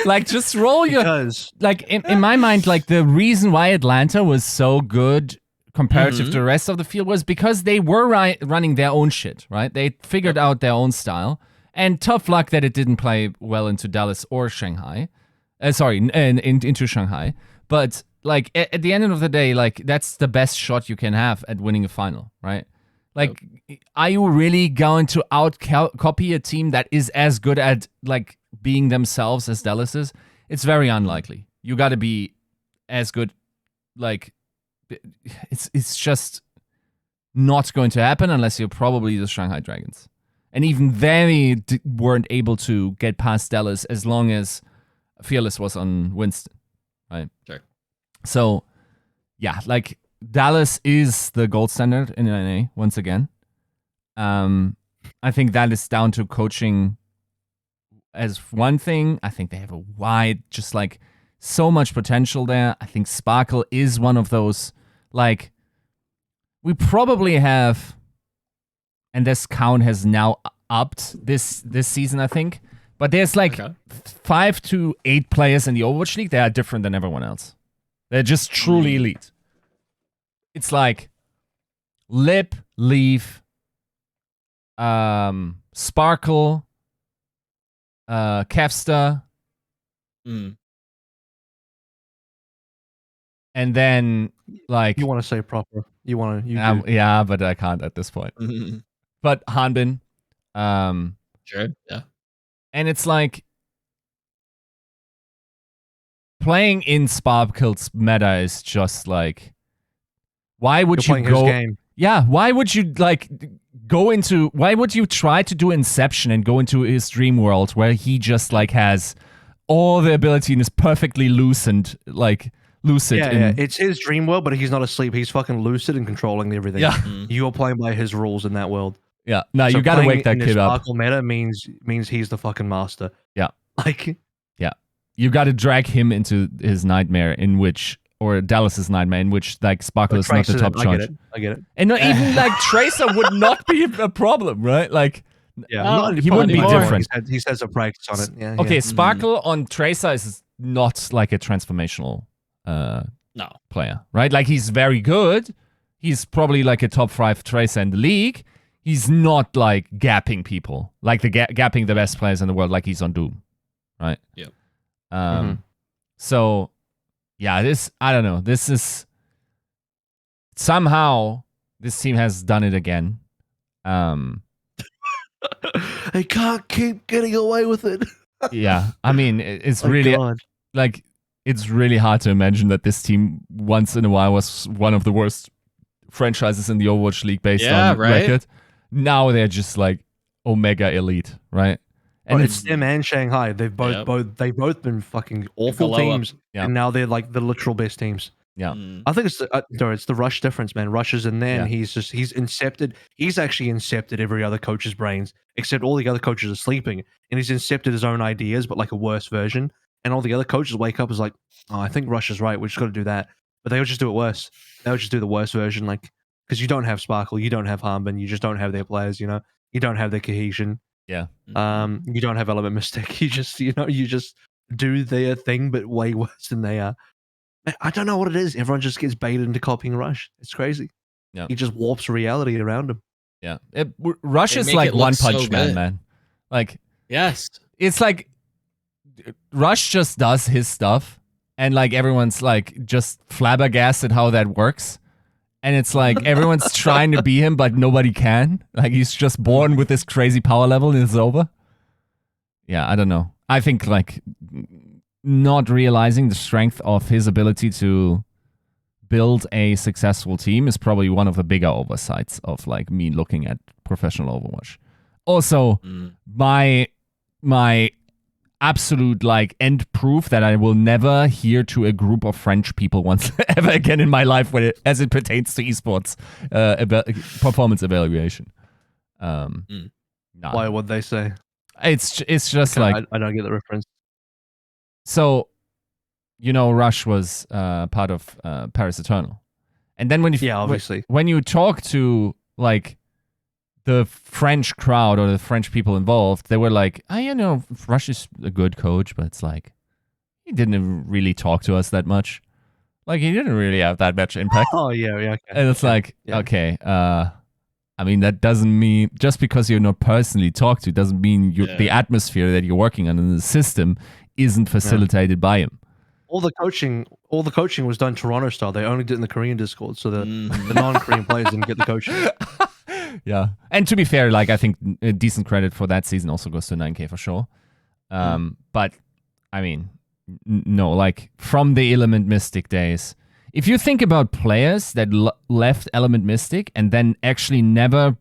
Like, just roll because like in my mind, like the reason why Atlanta was so good comparative to the rest of the field was because they were running their own shit, right? They figured out their own style, and tough luck that it didn't play well into Dallas or Shanghai. Into Shanghai. But like at the end of the day, like that's the best shot you can have at winning a final, right? Like, are you really going to copy a team that is as good at like being themselves as Dallas is? It's very unlikely. You got to be as good, like. It's just not going to happen unless you're probably the Shanghai Dragons. And even they weren't able to get past Dallas as long as Fearless was on Winston, right? Sure. So, yeah, like Dallas is the gold standard in NA once again. I think that is down to coaching as one thing. I think they have a wide, just like so much potential there. I think Sparkle is one of those, like, we probably have, and this count has now upped this season, I think, but there's like 5 to 8 players in the Overwatch League that are different than everyone else. They're just truly elite. It's like Lip, Leaf, Sparkle, Kevsta, and then like you want to say proper. Yeah, but I can't at this point. But Hanbin, sure, yeah. And it's like playing in Sparkle's meta is just like, why would you go? His game. Yeah, why would you like go into? Why would you try to do Inception and go into his dream world where he just like has all the ability and is perfectly lucid? Yeah, it's his dream world, but he's not asleep. He's fucking lucid and controlling everything. Yeah, you're playing by his rules in that world. Yeah, no, so you gotta wake that kid up. Sparkle meta means he's the fucking master. Yeah, like yeah, you got to drag him into his nightmare, or Dallas's nightmare, in which like Sparkle is not the top charge. I get it. And not even like Tracer would not be a problem, right? Like Yeah, not, he wouldn't be not anymore. different. He says a practice on it. Yeah. Okay, yeah. Sparkle on Tracer is not like a transformational No. player, right? Like he's very good. He's probably like a top 5 Tracer in the league. He's not like gapping people, like gapping the best players in the world, like he's on Doom, right? Yep. So, yeah, I don't know. This is somehow this team has done it again. They can't keep getting away with it. Yeah, I mean, it's Oh, really God. like it's really hard to imagine that this team once in a while was one of the worst franchises in the Overwatch League based on record. Now they're just like Omega elite, right? And it's them and Shanghai. They've both been fucking awful teams, and now they're like the literal best teams. Yeah, I think it's the Rush difference, man. Rush is in there, and he's incepted. He's actually incepted every other coach's brains, except all the other coaches are sleeping, and he's incepted his own ideas, but like a worse version. And all the other coaches wake up as like, oh, I think Rush is right. We just got to do that, but they'll just do it worse. They'll just do the worst version, like because you don't have Sparkle, you don't have Harmon, you just don't have their players. You know, you don't have their cohesion. Yeah. You don't have Element Mystic. You just do their thing, but way worse than they are. I don't know what it is. Everyone just gets baited into copying Rush. It's crazy. Yeah. He just warps reality around him. Yeah. Rush is like One Punch Man, man. Like, yes. It's like Rush just does his stuff, and like everyone's like just flabbergasted how that works. And it's like everyone's trying to be him, but nobody can. Like he's just born with this crazy power level and it's over. Yeah, I don't know. I think like not realizing the strength of his ability to build a successful team is probably one of the bigger oversights of like me looking at professional Overwatch. Also, my absolute like end proof that I will never hear to a group of French people once ever again in my life as it pertains to esports performance evaluation. Why would they say? It's just like I don't get the reference. So, Rush was part of Paris Eternal, and then obviously when you talk to like the French crowd or the French people involved, they were like, Rush is a good coach, but it's like, he didn't really talk to us that much. Like, he didn't really have that much impact. Oh, yeah. Okay. And it's okay, I mean, that doesn't mean, just because you're not personally talked to, doesn't mean the atmosphere that you're working on in the system isn't facilitated by him. All the coaching was done Toronto style. They only did it in the Korean Discord, so the non-Korean players didn't get the coaching. Yeah, and to be fair, like I think a decent credit for that season also goes to 9K for sure. But I mean, no, like from the Element Mystic days, if you think about players that left Element Mystic and then actually never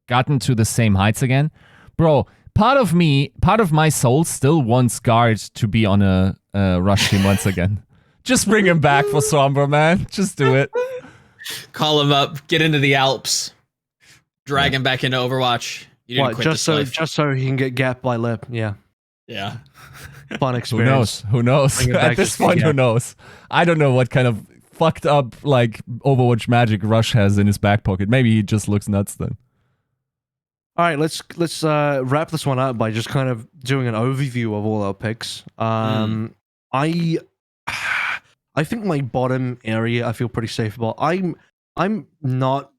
gotten to the same heights again, bro, part of my soul still wants Guard to be on a Rush team once again. Just bring him back for Sombra, man. Just do it. Call him up. Get into the Alps. Drag him back into Overwatch. You didn't quit just so he can get gapped by Lip. Yeah. Yeah. Fun experience. Who knows? At this point, who knows? I don't know what kind of fucked up like Overwatch magic Rush has in his back pocket. Maybe he just looks nuts then. All right, let's wrap this one up by just kind of doing an overview of all our picks. I think my bottom area I feel pretty safe about. I'm not.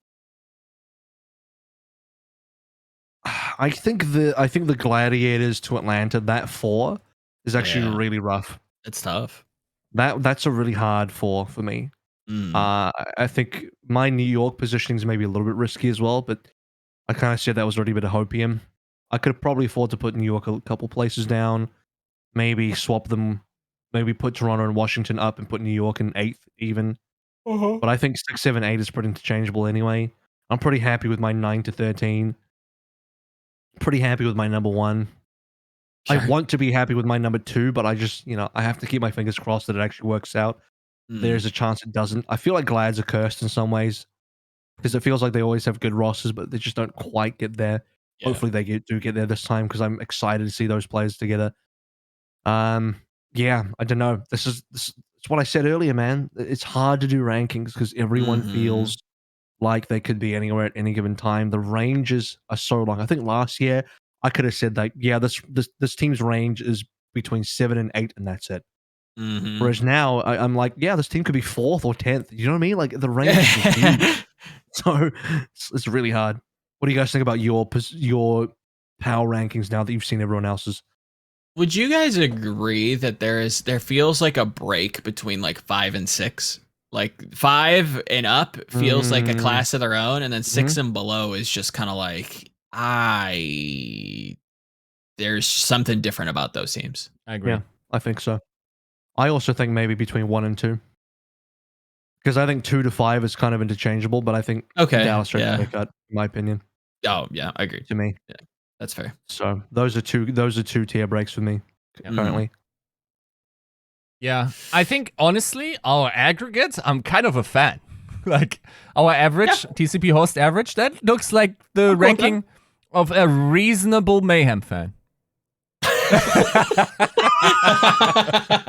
I think the Gladiators to Atlanta, that 4 is actually really rough. It's tough. That's a really hard 4 for me. I think my New York positioning is maybe a little bit risky as well, but I kind of said that was already a bit of hopium. I could probably afford to put New York a couple places down, maybe swap them, maybe put Toronto and Washington up and put New York in 8th even. But I think 6, 7, 8 is pretty interchangeable anyway. I'm pretty happy with my 9 to 13. Pretty happy with my number 1. I want to be happy with my number 2, but I just, I have to keep my fingers crossed that it actually works out. There's a chance it doesn't. I feel like Glads are cursed in some ways because it feels like they always have good rosters, but they just don't quite get there. Yeah. Hopefully they do get there this time because I'm excited to see those players together. Yeah, I don't know. It's what I said earlier, man. It's hard to do rankings because everyone feels like they could be anywhere at any given time. The ranges are so long. I think last year I could have said that, yeah, this team's range is between 7 and 8, and that's it. Mhm. Whereas now I'm like, yeah, this team could be 4th or 10th. You know what I mean? Like the range is just huge. So it's really hard. What do you guys think about your power rankings now that you've seen everyone else's? Would you guys agree that there feels like a break between like 5 and 6? Like 5 and up feels like a class of their own, and then 6 and below is just kind of like there's something different about those teams. I agree. Yeah, I think so. I also think maybe between 1 and 2. Because I think 2 to 5 is kind of interchangeable, but I think Dallas takes a cut, in my opinion. Oh yeah, I agree. To me, yeah, that's fair. So those are two tier breaks for me currently. Yeah, I think honestly, our aggregates, I'm kind of a fan. Like our average TCP host average, that looks like the ranking of a reasonable Mayhem fan.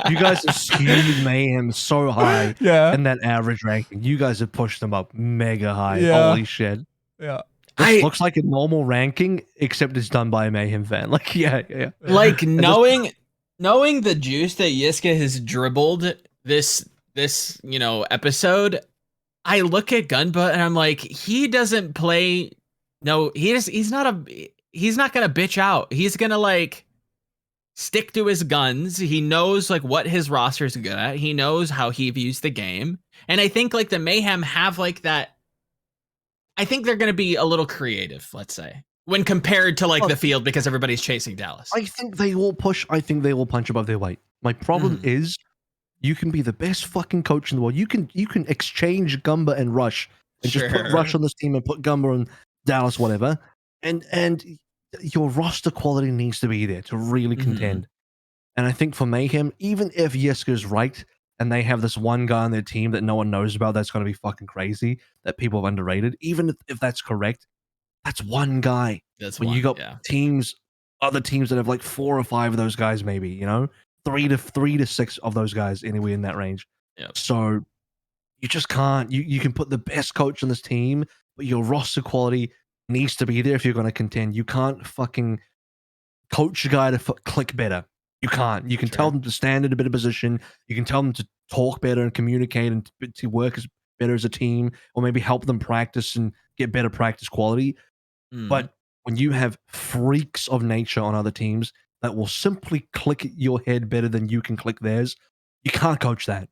You guys have skewed Mayhem so high in that average ranking. You guys have pushed them up mega high. Holy shit. Yeah. This looks like a normal ranking, except it's done by a Mayhem fan. Like, yeah. Like knowing the juice that Yiska has dribbled this episode, I look at Gunba and I'm like, he doesn't play. No, he's not gonna bitch out. He's gonna like stick to his guns. He knows like what his roster is good at. He knows how he views the game. And I think like the Mayhem have like that. I think they're gonna be a little creative, let's say, when compared to like the field, because everybody's chasing Dallas. I think they will push. I think they will punch above their weight. My problem is, you can be the best fucking coach in the world. You can exchange Gumba and Rush and just put Rush on this team and put Gumba on Dallas, whatever. And your roster quality needs to be there to really contend. And I think for Mayhem, even if Yiska's right and they have this one guy on their team that no one knows about, that's going to be fucking crazy, that people have underrated. Even if that's correct, that's one guy. You got other teams that have like 4 or 5 of those guys, maybe, 3 to 6 of those guys anywhere in that range. So you just can't. You can put the best coach on this team, but your roster quality needs to be there if you're going to contend. You can't fucking coach a guy to click better. You can't. You can tell them to stand in a better position. You can tell them to talk better and communicate and to work better as a team, or maybe help them practice and get better practice quality. But when you have freaks of nature on other teams that will simply click your head better than you can click theirs, you can't coach that.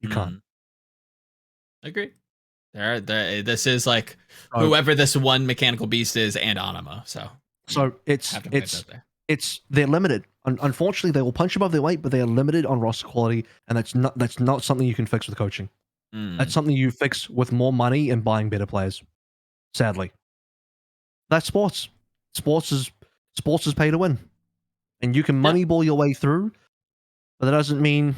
You can't. I agree. This is like whoever this one mechanical beast is, and Anima. So they're limited. Unfortunately, they will punch above their weight, but they are limited on roster quality, and that's not something you can fix with coaching. That's something you fix with more money and buying better players. Sadly, that's sports. Sports is pay to win, and you can moneyball your way through, but that doesn't mean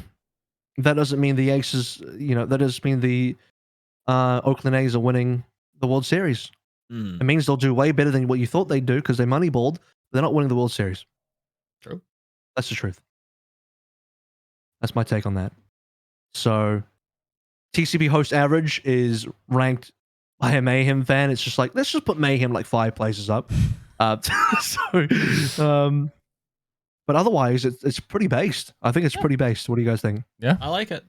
the Aces. That doesn't mean the Oakland A's are winning the World Series. It means they'll do way better than what you thought they'd do because they moneyballed, but they're not winning the World Series. True. That's the truth. That's my take on that. So, TCP host average is ranked by a Mayhem fan. It's just like, let's just put Mayhem like 5 places up. But otherwise, it's pretty based. I think it's pretty based. What do you guys think? Yeah, I like it.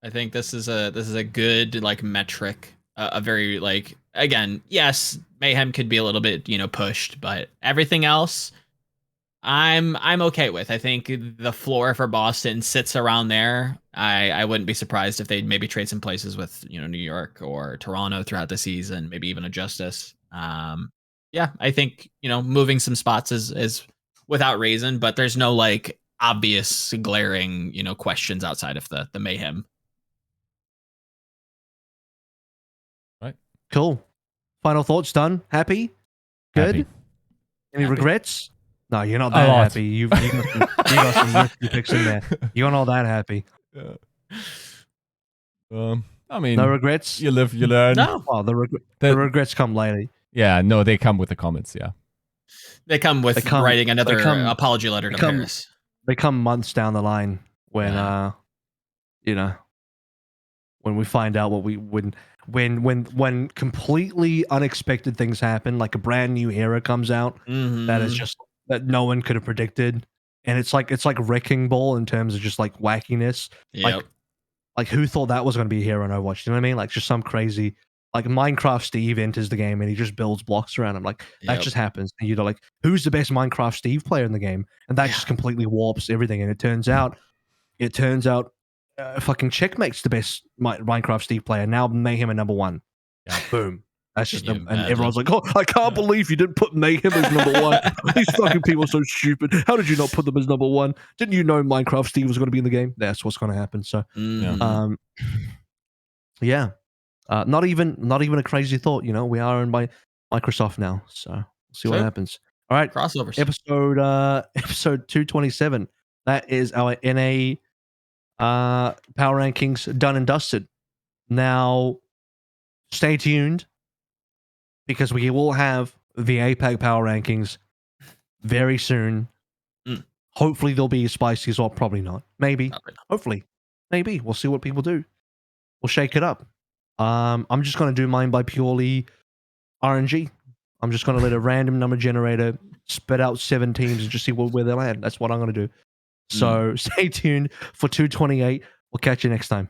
I think this is a good like metric. A very like, again, yes, Mayhem could be a little bit pushed, but everything else, I'm okay with. I think the floor for Boston sits around there. I wouldn't be surprised if they'd maybe trade some places with New York or Toronto throughout the season, maybe even a Justice. Yeah, I think moving some spots is without reason, but there's no like obvious glaring questions outside of the Mayhem. Right. Cool. Final thoughts done. Happy? Good? Happy. Any regrets? No, you're not that happy. You got some risky picks in there. You're not that happy. I mean, no regrets. You live, you learn. No. Well, the regrets come later. Yeah, no, they come with the comments. Yeah, they come with writing another apology letter to Paris. They come months down the line when when we find out what when completely unexpected things happen, like a brand new era comes out that is just that no one could have predicted, and it's like wrecking ball in terms of just like wackiness. Yep. Like who thought that was going to be a hero in Overwatch? You know what I mean? Like just some crazy, like Minecraft Steve enters the game and he just builds blocks around him. Like that just happens. And you're like, who's the best Minecraft Steve player in the game? And that just completely warps everything. And it turns out, fucking Checkmate's the best Minecraft Steve player. Now Mayhem at number 1. Yeah. Boom. That's just Can you and everyone's like, imagine? oh, I can't believe you didn't put Mayhem as number 1. These fucking people are so stupid. How did you not put them as number 1? Didn't you know Minecraft Steve was going to be in the game? That's what's going to happen. So, not even a crazy thought. You know, we are owned by Microsoft now, so we'll see what happens. All right, Crossovers. Episode 227. That is our NA power rankings done and dusted. Now, stay tuned because we will have the APAC power rankings very soon. Hopefully, they'll be as spicy as well. Probably not. Maybe. Probably not. Hopefully. Maybe. We'll see what people do. We'll shake it up. I'm just going to do mine by purely RNG. I'm just going to let a random number generator spit out 7 teams and just see where they land. That's what I'm going to do. So stay tuned for 228. We'll catch you next time.